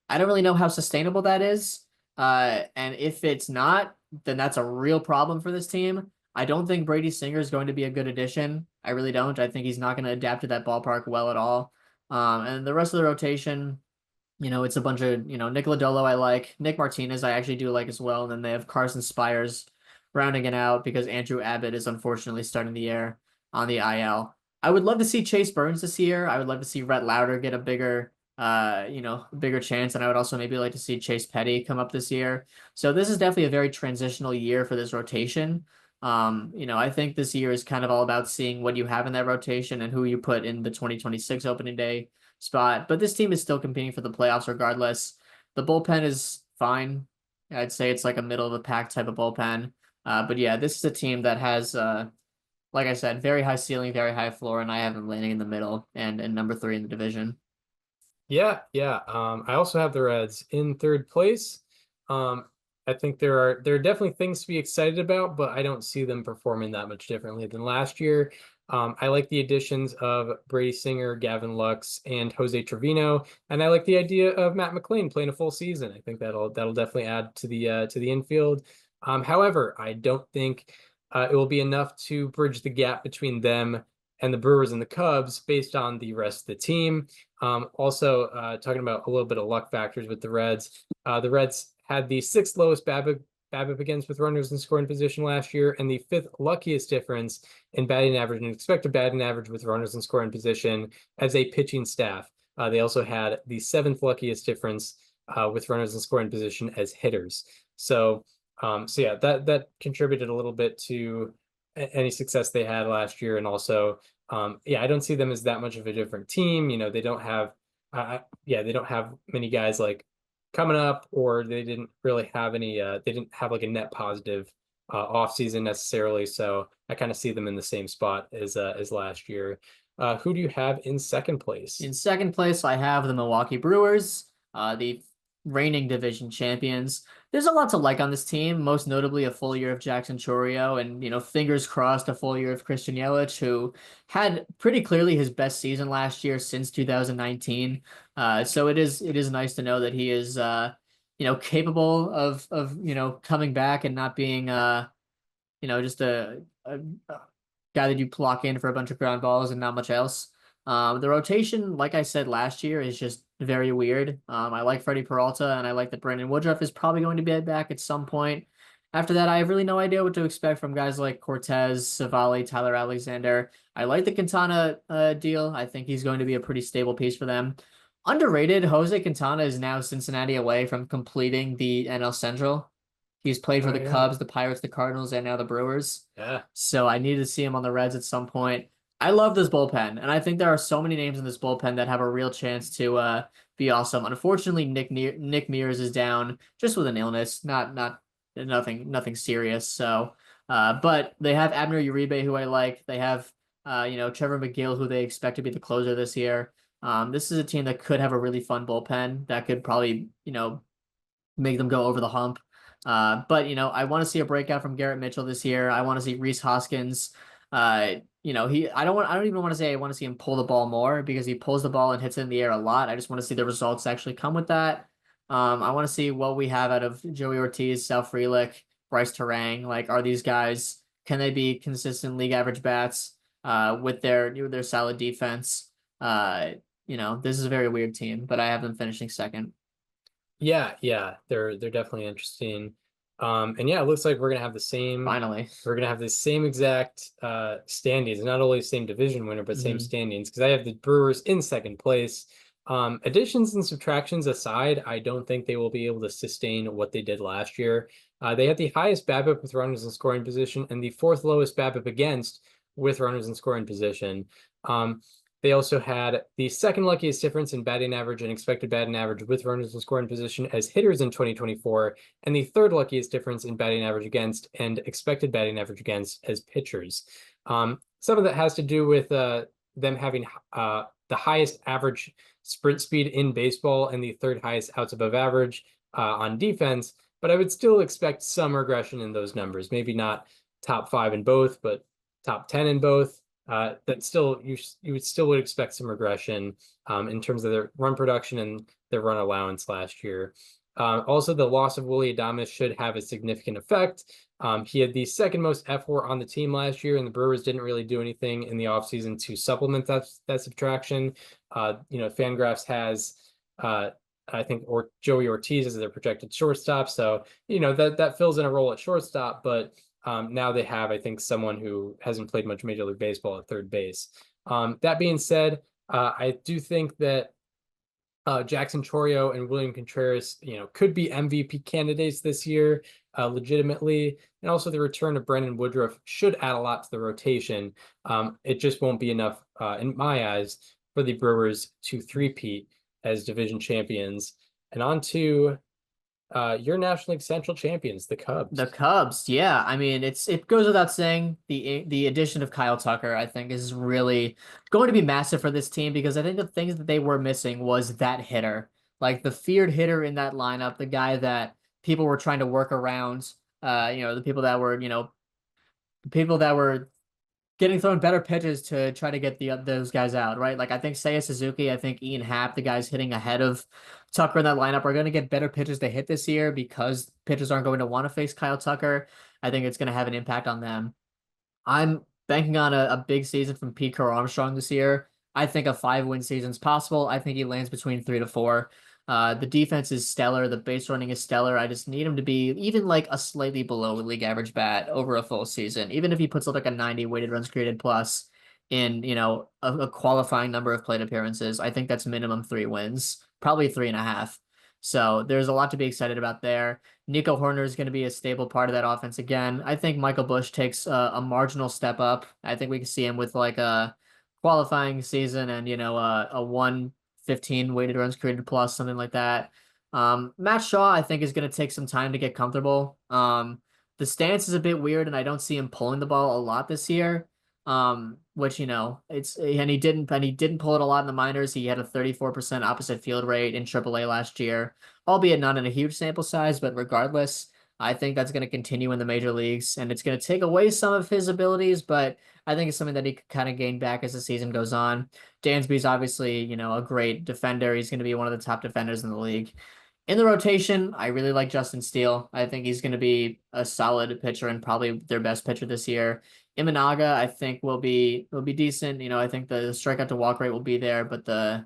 I don't really know how sustainable that is. And if it's not, then that's a real problem for this team. I don't think Brady Singer is going to be a good addition. I really don't. I think he's not going to adapt to that ballpark well at all. And the rest of the rotation, it's a bunch of, Nick Lodolo I like. Nick Martinez I actually do like as well. And then they have Carson Spires rounding it out because Andrew Abbott is unfortunately starting the year on the IL. I would love to see Chase Burns this year. I would love to see Rhett Lauder get a bigger chance. And I would also maybe like to see Chase Petty come up this year. So this is definitely a very transitional year for this rotation. I think this year is kind of all about seeing what you have in that rotation and who you put in the 2026 opening day spot. But this team is still competing for the playoffs regardless. The bullpen is fine. I'd say it's like a middle of the pack type of bullpen. But yeah, this is a team that has, like I said, very high ceiling, very high floor, and I have them landing in the middle and number 3 in the division. Yeah. I also have the Reds in third place. I think there are definitely things to be excited about, but I don't see them performing that much differently than last year. I like the additions of Brady Singer, Gavin Lux, and Jose Trevino, and I like the idea of Matt McClain playing a full season. I think that'll definitely add to the infield. However, I don't think it will be enough to bridge the gap between them and the Brewers and the Cubs based on the rest of the team. Also, talking about a little bit of luck factors with the Reds. The Reds had the 6th lowest BABIP against with runners in scoring position last year, and the 5th luckiest difference in batting average and expected batting average with runners in scoring position as a pitching staff. They also had the 7th luckiest difference with runners in scoring position as hitters. So yeah, that contributed a little bit to any success they had last year, and also I don't see them as that much of a different team. They don't have they don't have many guys like coming up, or they didn't really have any they didn't have like a net positive off season necessarily. So I kind of see them in the same spot as last year. Who do you have in second place? In second place, I have the Milwaukee Brewers, the reigning division champions. There's a lot to like on this team, most notably a full year of Jackson Chourio and, fingers crossed, a full year of Christian Yelich, who had pretty clearly his best season last year since 2019. So it is nice to know that he is, capable of coming back and not being, just a guy that you block in for a bunch of ground balls and not much else. The rotation, like I said last year, is just very weird. I like Freddie Peralta, and I like that Brandon Woodruff is probably going to be back at some point. After that, I have really no idea what to expect from guys like Cortez, Savali, Tyler Alexander. I like the Quintana deal. I think he's going to be a pretty stable piece for them. Underrated, Jose Quintana is now Cincinnati away from completing the NL Central. He's played for the Cubs, the Pirates, the Cardinals, and now the Brewers. Yeah. So I need to see him on the Reds at some point. I love this bullpen, and I think there are so many names in this bullpen that have a real chance to be awesome. Unfortunately, Nick Mears is down just with an illness, nothing serious. So, but they have Abner Uribe, who I like. They have Trevor McGill, who they expect to be the closer this year. This is a team that could have a really fun bullpen that could probably make them go over the hump. But I want to see a breakout from Garrett Mitchell this year. I want to see Rhys Hoskins. I don't even want to say I want to see him pull the ball more, because he pulls the ball and hits it in the air a lot. I just want to see the results actually come with that. I want to see what we have out of Joey Ortiz, Sal Frelick, Bryce Terang. Like, are these guys, can they be consistent league average bats with their solid defense? This is a very weird team, but I have them finishing second. Yeah, they're definitely interesting. And yeah, it looks like we're gonna have the same. Finally. We're gonna have the same exact standings, not only same division winner, but same standings. Because I have the Brewers in second place. Additions and subtractions aside, I don't think they will be able to sustain what they did last year. They had the highest BABIP with runners in scoring position and the fourth lowest BABIP against with runners in scoring position. They also had the second luckiest difference in batting average and expected batting average with runners in scoring position as hitters in 2024, and the third luckiest difference in batting average against and expected batting average against as pitchers. Some of that has to do with them having the highest average sprint speed in baseball and the third highest outs above average on defense, but I would still expect some regression in those numbers. Maybe not top 5 in both, but top 10 in both. That still you would expect some regression in terms of their run production and their run allowance last year. Also, the loss of Willy Adames should have a significant effect. He had the second most F4 on the team last year, and the Brewers didn't really do anything in the offseason to supplement that subtraction. Fangraphs has I think Joey Ortiz as their projected shortstop, so that fills in a role at shortstop, but now they have, I think, someone who hasn't played much Major League Baseball at third base. That being said, I do think that Jackson Chorio and William Contreras, could be MVP candidates this year, legitimately. And also the return of Brendan Woodruff should add a lot to the rotation. It just won't be enough, in my eyes, for the Brewers to three-peat as division champions. And on to your National League Central champions, the Cubs. The Cubs, yeah. I mean, it goes without saying the addition of Kyle Tucker, I think, is really going to be massive for this team because I think the things that they were missing was that hitter, like the feared hitter in that lineup, the guy that people were trying to work around. The people that were getting thrown better pitches to try to get those guys out, right? Like I think Seiya Suzuki, I think Ian Happ, the guys hitting ahead of Tucker in that lineup, are going to get better pitches to hit this year because pitchers aren't going to want to face Kyle Tucker. I think it's going to have an impact on them. I'm banking on a big season from Pete Crow Armstrong this year. I think a 5-win season is possible. I think he lands between 3 to 4. The defense is stellar. The base running is stellar. I just need him to be even like a slightly below league average bat over a full season. Even if he puts up like a 90 weighted runs created plus in, a qualifying number of plate appearances, I think that's minimum 3 wins, probably 3.5. So there's a lot to be excited about there. Nico Horner is going to be a stable part of that offense again. I think Michael Busch takes a marginal step up. I think we can see him with like a qualifying season and, a 115 weighted runs created plus, something like that. Matt Shaw, I think, is going to take some time to get comfortable. The stance is a bit weird, and I don't see him pulling the ball a lot this year. Which he didn't pull it a lot in the minors. He had a 34% opposite field rate in AAA last year, albeit not in a huge sample size, but regardless, I think that's going to continue in the major leagues, and it's going to take away some of his abilities, but I think it's something that he could kind of gain back as the season goes on. Dansby's obviously, a great defender. He's going to be one of the top defenders in the league. In the rotation, I really like Justin Steele. I think he's going to be a solid pitcher and probably their best pitcher this year. Imanaga, I think will be decent. I think the strikeout to walk rate will be there, but the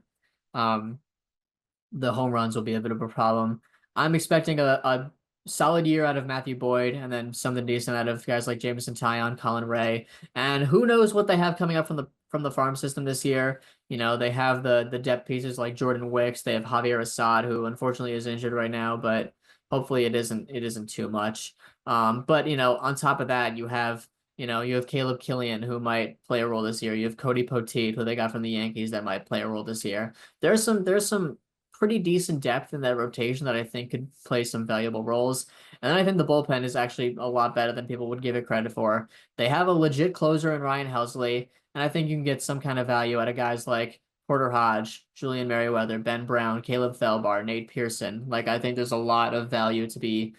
home runs will be a bit of a problem. I'm expecting a solid year out of Matthew Boyd and then something decent out of guys like Jameson Taillon, Colin Ray, and who knows what they have coming up from the farm system this year. They have the depth pieces like Jordan Wicks. They have Javier Assad, who unfortunately is injured right now, but hopefully it isn't too much. But on top of that, you have Caleb Killian, who might play a role this year. You have Cody Poteet, who they got from the Yankees, that might play a role this year. There's some pretty decent depth in that rotation that I think could play some valuable roles. And then I think the bullpen is actually a lot better than people would give it credit for. They have a legit closer in Ryan Helsley, and I think you can get some kind of value out of guys like Porter Hodge, Julian Merriweather, Ben Brown, Caleb Thelbar, Nate Pearson. Like I think there's a lot of value to be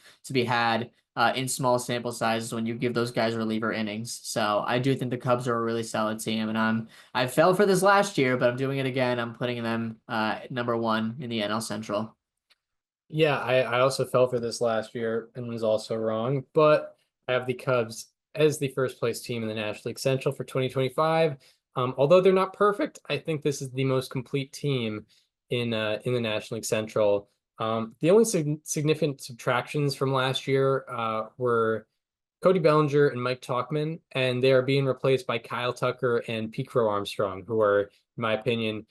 had in small sample sizes when you give those guys reliever innings. So I do think the Cubs are a really solid team, and I fell for this last year, but I'm doing it again. I'm putting them number 1 in the NL Central. Yeah, I also fell for this last year and was also wrong, but I have the Cubs as the first place team in the National League Central for 2025. Although they're not perfect, I think this is the most complete team in the National League Central. The only significant subtractions from last year were Cody Bellinger and Mike Tauchman, and they are being replaced by Kyle Tucker and Pete Crow Armstrong, who are, in my opinion,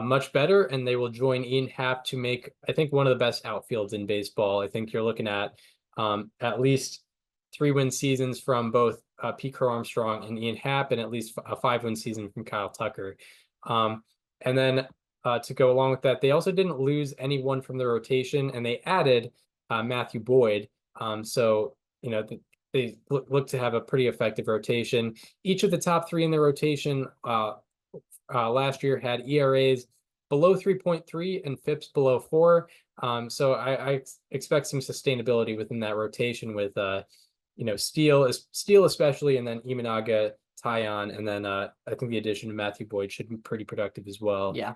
much better, and they will join Ian Happ to make, I think, one of the best outfields in baseball. I think you're looking at least 3-win seasons from both Pete Crow Armstrong and Ian Happ, and at least a 5-win season from Kyle Tucker. And then to go along with that, they also didn't lose anyone from the rotation, and they added Matthew Boyd. So, they look to have a pretty effective rotation. Each of the top 3 in the rotation last year had ERAs below 3.3 and FIPS below 4. So I expect some sustainability within that rotation with Steele especially, and then Imanaga, Tyon, and then I think the addition of Matthew Boyd should be pretty productive as well. Yeah.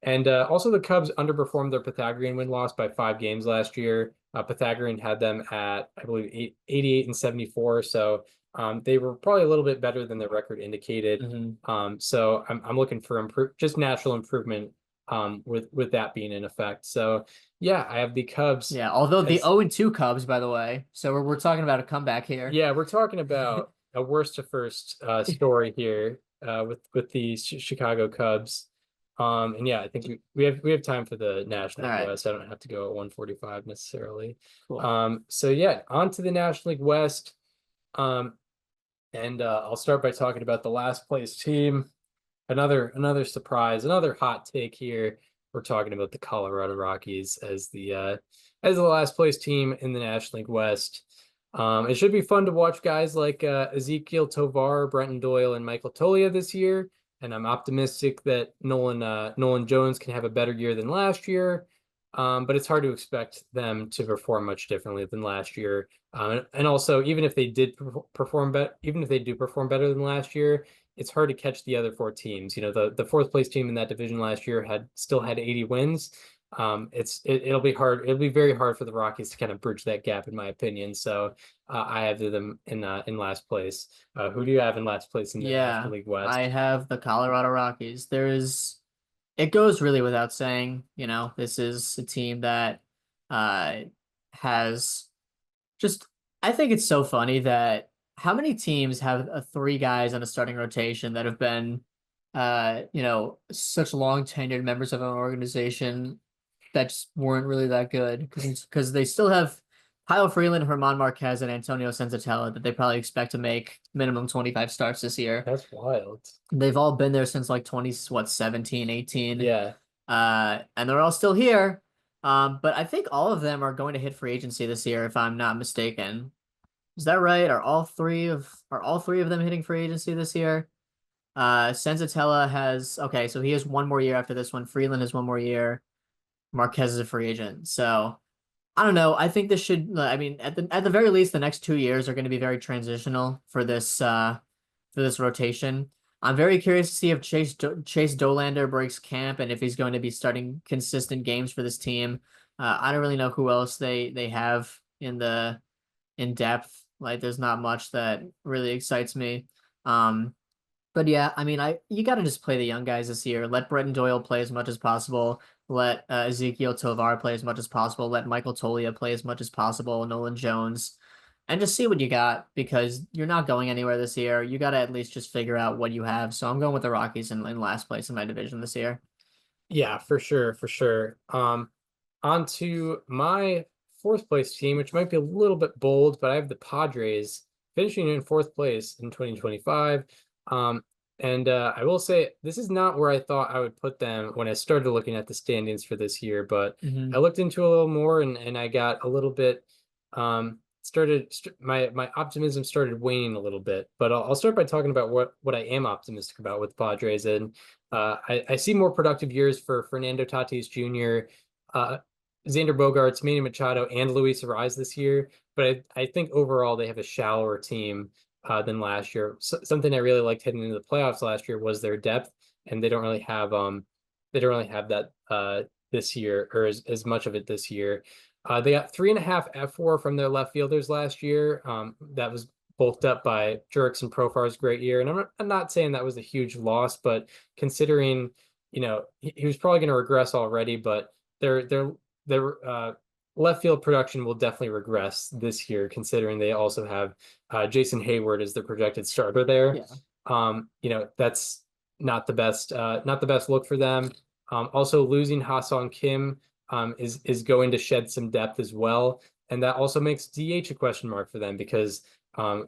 And also the Cubs underperformed their Pythagorean win-loss by 5 games last year. Pythagorean had them at, I believe, 88 and 74. So they were probably a little bit better than their record indicated. So I'm looking for just natural improvement with that being in effect. So yeah, I have the Cubs. Yeah, although the 0-2 Cubs, by the way. So we're talking about a comeback here. Yeah, we're talking about a worst to first story here with the Chicago Cubs. And yeah, I think we have time for the National League West. I don't have to go at 145 necessarily. Cool. So yeah, on to the National League West. And I'll start by talking about the last place team. Another surprise, another hot take here. We're talking about the Colorado Rockies as the last place team in the National League West. It should be fun to watch guys like Ezekiel Tovar, Brenton Doyle, and Michael Toglia this year. And I'm optimistic that Nolan Jones can have a better year than last year. But it's hard to expect them to perform much differently than last year. And also, even if they did perform better, even if they do perform better than last year, it's hard to catch the other 4 teams. The 4th place team in that division last year still had 80 wins. It'll be hard. It'll be very hard for the Rockies to kind of bridge that gap, in my opinion. So I have them in last place. Who do you have in last place in the National League West? I have the Colorado Rockies. It goes really without saying, this is a team that has just, I think it's so funny that how many teams have 3 guys on a starting rotation that have been, such long tenured members of an organization that just weren't really that good, because they still have Kyle Freeland, Herman Marquez, and Antonio Senzatella that they probably expect to make minimum 25 starts this year. That's wild. They've all been there since like 17, 18. Yeah. And they're all still here. But I think all of them are going to hit free agency this year, if I'm not mistaken. Is that right? Are all three of them hitting free agency this year? Senzatella so he has 1 more year after this one. Freeland has 1 more year. Marquez is a free agent. So I don't know. I think this should, at the very least, the next 2 years are going to be very transitional for this rotation. I'm very curious to see if Chase Dolander breaks camp and if he's going to be starting consistent games for this team. I don't really know who else they have in depth. Like, there's not much that really excites me. But yeah, you got to just play the young guys this year. Let Brenton Doyle play as much as possible. Let Ezekiel Tovar play as much as possible. Let Michael Toglia play as much as possible. Nolan Jones. And just see what you got, because you're not going anywhere this year. You got to at least just figure out what you have. So I'm going with the Rockies in last place in my division this year. Yeah, for sure. On to my 4th place team, which might be a little bit bold, but I have the Padres finishing in 4th place in 2025. And I will say, this is not where I thought I would put them when I started looking at the standings for this year, but I looked into a little more and I got a little bit, my optimism started waning a little bit. But I'll start by talking about what I am optimistic about with Padres. And I see more productive years for Fernando Tatis Jr., Xander Bogaerts, Manny Machado, and Luis Arraez this year. But I think overall they have a shallower team than last year. Something I really liked heading into the playoffs last year was their depth, and they don't really have that this year, or as much of it this year. They got 3.5 F4 from their left fielders last year. That was bulked up by Jurickson Profar's great year, and I'm not saying that was a huge loss, but considering he was probably going to regress already, but their the left field production will definitely regress this year, considering they also have Jason Hayward as the projected starter there. That's not the best look for them. Also losing Ha-Seong Kim is going to shed some depth as well. And that also makes DH a question mark for them because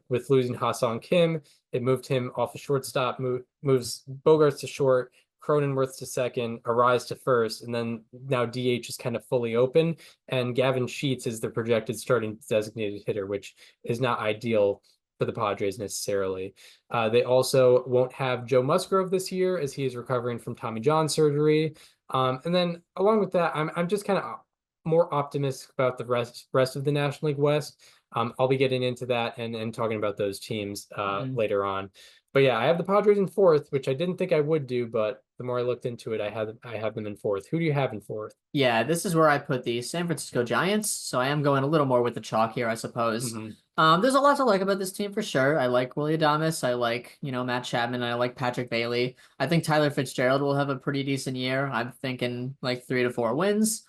with losing Ha-Seong Kim, it moved him off a shortstop, moves Bogarts to short, Cronenworth to second, Arise to first, and then now DH is kind of fully open. And Gavin Sheets is the projected starting designated hitter, which is not ideal for the Padres necessarily. They also won't have Joe Musgrove this year as he is recovering from Tommy John surgery. And then along with that, I'm just kind of more optimistic about the rest of the National League West. I'll be getting into that and talking about those teams later on. But yeah, I have the Padres in fourth, which I didn't think I would do, but the more I looked into it, I have them in fourth. Who do you have in fourth? Yeah, this is where I put the San Francisco Giants. So I am going a little more with the chalk here, I suppose. There's a lot to like about this team for sure. I like Willie Adames. I like, Matt Chapman. I like Patrick Bailey. I think Tyler Fitzgerald will have a pretty decent year. I'm thinking like 3 to 4 wins.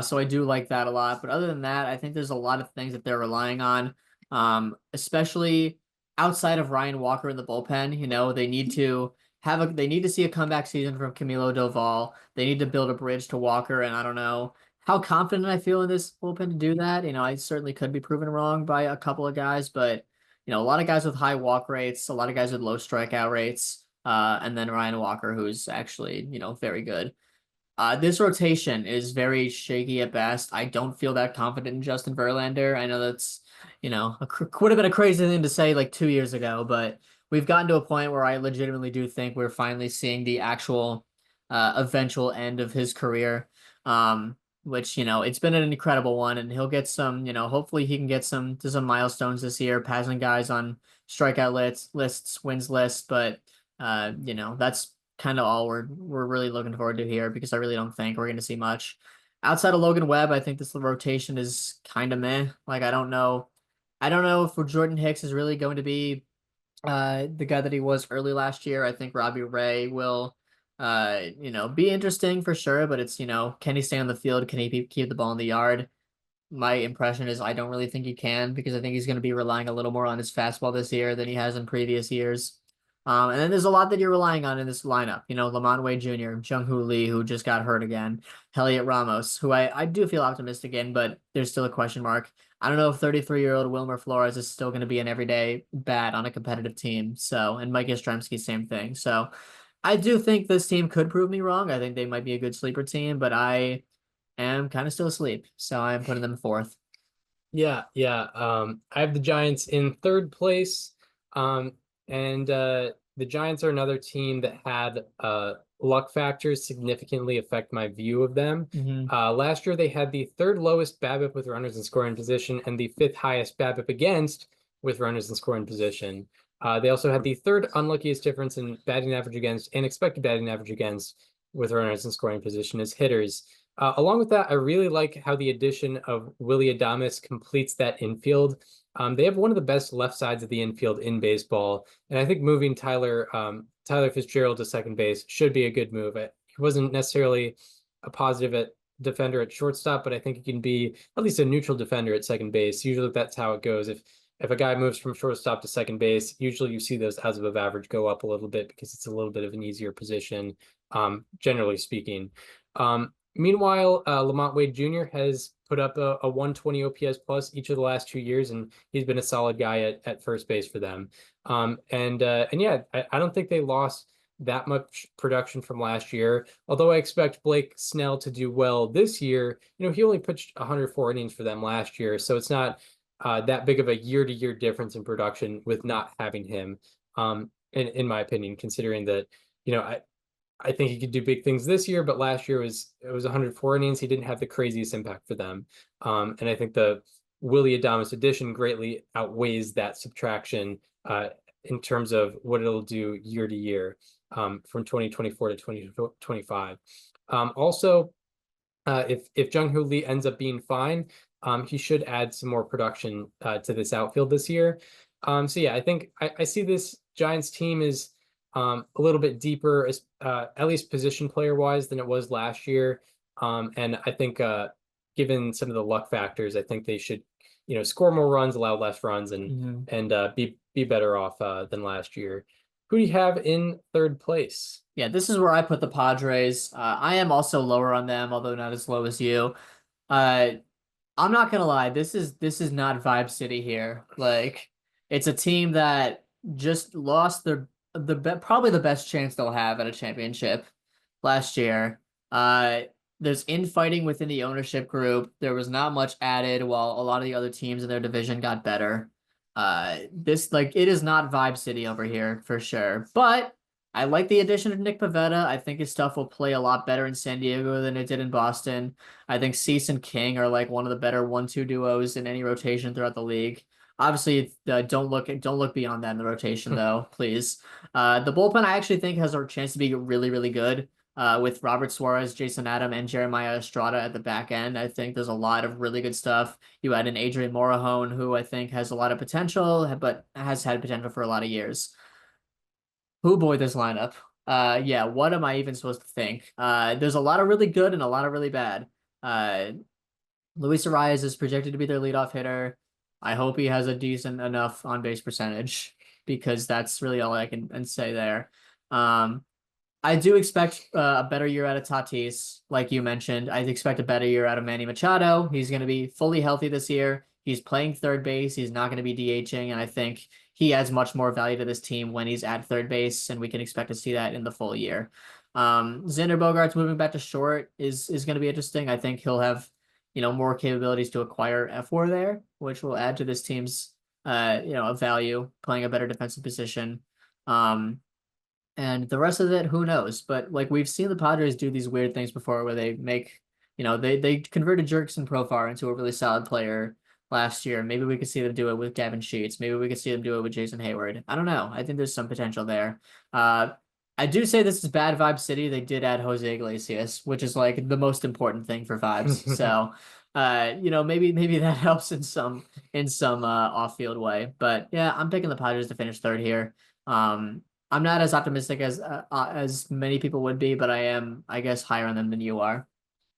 So I do like that a lot. But other than that, I think there's a lot of things that they're relying on, especially outside of Ryan Walker in the bullpen. They need to see a comeback season from Camilo Doval. They need to build a bridge to Walker, and I don't know how confident I feel in this bullpen to do that. I certainly could be proven wrong by a couple of guys, but a lot of guys with high walk rates, a lot of guys with low strikeout rates, and then Ryan Walker, who's actually very good. This rotation is very shaky at best. I don't feel that confident in Justin Verlander. I know that's, would have been a crazy thing to say like 2 years ago, but we've gotten to a point where I legitimately do think we're finally seeing the actual eventual end of his career, which, it's been an incredible one, and he'll get some, hopefully he can get to some milestones this year, passing guys on strikeout lists, wins lists, but, that's kind of all we're really looking forward to here because I really don't think we're going to see much outside of Logan Webb. I think this rotation is kind of meh. Like I don't know if Jordan Hicks is really going to be the guy that he was early last year. I think Robbie Ray will be interesting for sure, but it's can he stay on the field? Can he keep the ball in the yard? My impression is I don't really think he can because I think he's going to be relying a little more on his fastball this year than he has in previous years. And then there's a lot that you're relying on in this lineup. Lamont Wade Jr., Jung-Hoo Lee, who just got hurt again, Heliot Ramos, who I do feel optimistic in, but there's still a question mark. I don't know if 33-year-old Wilmer Flores is still going to be an everyday bat on a competitive team. So, and Mike Yastrzemski, same thing. So I do think this team could prove me wrong. I think they might be a good sleeper team, but I am kind of still asleep. So I'm putting them fourth. Yeah. I have the Giants in third place. And the Giants are another team that had luck factors significantly affect my view of them. Last year, they had the third lowest BABIP with runners in scoring position and the fifth highest BABIP against with runners in scoring position. They also had the third unluckiest difference in batting average against and expected batting average against with runners in scoring position as hitters. Along with that, I really like how the addition of Willie Adames completes that infield. They have one of the best left sides of the infield in baseball, and I think moving Tyler Fitzgerald to second base should be a good move. He wasn't necessarily a positive defender at shortstop, but I think he can be at least a neutral defender at second base. Usually that's how it goes. If a guy moves from shortstop to second base, usually you see those odds above average go up a little bit because it's a little bit of an easier position, generally speaking. Meanwhile, Lamont Wade Jr. has put up a 120 OPS plus each of the last 2 years, and he's been a solid guy at first base for them. And yeah, I don't think they lost that much production from last year. Although I expect Blake Snell to do well this year, he only pitched 104 innings for them last year, so it's not that big of a year-to-year difference in production with not having him. In my opinion, considering that I think he could do big things this year, but last year it was 104 innings. He didn't have the craziest impact for them. And I think the Willie Adames addition greatly outweighs that subtraction in terms of what it'll do year to year from 2024 to 2025. Also, if Jung-Hoo Lee ends up being fine, he should add some more production to this outfield this year. So yeah, I think I see this Giants team is a little bit deeper, at least position player wise, than it was last year. And I think given some of the luck factors, I think they should, score more runs, allow less runs, and be better off than last year. Who do you have in third place? Yeah, this is where I put the Padres. I am also lower on them, although not as low as you. I'm not gonna lie, this is not Vibe City here. Like, it's a team that just lost probably the best chance they'll have at a championship last year. There's infighting within the ownership group. There was not much added while a lot of the other teams in their division got better. It is not Vibe City over here for sure. But I like the addition of Nick Pivetta. I think his stuff will play a lot better in San Diego than it did in Boston. I think Cease and King are like one of the better 1-2 duos in any rotation throughout the league. Obviously, don't look beyond that in the rotation though, please. The bullpen I actually think has a chance to be really, really good. With Robert Suarez, Jason Adam, and Jeremiah Estrada at the back end. I think there's a lot of really good stuff. You add in Adrian Morejon, who I think has a lot of potential, but has had potential for a lot of years. Oh boy, this lineup. Yeah, what am I even supposed to think? There's a lot of really good and a lot of really bad. Luis Arias is projected to be their leadoff hitter. I hope he has a decent enough on-base percentage because that's really all I can say there. I do expect a better year out of Tatis, like you mentioned. I expect a better year out of Manny Machado. He's going to be fully healthy this year. He's playing third base. He's not going to be DHing, and I think he adds much more value to this team when he's at third base, and we can expect to see that in the full year. Xander Bogaerts moving back to short is going to be interesting. I think he'll have more capabilities to acquire F4 there, which will add to this team's value, playing a better defensive position. And the rest of it, who knows? But like we've seen the Padres do these weird things before where they make, they converted Jurickson Profar into a really solid player last year. Maybe we could see them do it with Gavin Sheets. Maybe we could see them do it with Jason Hayward. I don't know. I think there's some potential there. I do say this is bad Vibe City. They did add Jose Iglesias, which is like the most important thing for vibes. So, maybe that helps in some off-field way. But yeah, I'm picking the Padres to finish third here. I'm not as optimistic as many people would be, but I am, I guess, higher on them than you are.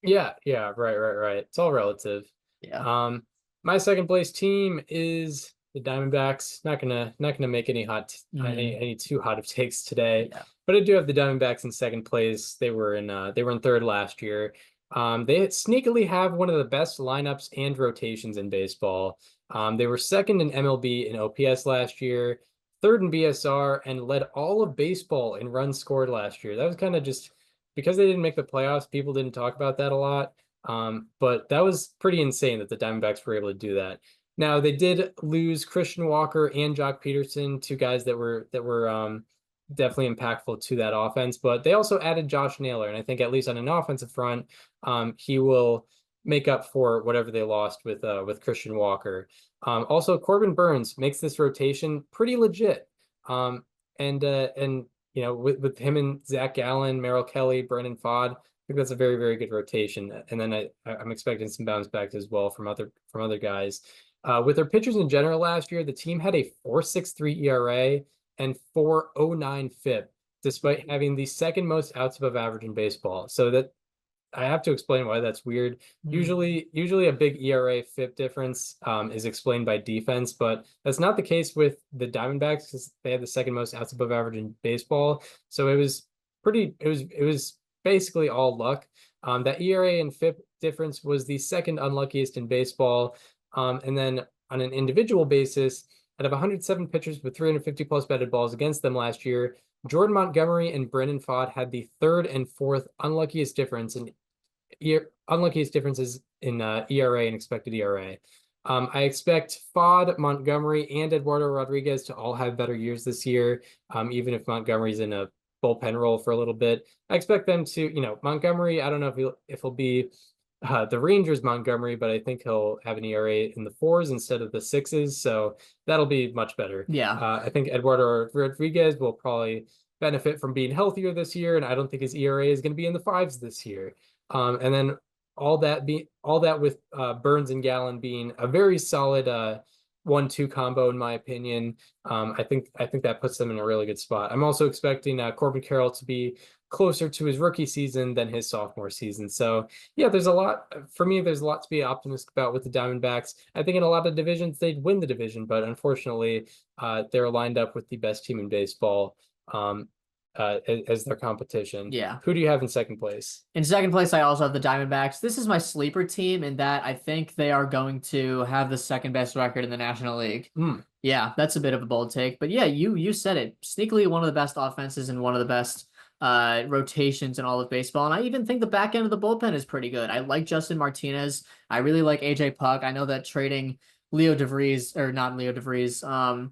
Yeah, right. It's all relative. Yeah. My second place team is the Diamondbacks. Not gonna make any any too hot of takes today. Yeah. But I do have the Diamondbacks in second place. They were in third last year. They sneakily have one of the best lineups and rotations in baseball. They were second in MLB in OPS last year, third in BSR, and led all of baseball in runs scored last year. That was kind of just because they didn't make the playoffs, people didn't talk about that a lot. But that was pretty insane that the Diamondbacks were able to do that. Now they did lose Christian Walker and Jock Peterson, two guys that were definitely impactful to that offense, but they also added Josh Naylor, and I think at least on an offensive front, he will make up for whatever they lost with Christian Walker. Also, Corbin Burns makes this rotation pretty legit. And with him and Zach Gallen, Merrill Kelly, Brendan Fod, I think that's a very, very good rotation. And then I'm expecting some bounce backs as well from other guys. With their pitchers in general last year, the team had a 4.63 ERA and 4.09 FIP, despite having the second most outs above average in baseball. So that I have to explain why that's weird. Usually a big ERA FIP difference is explained by defense, but that's not the case with the Diamondbacks because they had the second most outs above average in baseball. So it was basically all luck. That ERA and FIP difference was the second unluckiest in baseball. And then on an individual basis, out of 107 pitchers with 350 plus batted balls against them last year, Jordan Montgomery and Brendan Fod had the third and fourth unluckiest differences in ERA and expected ERA. I expect Fod, Montgomery, and Eduardo Rodriguez to all have better years this year, even if Montgomery's in a bullpen role for a little bit. I expect them to, Montgomery, I don't know if he'll be the Rangers Montgomery, but I think he'll have an ERA in the 4s instead of the 6s, so that'll be much better. Yeah. I think Eduardo Rodriguez will probably benefit from being healthier this year, and I don't think his ERA is going to be in the 5s this year. And then all that with Burns and Gallen being a very solid 1-2 combo, in my opinion. I think that puts them in a really good spot. I'm also expecting Corbin Carroll to be closer to his rookie season than his sophomore season. So yeah, there's a lot for me. There's a lot to be optimistic about with the Diamondbacks. I think in a lot of divisions they'd win the division, but unfortunately, they're lined up with the best team in baseball as their competition. Yeah. Who do you have in second place? In second place, I also have the Diamondbacks. This is my sleeper team in that I think they are going to have the second best record in the National League. Yeah, that's a bit of a bold take, but yeah, you said it. Sneakily, one of the best offenses and one of the best rotations in all of baseball. And I even think the back end of the bullpen is pretty good. I like Justin Martinez. I really like AJ Puck. I know that trading Leo DeVries, or not Leo DeVries,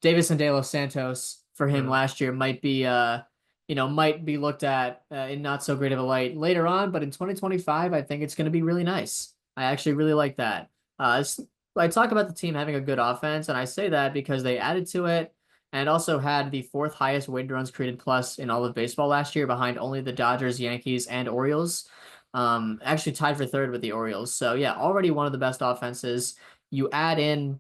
Davis and De Los Santos for him last year might be might be looked at in not so great of a light later on, but in 2025, I think it's going to be really nice. I actually really like that. I talk about the team having a good offense, and I say that because they added to it and also had the fourth highest weighted runs created plus in all of baseball last year, behind only the Dodgers, Yankees, and Orioles. Actually tied for third with the Orioles. So yeah, already one of the best offenses. You add in,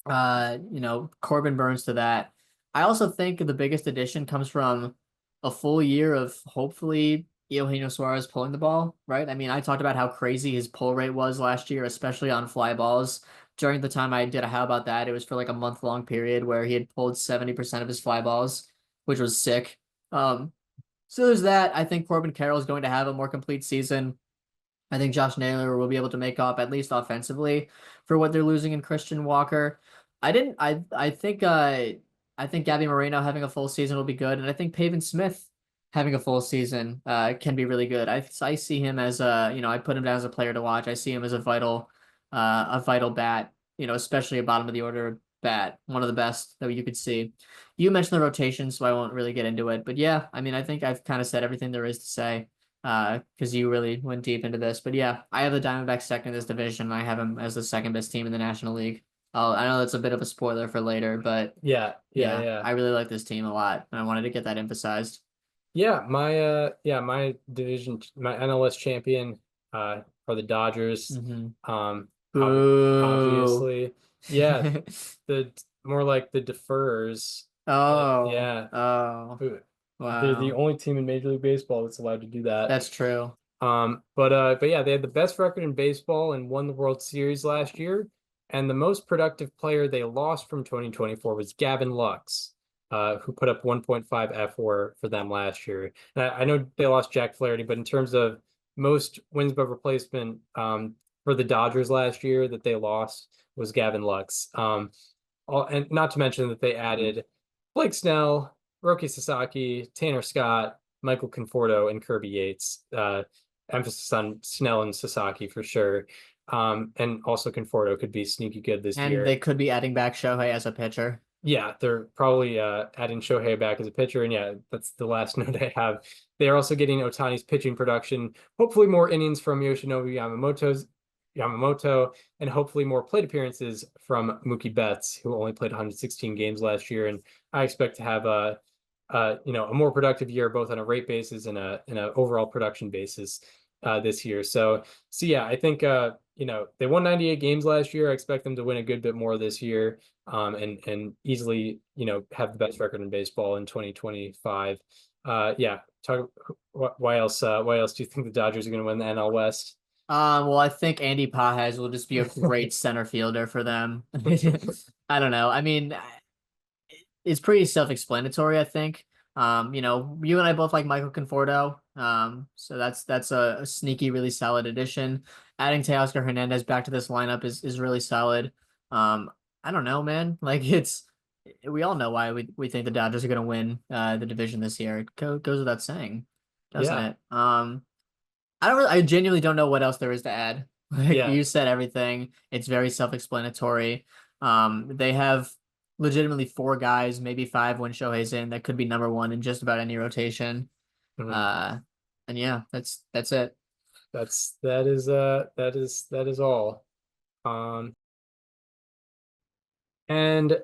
Corbin Burns to that. I also think the biggest addition comes from a full year of hopefully Eugenio Suarez pulling the ball, right? I mean, I talked about how crazy his pull rate was last year, especially on fly balls. During the time I did a How About That, it was for like a month-long period where he had pulled 70% of his fly balls, which was sick. So there's that. I think Corbin Carroll is going to have a more complete season. I think Josh Naylor will be able to make up, at least offensively, for what they're losing in Christian Walker. I think Gabby Moreno having a full season will be good, and I think Pavin Smith having a full season can be really good. I see him as I put him down as a player to watch. I see him as a vital bat, especially a bottom of the order bat, one of the best that you could see. You mentioned the rotation, so I won't really get into it. But yeah, I mean, I think I've kind of said everything there is to say because you really went deep into this. But yeah, I have the Diamondbacks second in this division. I have them as the second best team in the National League. I know that's a bit of a spoiler for later, but yeah. I really like this team a lot, and I wanted to get that emphasized. Yeah, my division, my NLS champion are the Dodgers. Obviously. Yeah, the more like the deferrers. Yeah. Wow. They're the only team in Major League Baseball that's allowed to do that. That's true. But yeah, they had the best record in baseball and won the World Series last year. And the most productive player they lost from 2024 was Gavin Lux, who put up 1.5 F4 for them last year. And I know they lost Jack Flaherty, but in terms of most wins above replacement for the Dodgers last year that they lost was Gavin Lux. And not to mention that they added Blake Snell, Roki Sasaki, Tanner Scott, Michael Conforto, and Kirby Yates. Emphasis on Snell and Sasaki for sure. And also Conforto could be sneaky good this year. And they could be adding back Shohei as a pitcher. Yeah, they're probably adding Shohei back as a pitcher. And yeah, that's the last note I have. They're also getting Ohtani's pitching production, hopefully more innings from Yoshinobu Yamamoto, and hopefully more plate appearances from Mookie Betts, who only played 116 games last year. And I expect to have a more productive year, both on a rate basis and an overall production basis this year. So yeah, I think they won 98 games last year. I expect them to win a good bit more this year, and easily have the best record in baseball in 2025. Why else do you think the Dodgers are going to win the NL West? Well, I think Andy Pajes will just be a great center fielder for them. I don't know. I mean, it's pretty self-explanatory, I think. You and I both like Michael Conforto. So that's a sneaky, really solid addition. Adding Teoscar Hernandez back to this lineup is really solid. I don't know, man. Like we all know why we think the Dodgers are going to win the division this year. It goes without saying, doesn't it? I genuinely don't know what else there is to add. You said everything. It's very self-explanatory. They have legitimately 4 guys, maybe 5 when Shohei's in, that could be number 1 in just about any rotation. And yeah, that's it. That is all. And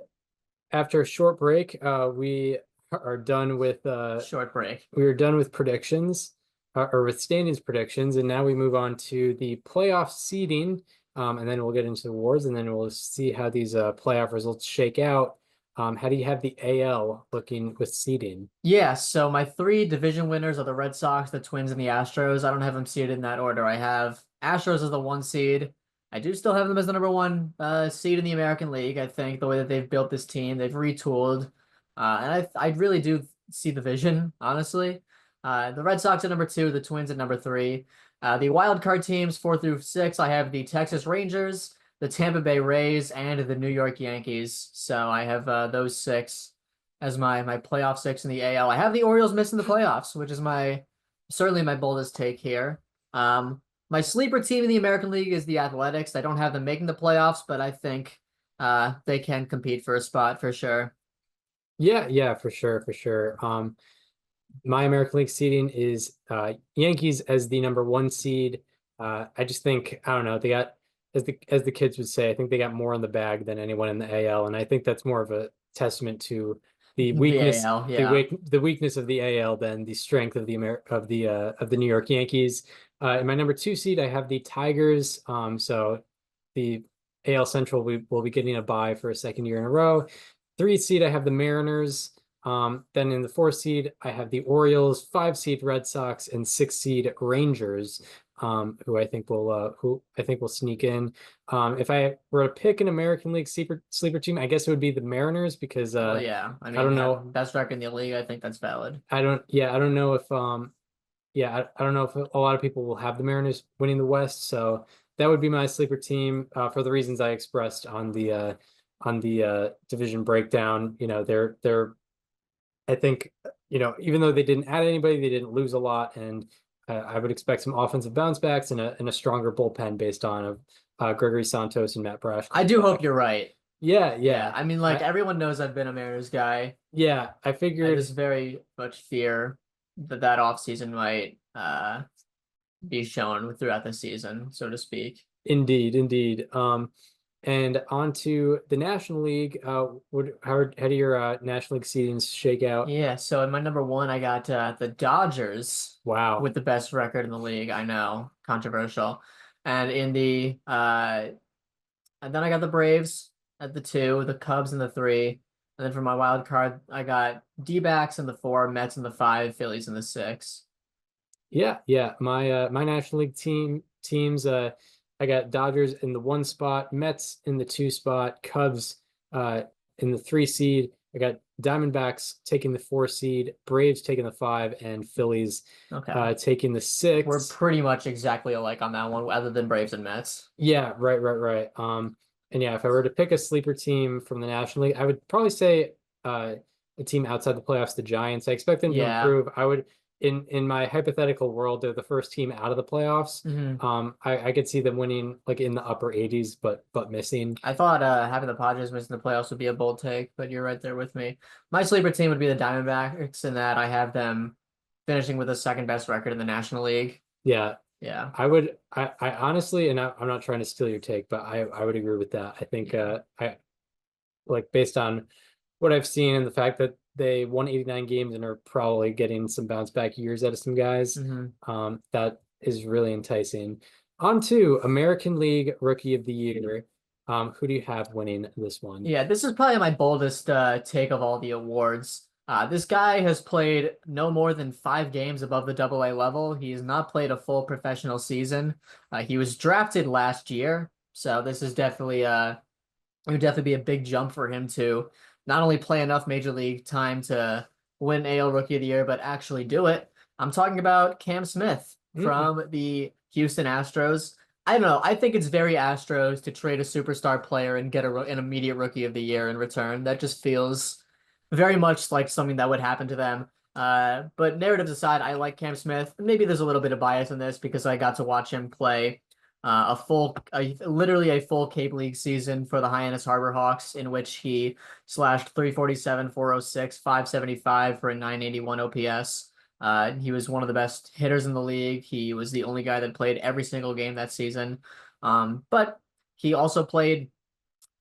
after a short break, we are done with short break. We are done with predictions, or with standings predictions, and now we move on to the playoff seeding. And then we'll get into the awards, and then we'll see how these playoff results shake out. How do you have the AL looking with seeding? Yeah, so my three division winners are the Red Sox, the Twins, and the Astros. I don't have them seeded in that order. I have Astros as the 1 seed. I do still have them as the number one seed in the American League. I think the way that they've built this team, they've retooled, and I really do see the vision, honestly. The Red Sox at number 2, the Twins at number 3. The wild card teams 4 through 6, I have the Texas Rangers, the Tampa Bay Rays, and the New York Yankees. So I have those 6 as my playoff 6 in the AL. I have the Orioles missing the playoffs, which is certainly my boldest take here. My sleeper team in the American League is the Athletics. I don't have them making the playoffs, but I think they can compete for a spot for sure. Yeah, for sure, for sure. My American League seeding is Yankees as the number 1 seed. I just think, I don't know, they got, as the kids would say, I think they got more in the bag than anyone in the AL, and I think that's more of a testament to the weakness, AL, yeah. the weakness of the AL than the strength of the of the New York Yankees. In my number 2 seed, I have the Tigers. So the AL Central will be getting a bye for a second year in a row. 3 seed, I have the Mariners. Then in the 4 seed, I have the Orioles, 5 seed Red Sox, and 6 seed Rangers, who I think will sneak in. If I were to pick an American League sleeper team, I guess it would be the Mariners because Well, yeah. I mean, I don't know. best record in the league. I think that's valid. I don't know if I don't know if a lot of people will have the Mariners winning the West, so that would be my sleeper team for the reasons I expressed on the division breakdown. You know, they're I think, you know, even though they didn't add anybody, they didn't lose a lot, and I would expect some offensive bounce backs and a stronger bullpen based on Gregory Santos and Matt Brash. I do hope you're right. Yeah. I mean, like everyone knows I've been a Mariners guy. Yeah, I I figured. just very much fear that offseason might be shown throughout the season, so to speak. Indeed. And on to the National League. How do your National League seedings shake out? Yeah, so in my number 1, I got the Dodgers. Wow. With the best record in the league. I know, controversial. And in the and then I got the Braves at the 2, the Cubs in the 3, and then for my wild card, I got D-backs in the 4, Mets in the 5, Phillies in the 6. Yeah. My National League teams. I got Dodgers in the 1 spot, Mets in the 2 spot, Cubs in the 3 seed. I got Diamondbacks taking the 4 seed, Braves taking the 5, and Phillies taking the 6. We're pretty much exactly alike on that one, other than Braves and Mets. Yeah, right. And yeah, if I were to pick a sleeper team from the National League, I would probably say a team outside the playoffs, the Giants. I expect them to improve. I would, in my hypothetical world, they're the first team out of the playoffs. I could see them winning like in the upper 80s, but missing. I thought having the Padres missing the playoffs would be a bold take, but you're right there with me. My sleeper team would be the Diamondbacks, in that I have them finishing with the second best record in the National League. Yeah. I honestly, and I'm not trying to steal your take, but I would agree with that. I think I like, based on what I've seen and the fact that they won 89 games and are probably getting some bounce back years out of some guys, that is really enticing. On to American League Rookie of the Year. Who do you have winning this one? Yeah, this is probably my boldest take of all the awards. This guy has played no more than 5 games above the AA level. He has not played a full professional season. He was drafted last year, so this is definitely it would definitely be a big jump for him to not only play enough major league time to win AL Rookie of the Year, but actually do it. I'm talking about Cam Smith from the Houston Astros. I don't know. I think it's very Astros to trade a superstar player and get an immediate Rookie of the Year in return. That just feels very much like something that would happen to them. But narratives aside, I like Cam Smith. Maybe there's a little bit of bias in this because I got to watch him play literally a full Cape League season for the Hyannis Harbor Hawks, in which he slashed 347, 406, 575 for a 981 OPS. He was one of the best hitters in the league. He was the only guy that played every single game that season. But he also played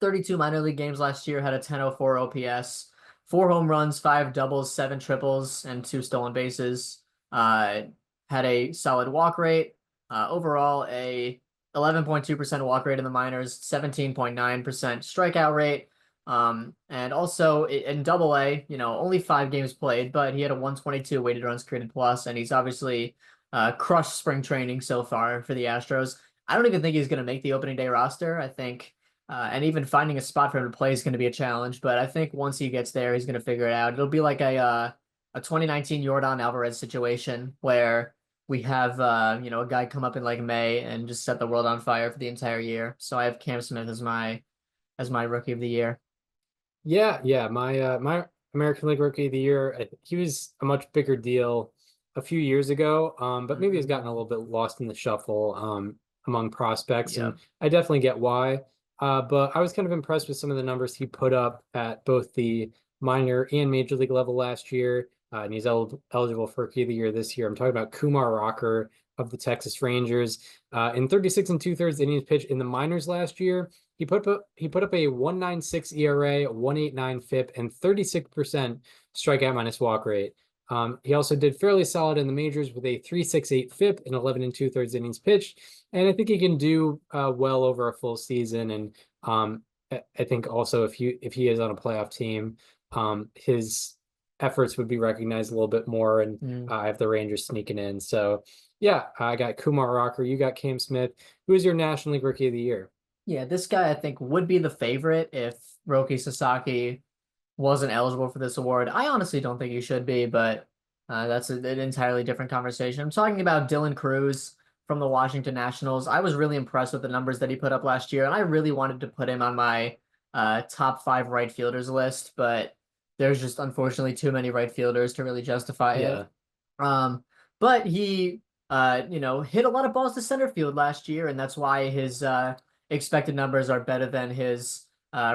32 minor league games last year, had a 1004 OPS, 4 home runs, 5 doubles, 7 triples, and 2 stolen bases. Had a solid walk rate. Overall, a 11.2% walk rate in the minors, 17.9% strikeout rate. And also in Double A, only 5 games played, but he had a 122 weighted runs created plus, and he's obviously crushed spring training so far for the Astros. I don't even think he's going to make the opening day roster. I think, and even finding a spot for him to play is going to be a challenge. But I think once he gets there, he's going to figure it out. It'll be like a 2019 Yordan Alvarez situation where we have a guy come up in like May and just set the world on fire for the entire year. So I have Cam Smith as my rookie of the year. Yeah. My American League Rookie of the Year, he was a much bigger deal a few years ago, but maybe he's gotten a little bit lost in the shuffle among prospects, and I definitely get why. But I was kind of impressed with some of the numbers he put up at both the minor and major league level last year, and he's eligible for Rookie of the Year this year. I'm talking about Kumar Rocker of the Texas Rangers. In 36 2/3 innings pitched in the minors last year, he put up a 1.96 ERA, 1.89 FIP, and 36% strikeout minus walk rate. He also did fairly solid in the majors with a 3.68 FIP and 11 2/3 innings pitched, and I think he can do well over a full season. And I think also if he is on a playoff team, his efforts would be recognized a little bit more, and I have the Rangers sneaking in. So yeah, I got Kumar Rocker, you got Cam Smith. Who is your National League Rookie of the Year? Yeah, this guy I think would be the favorite if Roki Sasaki wasn't eligible for this award. I honestly don't think he should be, but that's an entirely different conversation. I'm talking about Dylan Cruz from the Washington Nationals. I was really impressed with the numbers that he put up last year, and I really wanted to put him on my top 5 right fielders list, but there's just unfortunately too many right fielders to really justify it. But he hit a lot of balls to center field last year, and that's why his expected numbers are better than his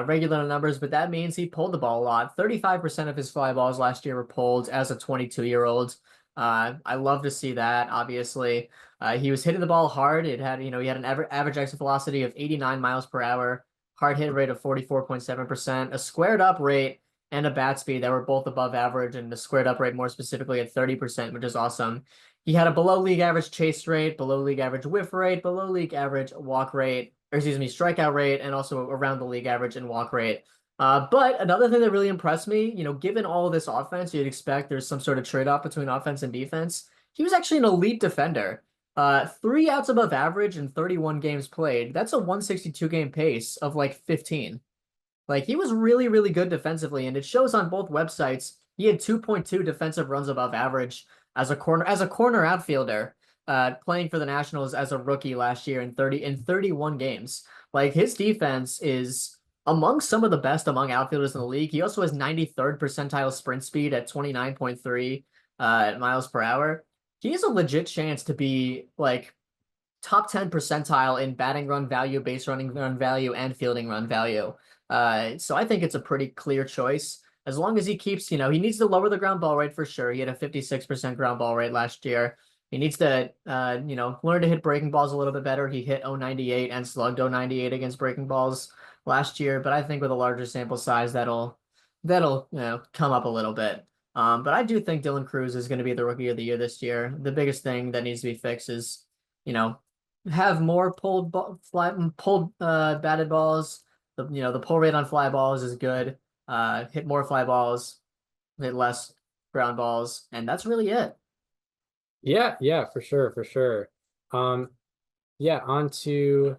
regular numbers, but that means he pulled the ball a lot. 35% of his fly balls last year were pulled as a 22-year-old. I love to see that, obviously. He was hitting the ball hard. He had an average exit velocity of 89 miles per hour, hard hit rate of 44.7%, a squared up rate and a bat speed that were both above average, and the squared up rate more specifically at 30%, which is awesome. He had a below league average chase rate, below league average whiff rate, below league average walk rate, strikeout rate, and also around the league average in walk rate. But another thing that really impressed me, given all of this offense, you'd expect there's some sort of trade-off between offense and defense. He was actually an elite defender. 3 outs above average in 31 games played. That's a 162 game pace of like 15. Like, he was really, really good defensively, and it shows on both websites. He had 2.2 defensive runs above average as a corner outfielder. Playing for the Nationals as a rookie last year in 31 games. Like, his defense is among some of the best among outfielders in the league. He also has 93rd percentile sprint speed at 29.3 miles per hour. He has a legit chance to be like top 10 percentile in batting run value, base running run value, and fielding run value. So I think it's a pretty clear choice. As long as he keeps, he needs to lower the ground ball rate for sure. He had a 56% ground ball rate last year. He needs to, learn to hit breaking balls a little bit better. He hit 098 and slugged 098 against breaking balls last year, but I think with a larger sample size, that'll come up a little bit. But I do think Dylan Cruz is going to be the Rookie of the Year this year. The biggest thing that needs to be fixed is, have more pulled batted balls. The pull rate on fly balls is good. Hit more fly balls, hit less ground balls, and that's really it. Yeah, for sure. On to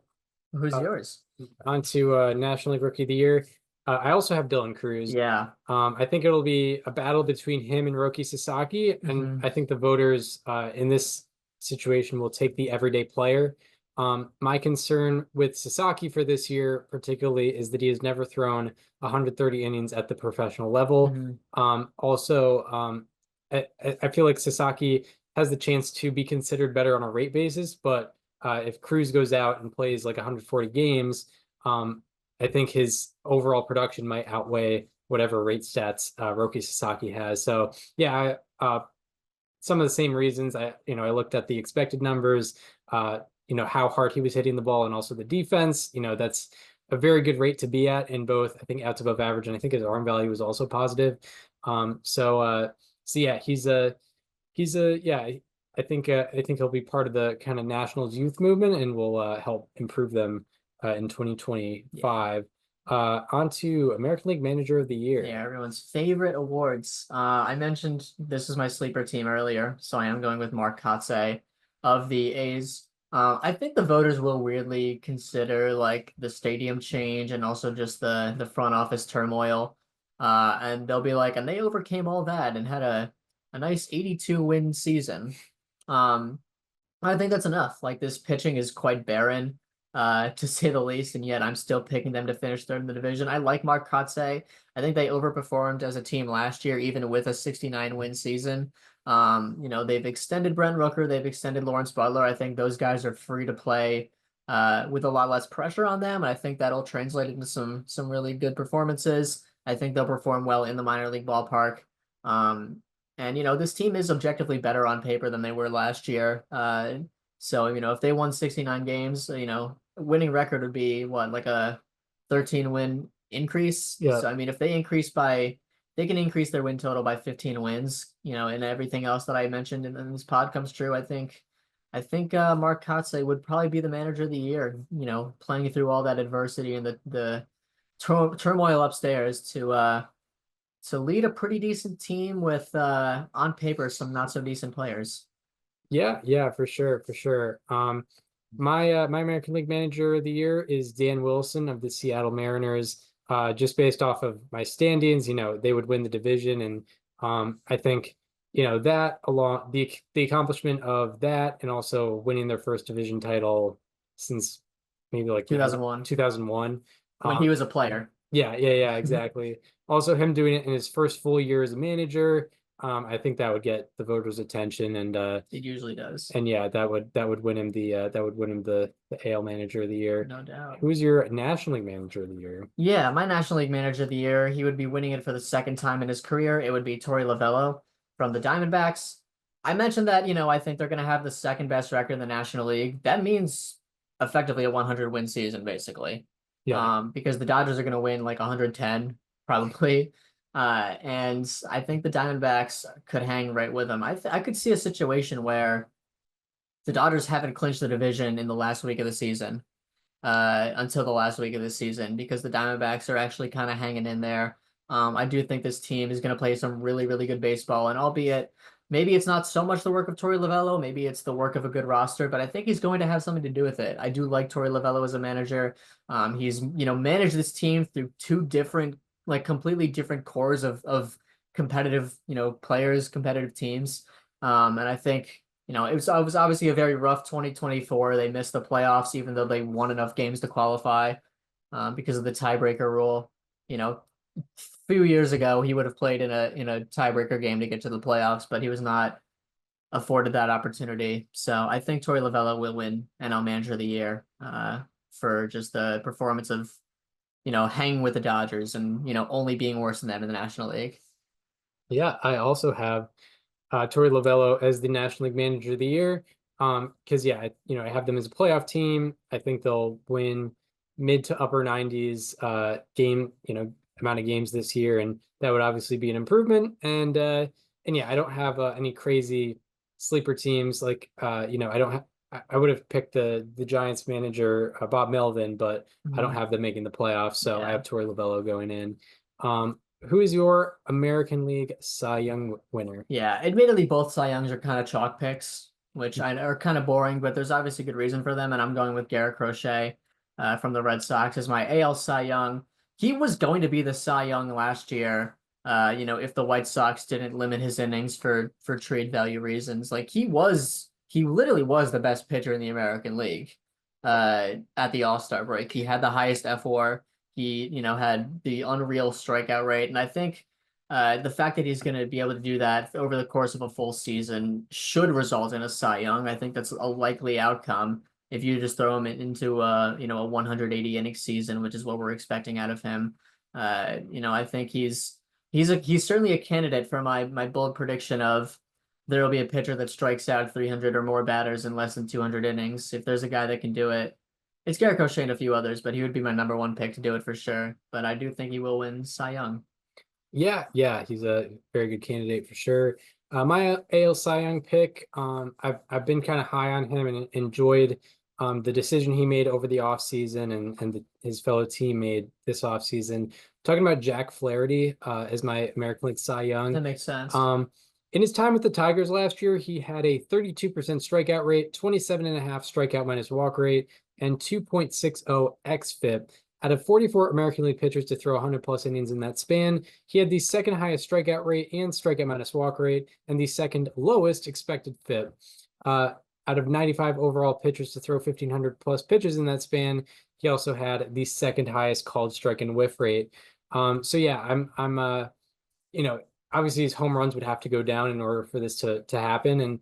who's yours? On to National League Rookie of the Year. I also have Dylan Cruz. Yeah. I think it'll be a battle between him and Roki Sasaki, and I think the voters in this situation will take the everyday player. My concern with Sasaki for this year, particularly, is that he has never thrown 130 innings at the professional level. Also, I feel like Sasaki has the chance to be considered better on a rate basis, but if Cruz goes out and plays like 140 games, I think his overall production might outweigh whatever rate stats Roki Sasaki has. So yeah, some of the same reasons. I looked at the expected numbers, how hard he was hitting the ball, and also the defense. That's a very good rate to be at in both, I think, outs above average, and I think his arm value was also positive. So yeah, I think he'll be part of the kind of Nationals youth movement and will help improve them in 2025. On to American League Manager of the Year. Yeah, everyone's favorite awards. I mentioned this is my sleeper team earlier, so I am going with Mark Kotsay of the A's. I think the voters will weirdly consider like the stadium change and also just the front office turmoil. And they'll be like, and they overcame all that and had a nice 82 win season. Um, I think that's enough. Like this pitching is quite barren, to say the least, and yet I'm still picking them to finish third in the division. I like Mark Kotsay. I think they overperformed as a team last year, even with a 69 win season. They've extended Brent Rooker, they've extended Lawrence Butler. I think those guys are free to play with a lot less pressure on them, and I think that'll translate into some really good performances. I think they'll perform well in the minor league ballpark. And this team is objectively better on paper than they were last year. So if they won 69 games, winning record would be what, like a 13 win increase. Yeah. So if they can increase their win total by 15 wins, and everything else that I mentioned in this pod comes true. I think Mark Kotsay would probably be the manager of the year, playing through all that adversity and the turmoil upstairs to lead a pretty decent team with on paper some not so decent players. Yeah, for sure. My American League Manager of the Year is Dan Wilson of the Seattle Mariners. Just based off of my standings, they would win the division, and I think that along the accomplishment of that and also winning their first division title since maybe like 2001. 2001 when he was a player. Yeah, exactly. Also, him doing it in his first full year as a manager, I think that would get the voters' attention, and It usually does. and yeah, that would win him the AL Manager of the Year. No doubt. Who's your National League Manager of the Year? Yeah, my National League Manager of the Year, he would be winning it for the second time in his career. It would be Torey Lovullo from the Diamondbacks. I mentioned that, I think they're going to have the second best record in the National League. That means effectively a 100 win season, basically. Yeah. Because the Dodgers are going to win like 110 probably. And I think the Diamondbacks could hang right with them. I could see a situation where the Dodgers haven't clinched the division in the last week of the season, until the last week of the season, because the Diamondbacks are actually kind of hanging in there. I do think this team is going to play some really, really good baseball, and albeit maybe it's not so much the work of Torey Lovullo, maybe it's the work of a good roster, but I think he's going to have something to do with it. I do like Torey Lovullo as a manager. He's managed this team through two different, like completely different cores of competitive players, competitive teams. And I think it was obviously a very rough 2024. They missed the playoffs even though they won enough games to qualify, because of the tiebreaker rule. A few years ago he would have played in a tiebreaker game to get to the playoffs, but he was not afforded that opportunity. So I think Torey Lovullo will win NL Manager of the Year, for just the performance of hanging with the Dodgers and only being worse than them in the National League. Yeah, I also have Torey Lovullo as the National League Manager of the Year. Because I have them as a playoff team. I think they'll win mid to upper 90s game, amount of games this year, and that would obviously be an improvement. And yeah, I don't have any crazy sleeper teams. Like I don't have. I would have picked the Giants manager Bob Melvin, but I don't have them making the playoffs, so I have Torey Lovullo going in. Who is your American League Cy Young winner? Yeah, admittedly, both Cy Youngs are kind of chalk picks, which are kind of boring, but there's obviously good reason for them, and I'm going with Garrett Crochet from the Red Sox as my AL Cy Young. He was going to be the Cy Young last year, if the White Sox didn't limit his innings for trade value reasons. Like he literally was the best pitcher in the American League at the All-Star break. He had the highest F4. He, had the unreal strikeout rate. And I think the fact that he's going to be able to do that over the course of a full season should result in a Cy Young. I think that's a likely outcome if you just throw him into a 180 inning season, which is what we're expecting out of him. I think he's certainly a candidate for my bold prediction of there will be a pitcher that strikes out 300 or more batters in less than 200 innings. If there's a guy that can do it, it's Garrett Crochet and a few others, but he would be my number one pick to do it for sure. But I do think he will win Cy Young. Yeah, he's a very good candidate for sure. My AL Cy Young pick, I've been kind of high on him and enjoyed the decision he made over the offseason and his fellow team made this offseason. Talking about Jack Flaherty as my American League Cy Young. That makes sense. In his time with the Tigers last year, he had a 32% strikeout rate, 27.5 strikeout minus walk rate, and 2.60 xFIP. Out of 44 American League pitchers to throw 100 plus innings in that span, he had the second highest strikeout rate and strikeout minus walk rate, and the second lowest expected FIP. Out of 95 overall pitchers to throw 1,500 plus pitches in that span, he also had the second highest called strike and whiff rate. So yeah, I'm you know, obviously his home runs would have to go down in order for this to happen, and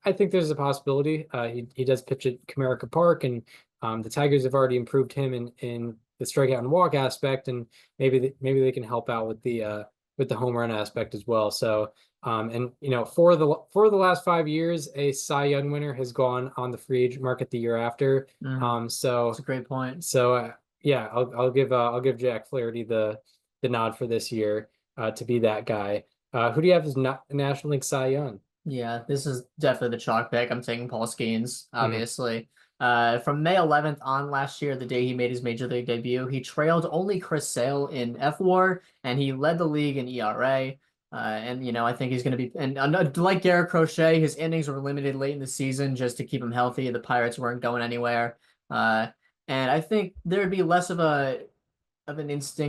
I think there's a possibility. He does pitch at Comerica Park, and the Tigers have already improved him in the strikeout and walk aspect, and maybe they can help out with the home run aspect as well. So and for the last 5 years, a Cy Young winner has gone on the free agent market the year after. So that's a great point. So yeah, I'll give Jack Flaherty the nod for this year to be that guy. Who do you have as National League Cy Young? Yeah, this is definitely the chalk pick. I'm taking Paul Skeens, obviously. From May 11th on last year, the day he made his major league debut, he trailed only Chris Sale in FWAR, and he led the league in ERA. And I think he's going to be, and like Garrett Crochet, his innings were limited late in the season just to keep him healthy. The Pirates weren't going anywhere. And I think there'd be less of an interest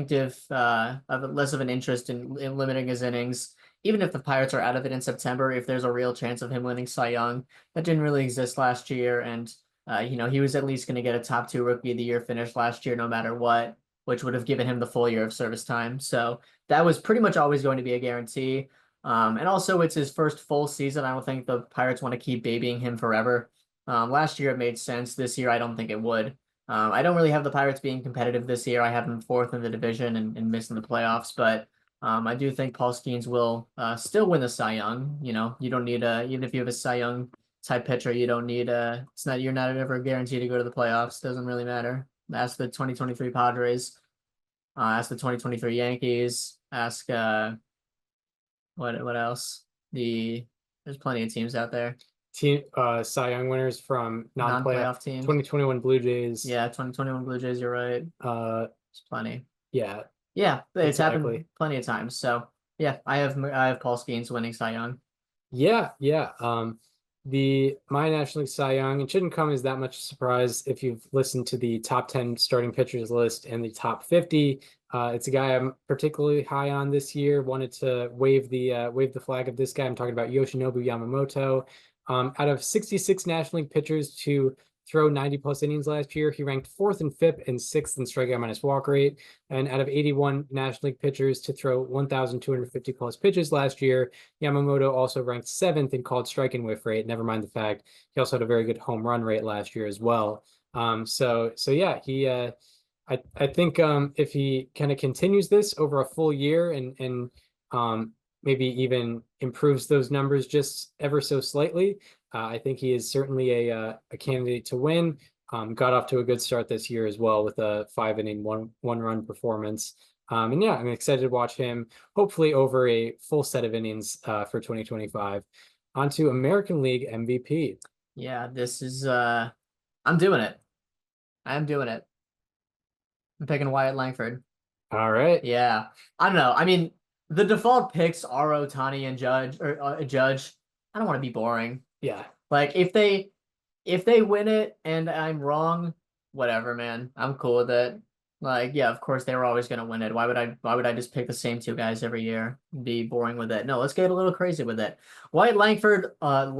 in limiting his innings. Even if the Pirates are out of it in September, if there's a real chance of him winning Cy Young, that didn't really exist last year. And, he was at least going to get a top 2 rookie of the year finish last year, no matter what, which would have given him the full year of service time. So that was pretty much always going to be a guarantee. And also it's his first full season. I don't think the Pirates want to keep babying him forever. Last year it made sense. This year, I don't think it would. I don't really have the Pirates being competitive this year. I have them 4th in the division and missing the playoffs, but I do think Paul Skeens will still win the Cy Young. You don't need even if you have a Cy Young type pitcher, you don't need you're not ever guaranteed to go to the playoffs. Doesn't really matter. Ask the 2023 Padres, ask the 2023 Yankees, ask what else? There's plenty of teams out there. Cy Young winners from non-playoff teams. 2021 Blue Jays. Yeah, 2021 Blue Jays, you're right. It's plenty. Yeah. Yeah, it's happened plenty of times. So yeah, I have Paul Skeens winning Cy Young. Yeah. My National League Cy Young, it shouldn't come as that much surprise if you've listened to the top 10 starting pitchers list and the top 50. It's a guy I'm particularly high on this year. Wanted to wave the flag of this guy. I'm talking about Yoshinobu Yamamoto. Out of 66 National League pitchers to throw 90 plus innings last year, he ranked 4th in FIP and 6th in strikeout minus walk rate. And out of 81 National League pitchers to throw 1,250 plus pitches last year, Yamamoto also ranked 7th in called strike and whiff rate. Never mind the fact he also had a very good home run rate last year as well. So yeah, he I think if he kind of continues this over a full year and maybe even improves those numbers just ever so slightly, I think he is certainly a candidate to win. Got off to a good start this year as well with a 5-inning, one run performance. And yeah, I'm excited to watch him hopefully over a full set of innings for 2025. On to American League MVP. Yeah, this is I'm doing it. I am doing it. I'm picking Wyatt Langford. All right. Yeah. I don't know. I mean, the default picks are Ohtani and Judge or Judge. I don't want to be boring. Yeah. Like if they win it and I'm wrong, whatever, man. I'm cool with it. Like, yeah, of course they were always gonna win it. Why would I just pick the same 2 guys every year and be boring with it? No, let's get a little crazy with it. Wyatt Langford was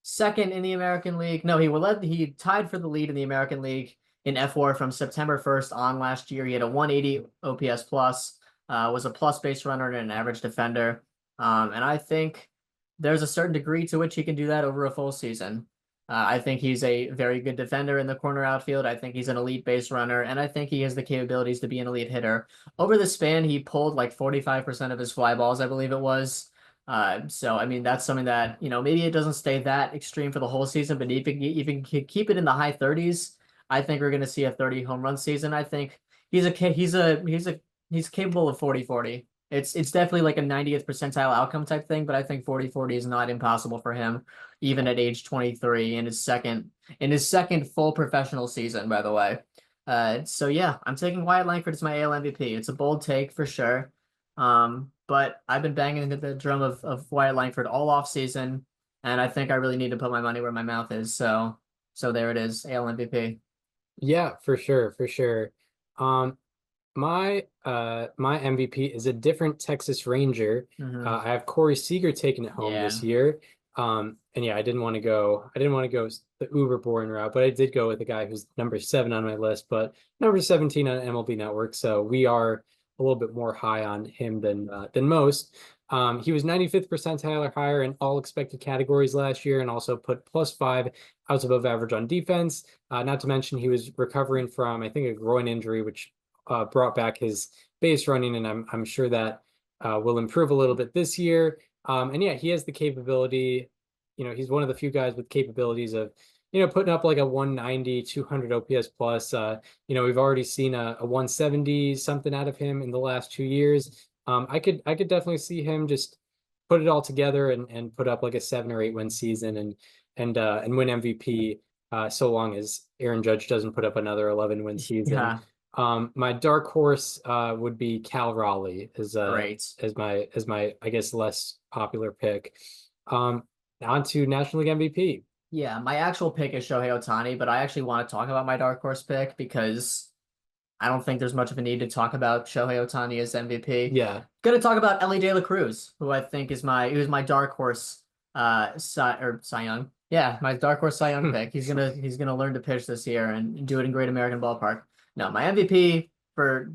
2nd in the American League. No, he tied for the lead in the American League in FWAR from September 1st on last year. He had a 180 OPS plus, was a plus base runner and an average defender. And I think there's a certain degree to which he can do that over a full season. I think he's a very good defender in the corner outfield. I think he's an elite base runner, and I think he has the capabilities to be an elite hitter. Over the span, he pulled like 45% of his fly balls, I believe it was. So, I mean, that's something that, maybe it doesn't stay that extreme for the whole season, but if you can keep it in the high 30s, I think we're going to see a 30 home run season. I think he's capable of 40-40. It's definitely like a 90th percentile outcome type thing, but I think 40-40 is not impossible for him. even at age 23 in his second full professional season, by the way. So yeah, I'm taking Wyatt Langford as my AL MVP. It's a bold take for sure. But I've been banging into the drum of Wyatt Langford all off season, and I think I really need to put my money where my mouth is. So there it is, AL MVP. Yeah, for sure, for sure. My MVP is a different Texas Ranger. I have Corey Seager taking it home this year. And yeah, I didn't want to go the uber boring route, but I did go with a guy who's number 7 on my list, but number 17 on MLB Network. So we are a little bit more high on him than most. He was 95th percentile or higher in all expected categories last year, and also put +5 outs above average on defense. Not to mention he was recovering from, I think, a groin injury, which brought back his base running, and I'm sure that will improve a little bit this year. And yeah, he has the capability. He's one of the few guys with capabilities of, putting up like a 190, 200 OPS plus. We've already seen a 170 something out of him in the last 2 years. I could definitely see him just put it all together and put up like a 7 or 8 win season and win MVP. So long as Aaron Judge doesn't put up another 11 win season. Yeah. My dark horse would be Cal Raleigh Great. as my I guess less popular pick. On to National League MVP. Yeah, my actual pick is Shohei Ohtani, but I actually want to talk about my dark horse pick because I don't think there's much of a need to talk about Shohei Ohtani as MVP. Yeah. Gonna talk about Elly De La Cruz, who I think is my dark horse Cy Young. Yeah, my dark horse Cy Young pick. He's gonna learn to pitch this year and do it in Great American Ballpark. No, my MVP for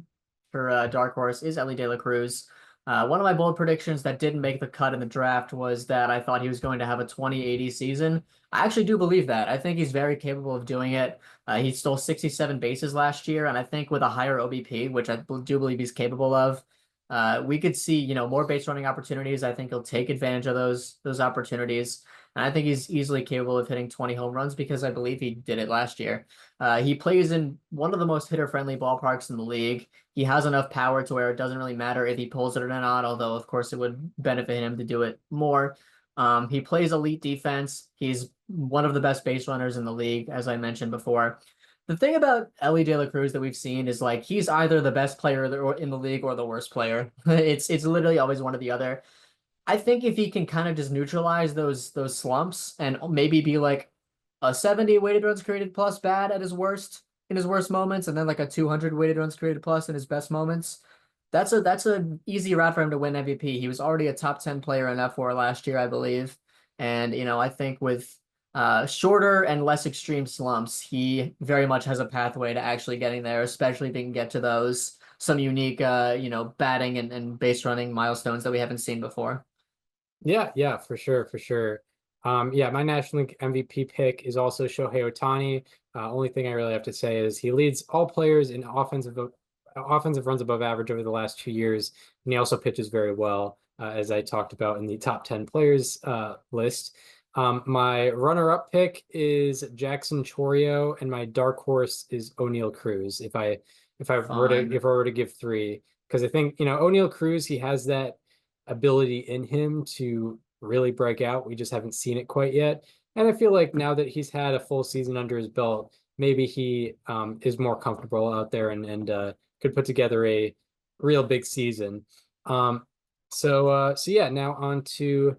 dark horse is Elly De La Cruz. One of my bold predictions that didn't make the cut in the draft was that I thought he was going to have a 2080 season. I actually do believe that. I think he's very capable of doing it. He stole 67 bases last year, and I think with a higher OBP, which I do believe he's capable of, we could see, more base running opportunities. I think he'll take advantage of those opportunities. And I think he's easily capable of hitting 20 home runs because I believe he did it last year. He plays in one of the most hitter-friendly ballparks in the league. He has enough power to where it doesn't really matter if he pulls it or not, although, of course, it would benefit him to do it more. He plays elite defense. He's one of the best base runners in the league, as I mentioned before. The thing about Elly De La Cruz that we've seen is like he's either the best player in the league or the worst player. It's literally always one or the other. I think if he can kind of just neutralize those slumps and maybe be like a 70 weighted runs created plus bad at his worst in his worst moments, and then like a 200 weighted runs created plus in his best moments, that's an easy route for him to win MVP. He was already a top 10 player in F4 last year, I believe, and I think with shorter and less extreme slumps, he very much has a pathway to actually getting there, especially if he can get to those some unique batting and base running milestones that we haven't seen before. Yeah, for sure, for sure. Yeah, my National League MVP pick is also Shohei Ohtani. Only thing I really have to say is he leads all players in offensive runs above average over the last 2 years, and he also pitches very well, as I talked about in the top 10 players list. My runner-up pick is Jackson Chourio, and my dark horse is O'Neal Cruz. If I were to give 3, because I think O'Neal Cruz, he has that ability in him to really break out. We just haven't seen it quite yet. And I feel like now that he's had a full season under his belt, maybe he is more comfortable out there and could put together a real big season. So yeah, now on to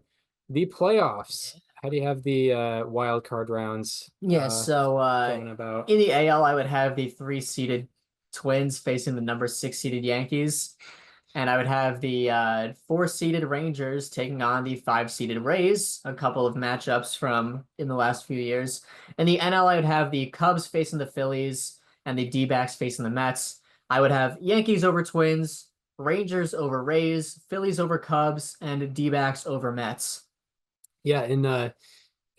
the playoffs. How do you have the wild card rounds? Yeah, so going about? In the AL, I would have the 3-seeded Twins facing the number 6-seeded Yankees. And I would have the 4-seeded Rangers taking on the 5-seeded Rays, a couple of matchups from in the last few years. In the NL, I would have the Cubs facing the Phillies and the D-backs facing the Mets. I would have Yankees over Twins, Rangers over Rays, Phillies over Cubs, and D-backs over Mets. Yeah, in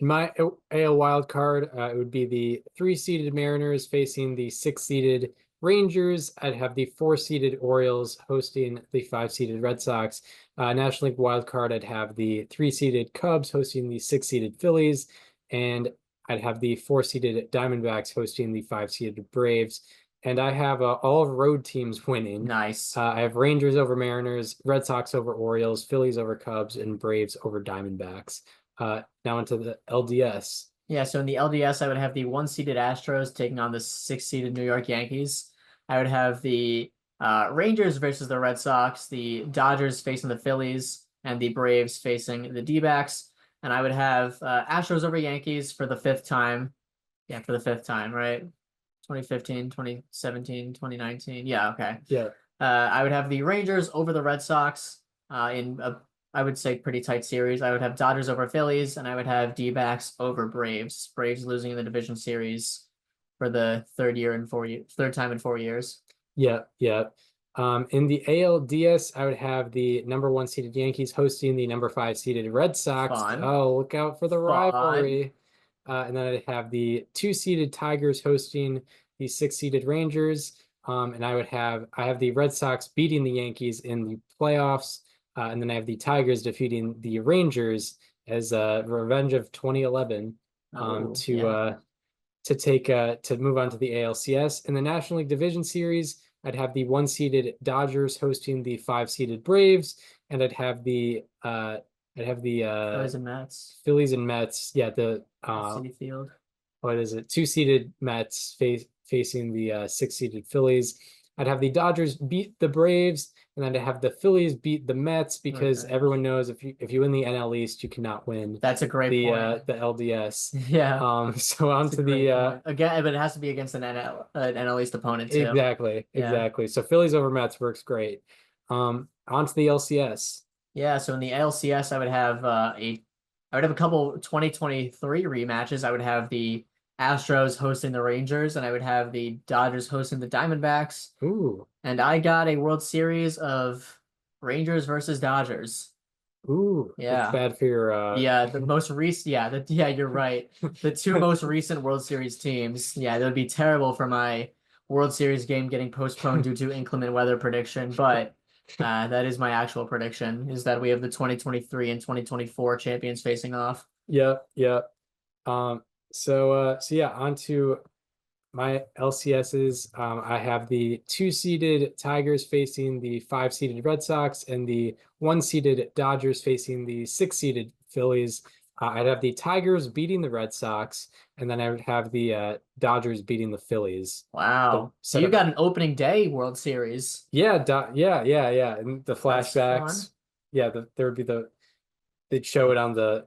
my AL wild card, it would be the 3-seeded Mariners facing the 6-seeded Rangers. I'd have the 4-seeded Orioles hosting the 5-seeded Red Sox. National League wild card, I'd have the 3-seeded Cubs hosting the 6-seeded Phillies, and I'd have the 4-seeded Diamondbacks hosting the 5-seeded Braves. And I have all of road teams winning. Nice. I have Rangers over Mariners, Red Sox over Orioles, Phillies over Cubs, and Braves over Diamondbacks. Now into the LDS. Yeah, so in the LDS, I would have the 1-seeded Astros taking on the 6-seeded New York Yankees. I would have the Rangers versus the Red Sox, the Dodgers facing the Phillies, and the Braves facing the D-backs. And I would have Astros over Yankees for the 5th time. Yeah, for the 5th time, right? 2015, 2017, 2019. Yeah, okay. Yeah. I would have the Rangers over the Red Sox in a, I would say, pretty tight series. I would have Dodgers over Phillies, and I would have D-backs over Braves. Braves losing in the division series for the third time in 4 years. Yeah, yeah. In the ALDS, I would have the number 1 seeded Yankees hosting the number 5 seeded Red Sox. Fun. Oh, look out for the Fun. rivalry. And then I'd have the 2 seeded Tigers hosting the 6 seeded Rangers. And I have the Red Sox beating the Yankees in the playoffs. And then I have the Tigers defeating the Rangers as a revenge of 2011 to move on to the ALCS. In the National League Division Series, I'd have the 1 seeded Dodgers hosting the 5 seeded Braves, and I'd have the Phillies and Mets. Phillies and Mets. Yeah, the City Field. What is it? 2 seeded Mets facing the 6 seeded Phillies. I'd have the Dodgers beat the Braves, and then to have the Phillies beat the Mets because everyone knows if you win the NL East, you cannot win. That's a great point. The LDS. Yeah. So on to the again, but it has to be against an NL East opponent too. Exactly. So Phillies over Mets works great. On to the LCS. Yeah. So in the LCS, I would have a couple 2023 rematches. I would have the Astros hosting the Rangers, and I would have the Dodgers hosting the Diamondbacks. Ooh. And I got a World Series of Rangers versus Dodgers. Ooh. Yeah. It's bad for your the most recent you're right. The 2 most recent World Series teams. Yeah, that would be terrible for my World Series game getting postponed due to inclement weather prediction, but that is my actual prediction, is that we have the 2023 and 2024 champions facing off. Yep. So yeah, on to my LCSs. I have the 2 seeded Tigers facing the 5 seeded Red Sox, and the 1 seeded Dodgers facing the 6 seeded Phillies. I'd have the Tigers beating the Red Sox, and then I would have the Dodgers beating the Phillies. Wow. So you got an opening day World Series. Yeah. And the flashbacks. Yeah, there would be they'd show it on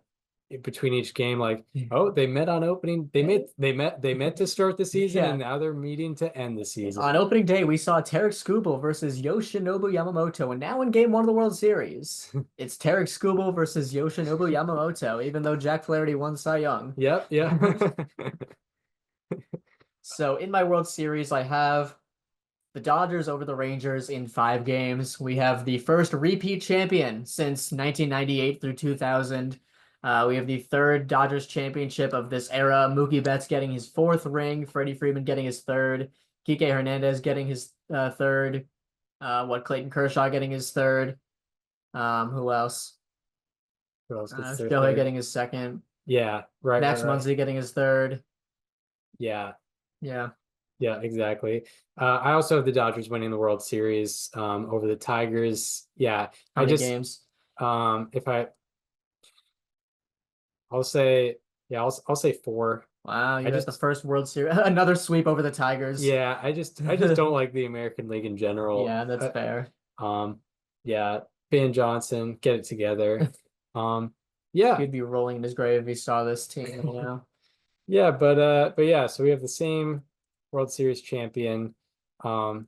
between each game, like, oh, they met on opening. They met to start the season, and now they're meeting to end the season. On opening day, we saw Tarek Skubal versus Yoshinobu Yamamoto, and now in Game 1 of the World Series, it's Tarek Skubal versus Yoshinobu Yamamoto, even though Jack Flaherty won Cy Young. Yep. So in my World Series, I have the Dodgers over the Rangers in 5 games. We have the first repeat champion since 1998 through 2000. We have the 3rd Dodgers championship of this era. Mookie Betts getting his 4th ring. Freddie Freeman getting his 3rd. Kike Hernandez getting his 3rd. Clayton Kershaw getting his 3rd. Who else? Shohei getting his 2nd. Yeah, right. Max Muncy getting his 3rd. Yeah, exactly. I also have the Dodgers winning the World Series over the Tigers. Yeah, How many games? I'll say 4. Wow, you got the first World Series, another sweep over the Tigers. Yeah, I just don't like the American League in general. Yeah, that's fair. Yeah, Ben Johnson, get it together. Yeah, he'd be rolling in his grave if he saw this team. Yeah, but yeah, so we have the same World Series champion. I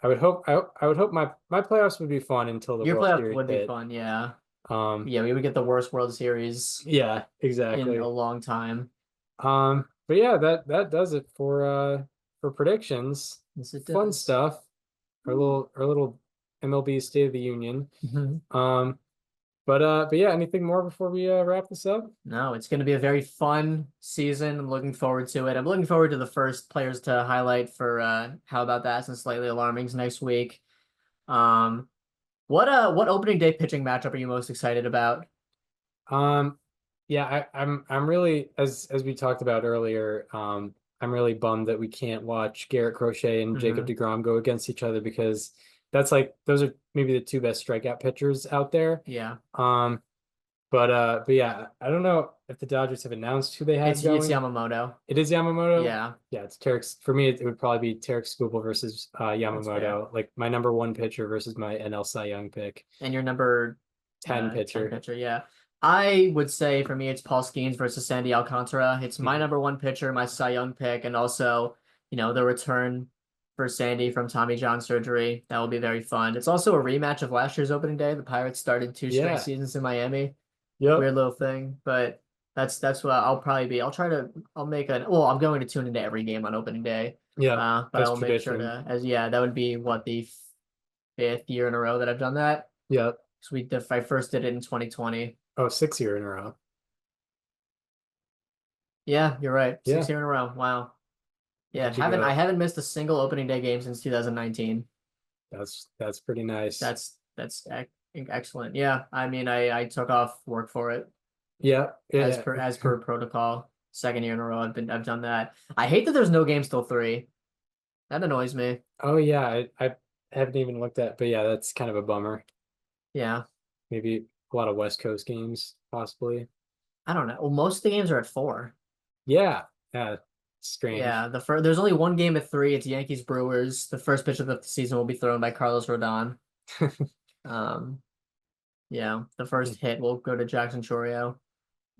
would hope my playoffs would be fun until the Your World playoffs Series would be hit. fun, yeah. We would get the worst World Series. Yeah, exactly. In a long time. But yeah, that does it for predictions. Yes, it Fun does. stuff. Our little MLB State of the Union. But yeah, anything more before we wrap this up? No, it's going to be a very fun season. I'm looking forward to it. I'm looking forward to the first players to highlight for How About That and Slightly Alarmings next week. What opening day pitching matchup are you most excited about? Yeah, I'm really, as we talked about earlier, I'm really bummed that we can't watch Garrett Crochet and Jacob deGrom go against each other, because those are maybe the 2 best strikeout pitchers out there. Yeah. But yeah, I don't know if the Dodgers have announced who they have It's going. Yamamoto. It is Yamamoto. Yeah. Yeah, it's Tarek. For me, it would probably be Tarek Skubal versus Yamamoto. Like my number 1 pitcher versus my NL Cy Young pick. And your number 10 pitcher. 10 pitcher, yeah. I would say for me it's Paul Skeens versus Sandy Alcantara. It's my number 1 pitcher, my Cy Young pick, and also, the return for Sandy from Tommy John surgery. That will be very fun. It's also a rematch of last year's opening day. The Pirates started 2 straight seasons in Miami. Yep. Weird little thing, but that's what I'll probably be. I'll make I'm going to tune into every game on opening day. Yeah. But I'll make sure to, that would be the 5th year in a row that I've done that. Yeah. So I first did it in 2020. Oh, 6 year in a row. Yeah, you're right. 6 Yeah. year in a row. Wow. Yeah, How'd you go? I haven't missed a single opening day game since 2019. That's pretty nice. That's excellent. Yeah, I mean, I took off work for it Yeah. as per protocol. 2nd year in a row I've done that. I hate that there's no games till 3. That annoys me. Oh yeah, I haven't even looked at, but yeah, that's kind of a bummer. Yeah. Maybe a lot of West Coast games, possibly. I don't know. Well, most of the games are at 4. Yeah. Yeah. Strange. Yeah, there's only 1 game at 3. It's Yankees Brewers. The first pitch of the season will be thrown by Carlos Rodon. Yeah, the first hit will go to Jackson Chourio.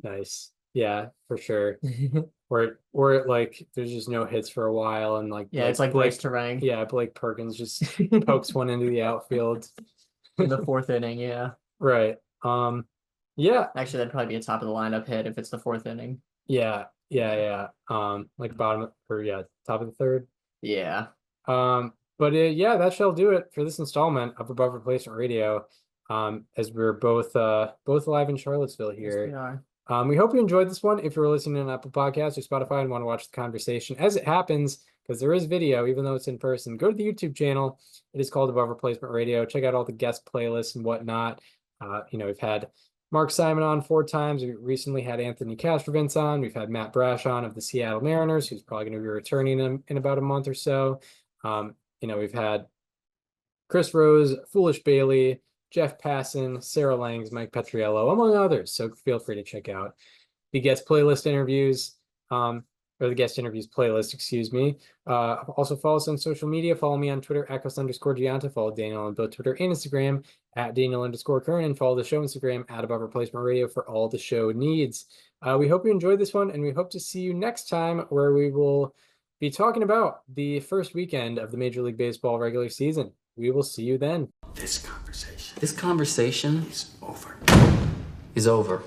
Nice. Yeah, for sure. Or like there's just no hits for a while, and it's like Bryce Terang. Yeah, Blake Perkins just pokes one into the outfield in the 4th inning. Yeah. Right. Yeah. Actually, that'd probably be a top of the lineup hit if it's the 4th inning. Yeah. Like top of the 3rd. Yeah. But yeah, that shall do it for this installment of Above Replacement Radio. As we're both live in Charlottesville here. Yes, we are. We hope you enjoyed this one. If you're listening on Apple Podcasts or Spotify and want to watch the conversation as it happens, because there is video, even though it's in person, go to the YouTube channel. It is called Above Replacement Radio. Check out all the guest playlists and whatnot. We've had Mark Simon on 4 times. We recently had Anthony Castrovince on. We've had Matt Brash on of the Seattle Mariners, who's probably going to be returning in about a month or so. We've had Chris Rose, Foolish Bailey, Jeff Passan, Sarah Langs, Mike Petriello, among others. So feel free to check out the guest playlist interviews, or the guest interviews playlist, excuse me. Also follow us on social media. Follow me on Twitter, @Ecos_Gianta. Follow Daniel on both Twitter and Instagram, @Daniel_Curran, and follow the show Instagram, @Above Replacement Radio for all the show needs. We hope you enjoyed this one, and we hope to see you next time, where we will be talking about the first weekend of the Major League Baseball regular season. We will see you then. This conversation is over.